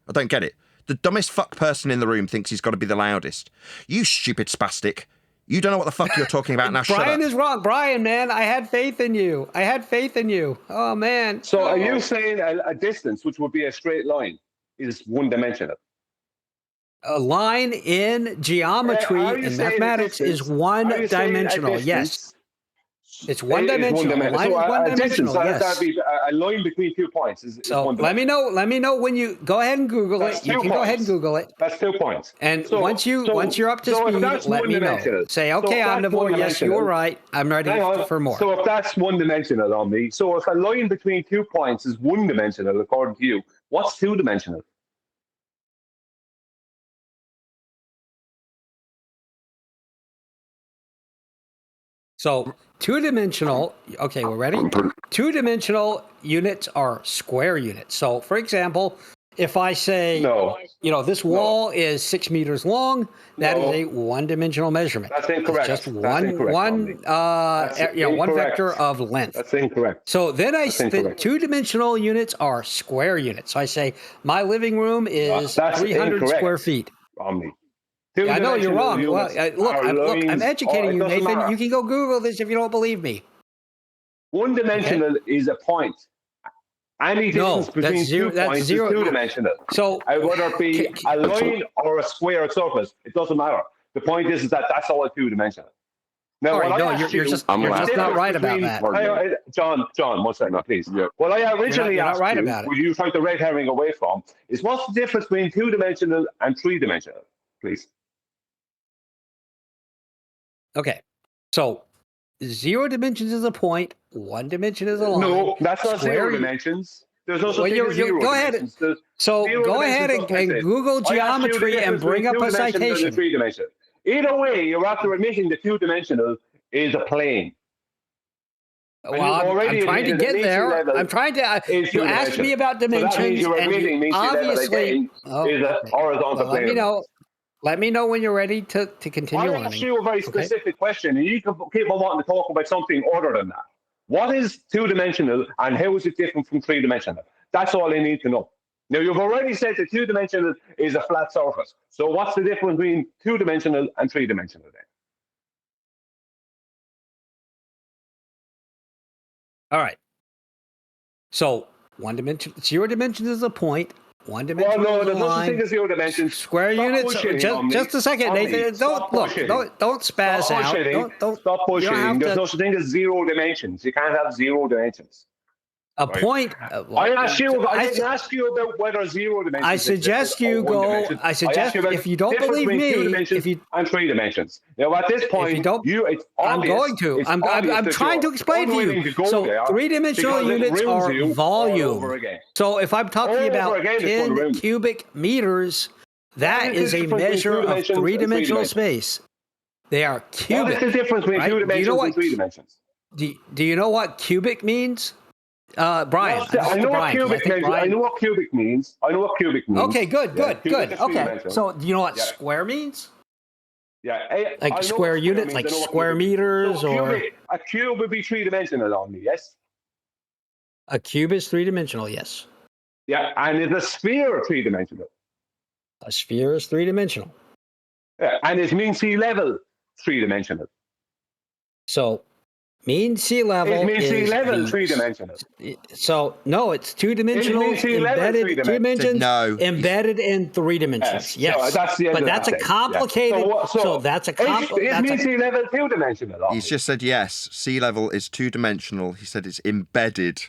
I don't get it. The dumbest fuck person in the room thinks he's got to be the loudest. You stupid spastic. You don't know what the fuck you're talking about now. Shut up. Brian is wrong. Brian, man, I had faith in you. Oh, man. So are you saying a distance, which would be a straight line, is one-dimensional? A line in geometry and mathematics is one-dimensional. Yes. It's one-dimensional. A line is one-dimensional. Yes. That'd be a line between 2 points. So let me know when you go ahead and Google it. You can go ahead and Google it. That's 2 points. And once you're up to speed, let me know. Say, okay, omnivore. Yes, you were right. I'm ready for more. So if that's one-dimensional on me, so if a line between 2 points is one-dimensional according to you, what's two-dimensional? So two-dimensional, okay, we're ready? Two-dimensional units are square units. So, for example, if I say, this wall is 6 meters long, that is a one-dimensional measurement. That's incorrect. It's just That's one vector of length. That's incorrect. So then two-dimensional units are square units. So I say my living room is 300 square feet. Omni. I know you're wrong. Well, look, I'm educating you, Nathan. Matter. You can go Google this if you don't believe me. One-dimensional is a point. Any distance between 2 points is two-dimensional. So whether it be a line or a square surface, it doesn't matter. The point is that that's all two-dimensional. Now, you're just not right about that. John, 1 second, please. Yeah. What I originally asked you, you tried the red herring away from, is what's the difference between two-dimensional and three-dimensional, please? Okay, so 0 dimensions is a point, 1 dimension is a line. No, that's not 0 dimensions. There's no such thing as 0 go ahead. dimensions. Go ahead and Google geometry and bring up a citation. Either way, you're after admitting the two-dimensional is a plane. Well, I'm trying to get there. I'm trying to. You asked me about dimensions, and you obviously is a horizontal plane. Let me know when you're ready to continue on. I asked you a very specific question, and you can keep on wanting to talk about something other than that. What is two-dimensional, and how is it different from three-dimensional? That's all I need to know. Now, you've already said that two-dimensional is a flat surface. So what's the difference between two-dimensional and three-dimensional then? All right. So 1 dimension, 0 dimensions is a point. One-dimensional Well, no, there's no such line. thing as zero dimensions. Square Stop units. bullshitting on me. Just a second, On me. Nathan. Stop bullshitting. Don't spaz Stop out. bullshitting. Don't. Stop You don't have bullshitting. There's to. no such thing as zero dimensions. You can't have zero dimensions. A Right. point. I asked you. I didn't ask you about whether zero dimensions. I suggest you go. I suggest if you don't believe me, if you and three dimensions. Now at this point, if you don't, it's I'm obvious, going to. it's I'm obvious trying to you're explain to unwilling you. go So there three-dimensional because it units ruins are you all volume. over again. So if I'm talking All about over again, it's gonna 10 ruin. cubic meters, that is a measure of three-dimensional space. They are cubic. What is the difference between right? two dimensions Do you know and three dimensions? Do you know what cubic means? Brian. I know what cubic means. I know what cubic means. Okay, good. Cubic is Okay. three-dimensional. So do you know what Yeah. square means? Yeah. I Like know square what units, means, like I know what square cubic means. meters, So or a cube would be three-dimensional on me, yes? a cube is three-dimensional. Yes. Yeah, and is a sphere three-dimensional? A sphere is three-dimensional. Yeah, and is mean sea level three-dimensional? So mean sea level Is mean sea is level three-dimensional? So no, it's two-dimensional, Is mean sea level embedded three-dimensional? two dimensions, No. embedded in three dimensions. Yes, So that's the end but of that's that a thing. complicated. Yeah. So that's a Is complicated. mean sea level two-dimensional? He's just said yes. Sea level is two-dimensional. He said it's embedded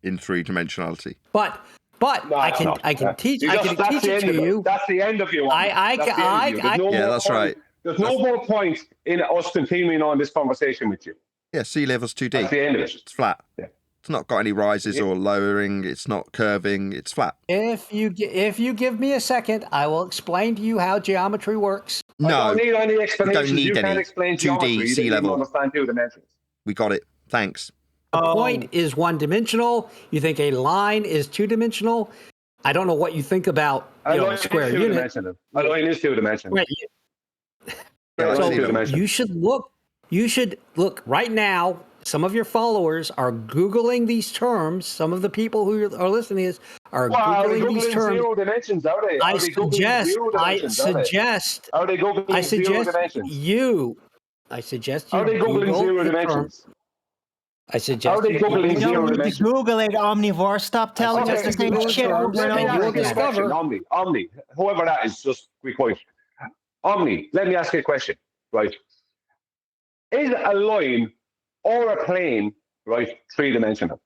in three-dimensionality. But I can teach it to you. That's the end of you. Yeah, that's right. There's no more point in us continuing on this conversation with you. Yeah, sea level's 2D. That's the end of it. It's flat. Yeah. It's not got any rises or lowering. It's not curving. It's flat. If you give me a second, I will explain to you how geometry works. I don't need any we explanations. don't need You any. can't explain 2D geometry. You sea didn't even level. understand two dimensions. We got it. Thanks. A point is one-dimensional. You think a line is two-dimensional. I don't know what you think about a square unit. A line is two-dimensional. Right. So you should look right now. Some of your followers are Googling these terms. Some of the people who are listening to this are Googling these terms. Zero dimensions, are they? I Are they Googling suggest zero dimensions, are they? Are they Googling zero dimensions? you. I suggest you. Are they Googling Google zero the dimensions? term. I suggest Are they Googling You zero don't need to dimensions? Google it, omnivore. Stop telling us the same shit over and over again. Omni, whoever that is, just be quiet. Omni, let me ask you a question, right? Is a line or a plane, right, three-dimensional?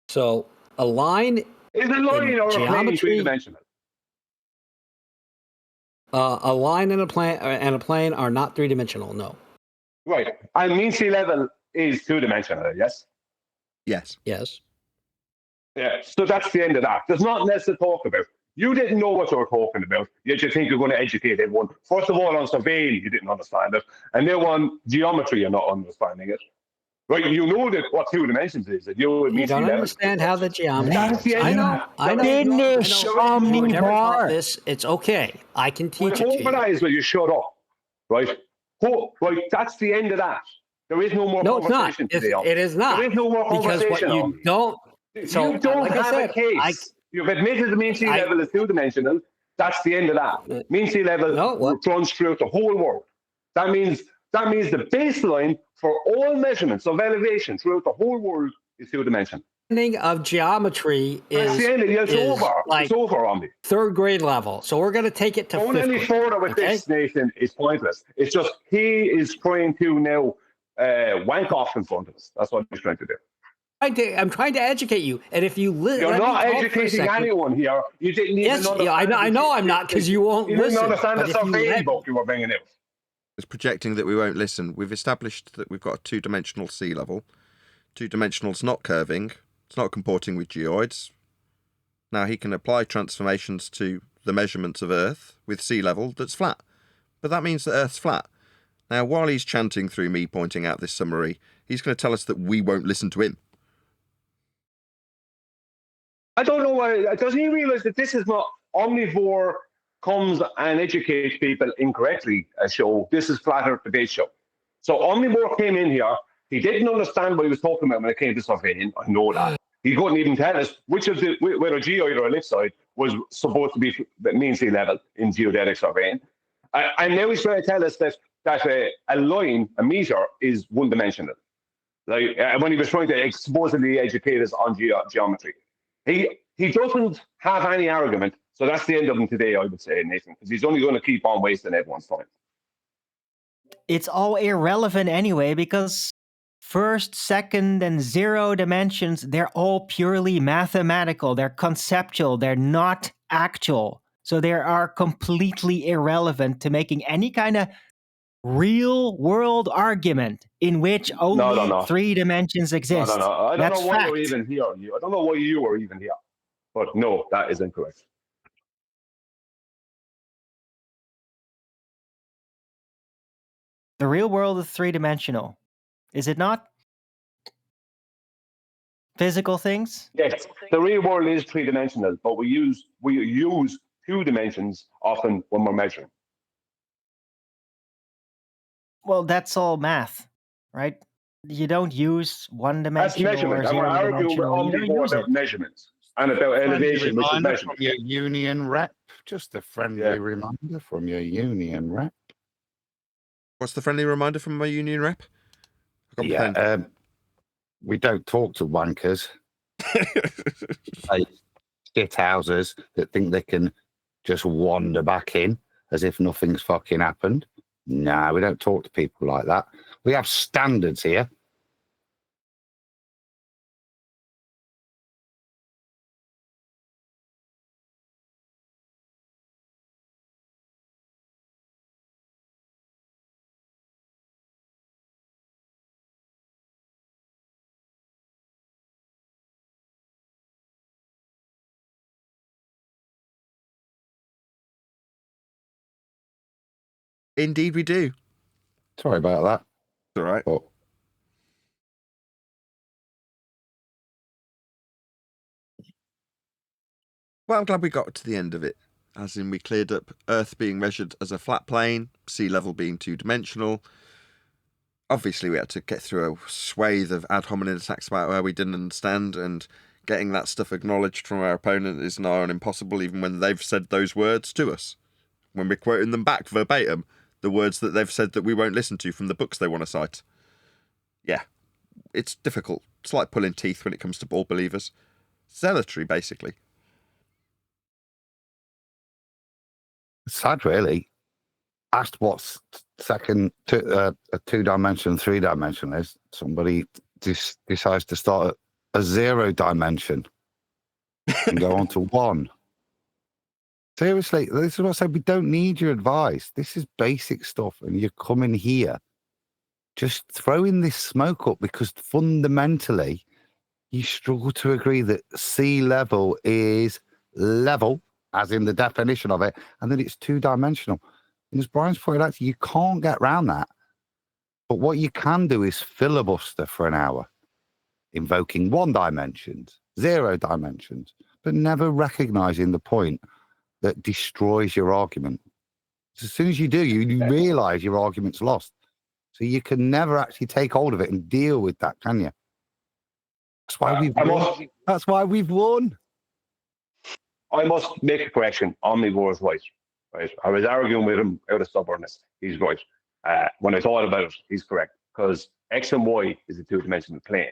So a line is a line or a plane three-dimensional? A line and a plane are not three-dimensional. No. Right, and mean sea level is two-dimensional. Yes. Yes. Yes. Yeah. So that's the end of that. There's nothing else to talk about. You didn't know what you were talking about. Yet you think you're going to educate everyone. First of all, on surveying, you didn't understand it, and then on geometry, you're not understanding it. Right? You know that what two dimensions is. That you don't understand how the geometry. That's the end. I know. Finish, omnivore. This. It's okay. I can teach it to you. That is where you shut up. Right? Right. That's the end of that. There is no more conversation today. It is not. There is no more conversation. Because what you don't. So, you don't like have a case. You've admitted the mean sea level is two-dimensional. That's the end of that. Mean sea level runs throughout the whole world. That means the baseline for all measurements of elevation throughout the whole world is two-dimensional. Of geometry is, it's over. Like it's over on me. Third grade level. So we're going to take it to Going fifth any grade. further with this, Nathan, is pointless. It's just he is trying to now wank off in front of us. That's what he's trying to do. I'm trying to educate you, and if you you're not educating anyone here. You didn't even understand. Yeah, I know I'm not because you won't you listen. You didn't understand the survey book you were bringing out. It's projecting that we won't listen. We've established that we've got a two-dimensional sea level. Two-dimensional's not curving. It's not comporting with geoids. Now he can apply transformations to the measurements of Earth with sea level that's flat. But that means that Earth's flat. Now, while he's chanting through me pointing out this summary, he's going to tell us that we won't listen to him. I don't know why. Doesn't he realise that this is not omnivore comes and educates people incorrectly a show? This is Flat Earth Debate Show. So omnivore came in here. He didn't understand what he was talking about when it came to surveying. I know that. He couldn't even tell us which of the, whether a geoid or ellipsoid was supposed to be mean sea level in geodetic surveying. And now he's trying to tell us that a line, a meter, is one-dimensional. Like when he was trying to supposedly educate us on geometry. he doesn't have any argument. So that's the end of him today, I would say, Nathan, because he's only going to keep on wasting everyone's time. It's all irrelevant anyway because first, second, and zero dimensions, they're all purely mathematical. They're conceptual. They're not actual. So they are completely irrelevant to making any kind of real world argument in which only 3 dimensions exist. No. I don't That's know why fact. you're even here. I don't know why you were even here. But no, that is incorrect. The real world is 3-dimensional. Is it not? Physical things? Yes, the real world is 3-dimensional, but we use 2 dimensions often when we're measuring. Well, that's all math, right? You don't use 1-dimensional That's or measurement. And we're arguing with 0-dimensional. You don't omnivore use it. about measurements and about elevation, which is Reminder measurement. from your union rep. Just a friendly reminder from your union rep. What's the friendly reminder from my union rep? We don't talk to wankers. Like shit houses that think they can just wander back in as if nothing's fucking happened. No, we don't talk to people like that. We have standards here. Indeed, we do. Sorry about that. It's all right. But well, I'm glad we got to the end of it. As in, we cleared up Earth being measured as a flat plane, sea level being 2-dimensional. Obviously, we had to get through a swathe of ad hominem attacks about where we didn't understand, and getting that stuff acknowledged from our opponent is now impossible, even when they've said those words to us. When we're quoting them back verbatim, the words that they've said that we won't listen to from the books they want to cite. Yeah, it's difficult. It's like pulling teeth when it comes to all believers. Zealotry, basically. sad, really. Asked what's second a 2-dimension, 3-dimension is. Somebody decides to start at a 0 dimension and go on to 1. Seriously, this is what I said. We don't need your advice. This is basic stuff, and you're coming here just throwing this smoke up because fundamentally you struggle to agree that sea level is level, as in the definition of it, and that it's 2-dimensional. And as Brian's pointed out, you can't get around that. But what you can do is filibuster for an hour, invoking 1 dimensions, 0 dimensions, but never recognizing the point that destroys your argument. As soon as you do, you realize your argument's lost. So you can never actually take hold of it and deal with that, can you? That's why we've won. That's why we've won. I must make a correction. Omnivore is right. Right. I was arguing with him out of stubbornness. He's right. When I thought about it, he's correct. Because X and Y is a 2-dimensional plane.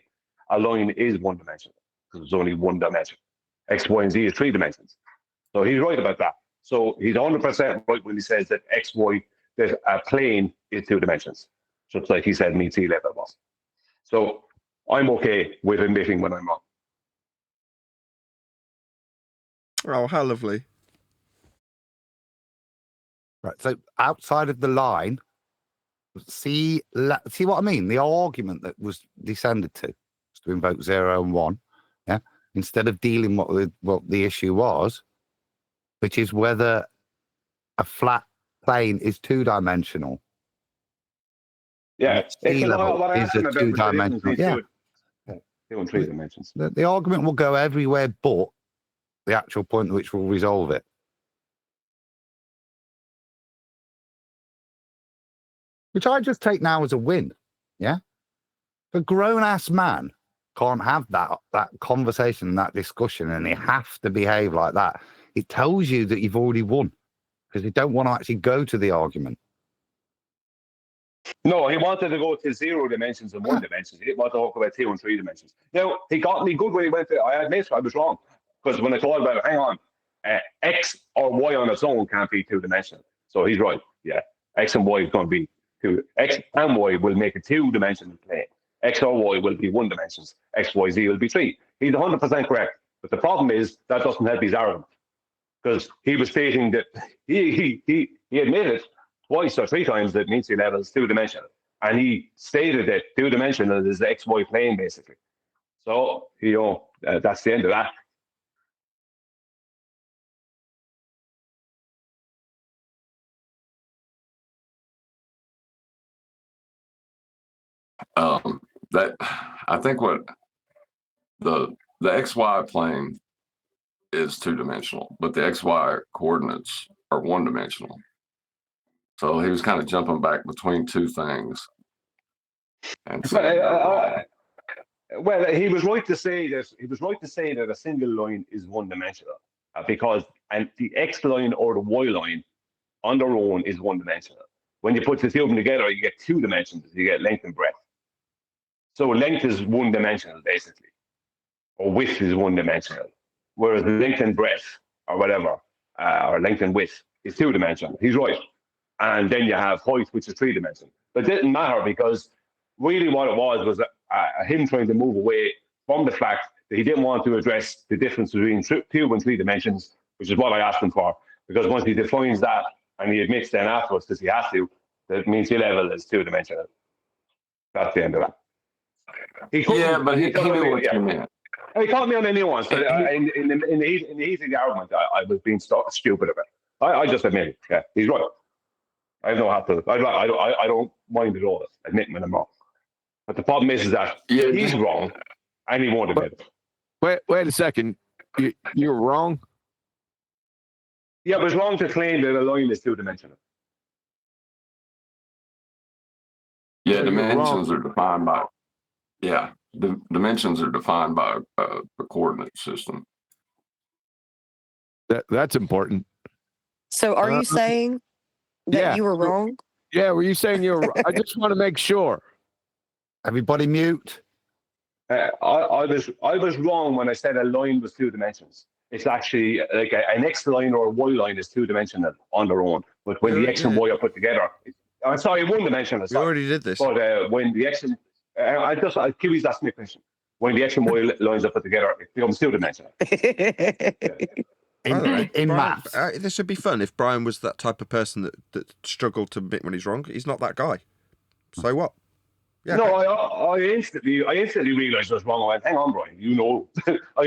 A line is 1-dimensional because there's only 1 dimension. X, Y, and Z is 3 dimensions. So he's right about that. So he's 100% right when he says that X, Y, that a plane is 2 dimensions. Just like he said mean sea level was. So I'm okay with admitting when I'm wrong. Oh, how lovely. Right. So outside of the line, see what I mean? The argument that was descended to was to invoke 0 and 1. Yeah. Instead of dealing with what the issue was, which is whether a flat plane is 2-dimensional. Yeah. Sea level is a 2-dimensional. Yeah. 2 and 3 dimensions. The argument will go everywhere but the actual point at which we'll resolve it. Which I just take now as a win. Yeah. A grown-ass man can't have that conversation and that discussion, and they have to behave like that. It tells you that you've already won because they don't want to actually go to the argument. No, he wanted to go to 0 dimensions and 1 dimensions. He didn't want to talk about 2 and 3 dimensions. Now, he got me good when he went to, I admit I was wrong. Because when I thought about it, hang on, X or Y on its own can't be two-dimensional. So he's right. Yeah, X and Y is going to be two. X and Y will make a two-dimensional plane. X or Y will be one dimensions. X, Y, Z will be three. He's 100% correct. But the problem is that doesn't help his argument, because he was stating that he admitted twice or three times that mean sea level is two-dimensional, and he stated that two-dimensional is the XY plane basically. So that's the end of that. That I think what the XY plane is two-dimensional, but the XY coordinates are one-dimensional. So he was kind of jumping back between two things. And so, well, he was right to say that a single line is one-dimensional, because the X line or the Y line on their own is one-dimensional. When you put the two of them together, you get two dimensions. You get length and breadth. So length is one-dimensional basically, or width is one-dimensional, whereas length and breadth or whatever, or length and width is two-dimensional. He's right. And then you have height, which is three-dimensional. But it didn't matter, because really what it was him trying to move away from the fact that he didn't want to address the difference between two and three dimensions, which is what I asked him for. Because once he defines that, and he admits then afterwards, because he has to, that mean sea level is two-dimensional. That's the end of that. He knew what you meant. He caught me on a nuance. In the heat of the argument, I was being stupid about it. I just admit it. Yeah, he's right. I have no have to. I don't mind at all admitting when I'm wrong. But the problem is that he's wrong, and he won't admit it. Wait a second. You're wrong? Yeah, but it's wrong to claim that a line is two-dimensional. Yeah, dimensions are defined by. Yeah, the dimensions are defined by the coordinate system. That's important. So are you saying that you were wrong? Yeah, were you saying you were wrong? I just want to make sure. Everybody mute. I was wrong when I said a line was two dimensions. It's actually like an X line or a Y line is two-dimensional on their own. But when the X and Y are put together, I'm sorry, one-dimensional. We already did this. But when the X and Kiwi's asked me a question. When the X and Y lines are put together, it becomes two-dimensional. In maths. This would be fun if Brian was that type of person that struggled to admit when he's wrong. He's not that guy. So what? Yeah, no, I instantly realised I was wrong. I went, hang on, Brian, I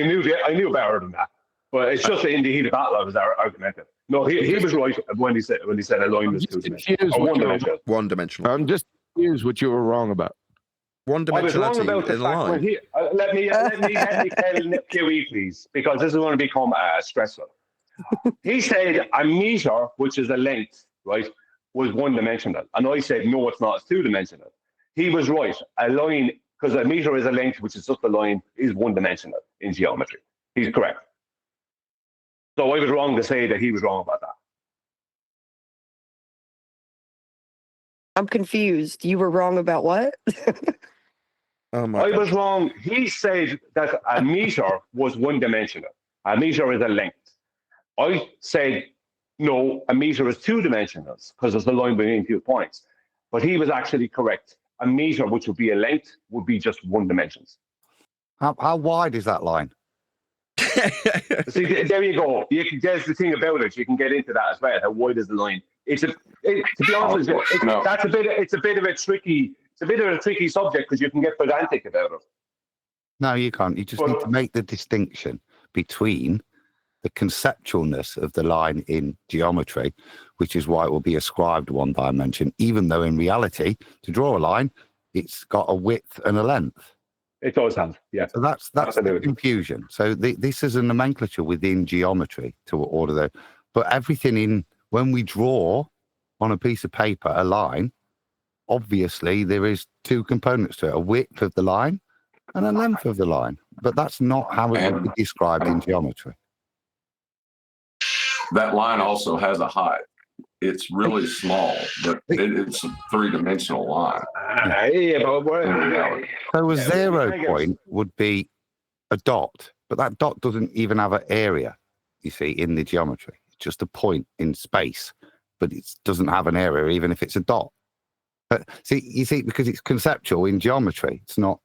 knew better than that. But it's just in the heat of battle I was argumentative. No, he was right when he said a line was two-dimensional. Or one-dimensional. One-dimensional. I'm just confused what you were wrong about. I was wrong about the fact when he let me tell Kiwi, please, because this is going to become stressful. He said a meter, which is a length, right, was one-dimensional, and I said no, it's not. It's two-dimensional. He was right. A line, because a meter is a length, which is just a line, is one-dimensional in geometry. He's correct. So I was wrong to say that he was wrong about that. I'm confused. You were wrong about what? I was wrong. He said that a meter was one-dimensional. A meter is a length. I said, no, a meter is two-dimensional because there's a line between 2 points. But he was actually correct. A meter, which would be a length, would be just one dimension. How wide is that line? See, there you go. There's the thing about it. You can get into that as well. How wide is the line? To be honest with you, it's a bit of a tricky subject because you can get pedantic about it. No, you can't. You just need to make the distinction between the conceptualness of the line in geometry, which is why it will be ascribed one dimension, even though in reality, to draw a line, it's got a width and a length. It does have, yeah. So that's the confusion. So this is a nomenclature within geometry to order the, but everything when we draw on a piece of paper a line, obviously there is two components to it: a width of the line and a length of the line. But that's not how it would be described in geometry. That line also has a height. It's really small, but it's a three-dimensional line. So a 0 point would be a dot But that dot doesn't even have an area, you see, in the geometry. It's just a point in space, but it doesn't have an area, even if it's a dot. But you see, because it's conceptual in geometry, it's not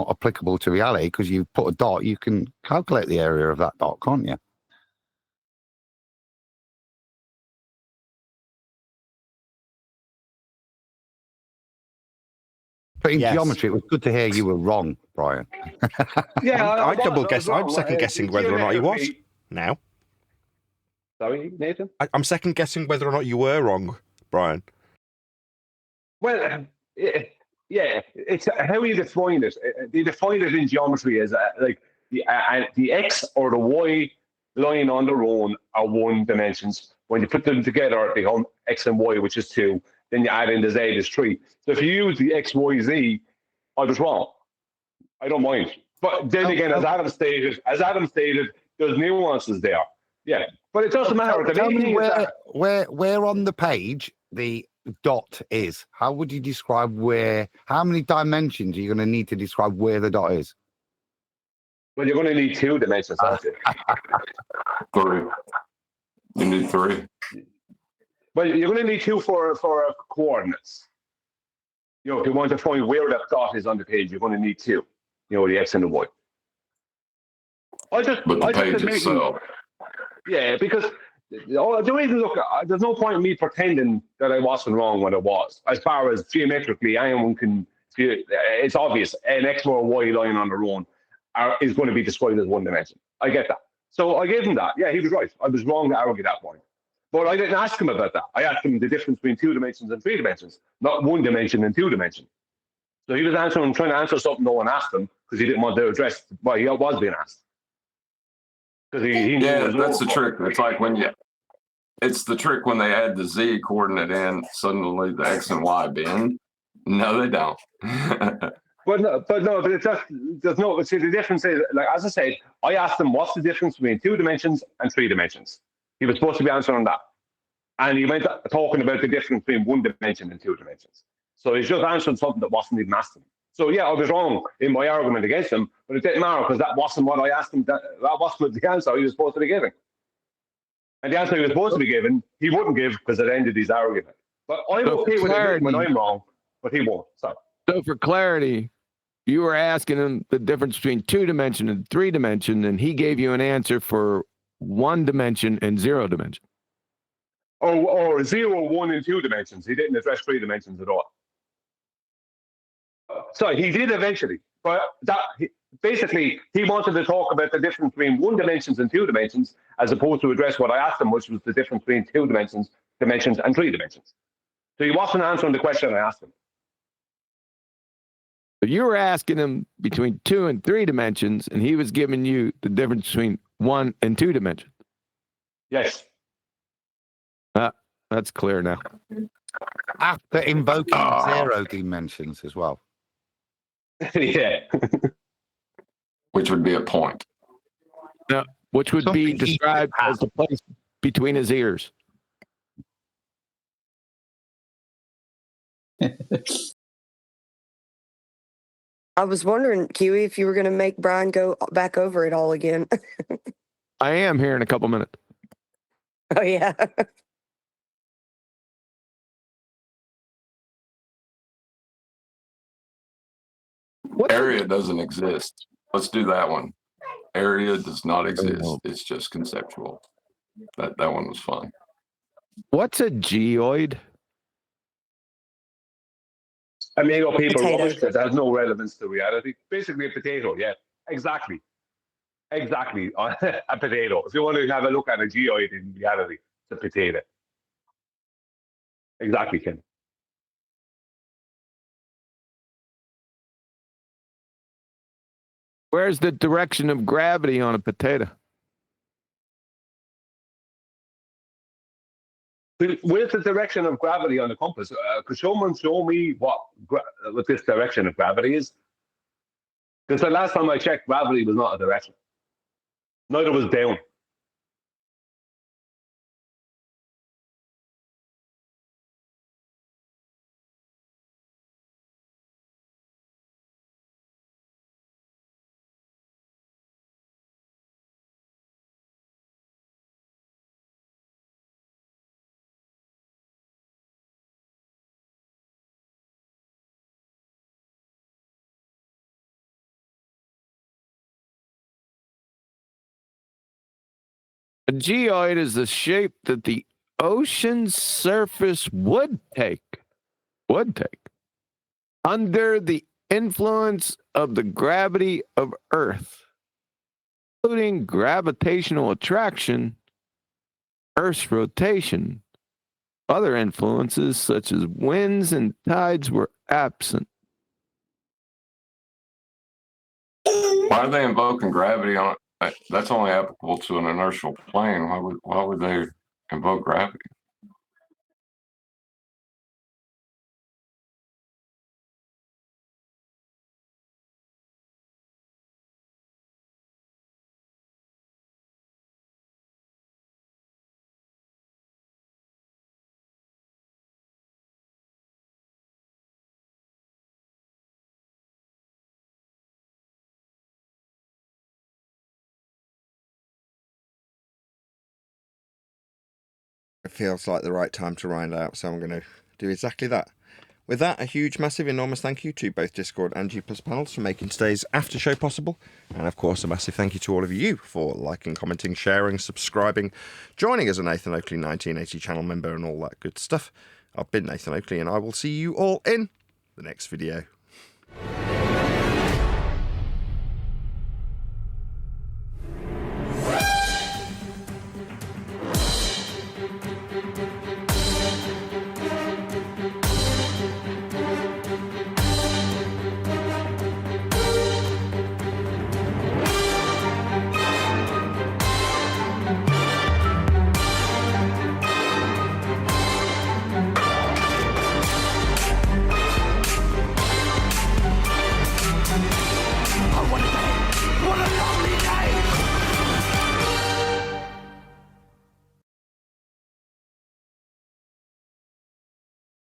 applicable to reality, because you put a dot, you can calculate the area of that dot, can't you? But in geometry, it was good to hear you were wrong, Brian. Yeah, I double was guess. wrong. I'm second guessing whether or not he was now. Sorry, Nathan? I'm second guessing whether or not you were wrong, Brian. Well, yeah, it's how you define it. They define it in geometry as like the X or the Y line on their own are one dimensions. When you put them together, they become X and Y, which is 2. Then you add in the Z is 3. So if you use the X, Y, Z, I was wrong. I don't mind. But then again, as Adam stated, there's nuances there. Yeah, but it doesn't matter. Tell me where on the page the dot is. How would you describe how many dimensions are you going to need to describe where the dot is? Well, you're going to need 2 dimensions, aren't you? 3. You need 3. Well, you're going to need 2 for coordinates. You know, if you want to find where that dot is on the page, you're going to need 2. You know, the X and the Y. But the page itself. Yeah, because the reason, look, there's no point in me pretending that I wasn't wrong when I was. As far as geometrically, anyone can. It's obvious an X or a Y line on their own is going to be described as one dimension. I get that. So I gave him that. Yeah, he was right. I was wrong to argue that point. But I didn't ask him about that. I asked him the difference between 2 dimensions and 3 dimensions, not 1 dimension and 2 dimensions. So he was trying to answer something no one asked him because he didn't want to address what he was being asked. Because he knew it was that's the trick. It's like it's the trick when they add the Z coordinate in, suddenly the X and Y bend. No, they don't. But it's just, there's no, see, the difference is, like, as I said, I asked him, what's the difference between 2 dimensions and 3 dimensions? He was supposed to be answering that. And he went talking about the difference between 1 dimension and 2 dimensions. So he's just answering something that wasn't even asked him. So yeah, I was wrong in my argument against him, but it didn't matter because that wasn't what I asked him. That wasn't the answer he was supposed to be giving. And the answer he was supposed to be giving, he wouldn't give because it ended his argument. But I'm okay with it when I'm wrong, but he won't. So for clarity, you were asking him the difference between 2 dimension and 3 dimension, and he gave you an answer for 1 dimension and 0 dimension. Or 0, 1, and 2 dimensions. He didn't address 3 dimensions at all. So he did eventually, but basically he wanted to talk about the difference between 1 dimensions and 2 dimensions, as opposed to address what I asked him, which was the difference between 2 dimensions and 3 dimensions. So he wasn't answering the question I asked him. But you were asking him between 2 and 3 dimensions, and he was giving you the difference between 1 and 2 dimensions. Yes. That's clear now. After invoking 0 dimensions as well. Yeah. Which would be a point. No, which would be described as the place between his ears. I was wondering, Kiwi, if you were going to make Brian go back over it all again. I am here in a couple minutes. Oh, yeah. Area doesn't exist. Let's do that one. Area does not exist. It's just conceptual. That one was fun. What's a geoid? I made up paper rubbish that has no relevance to reality. Basically a potato, yeah. Exactly. A potato. If you want to have a look at a geoid in reality, it's a potato. Exactly, Ken. Where's the direction of gravity on a potato? Where's the direction of gravity on the compass? Could someone show me what this direction of gravity is? Because the last time I checked, gravity was not a direction. Neither was down. A geoid is the shape that the ocean's surface would take under the influence of the gravity of Earth, including gravitational attraction, Earth's rotation. Other influences such as winds and tides were absent. Why are they invoking gravity on it? That's only applicable to an inertial plane. Why would they invoke gravity? It feels like the right time to round out, so I'm going to do exactly that. With that, a huge, massive, enormous thank you to both Discord and G+ panels for making today's after show possible. And of course, a massive thank you to all of you for liking, commenting, sharing, subscribing, joining as a Nathan Oakley 1980 channel member and all that good stuff. I've been Nathan Oakley, and I will see you all in the next video.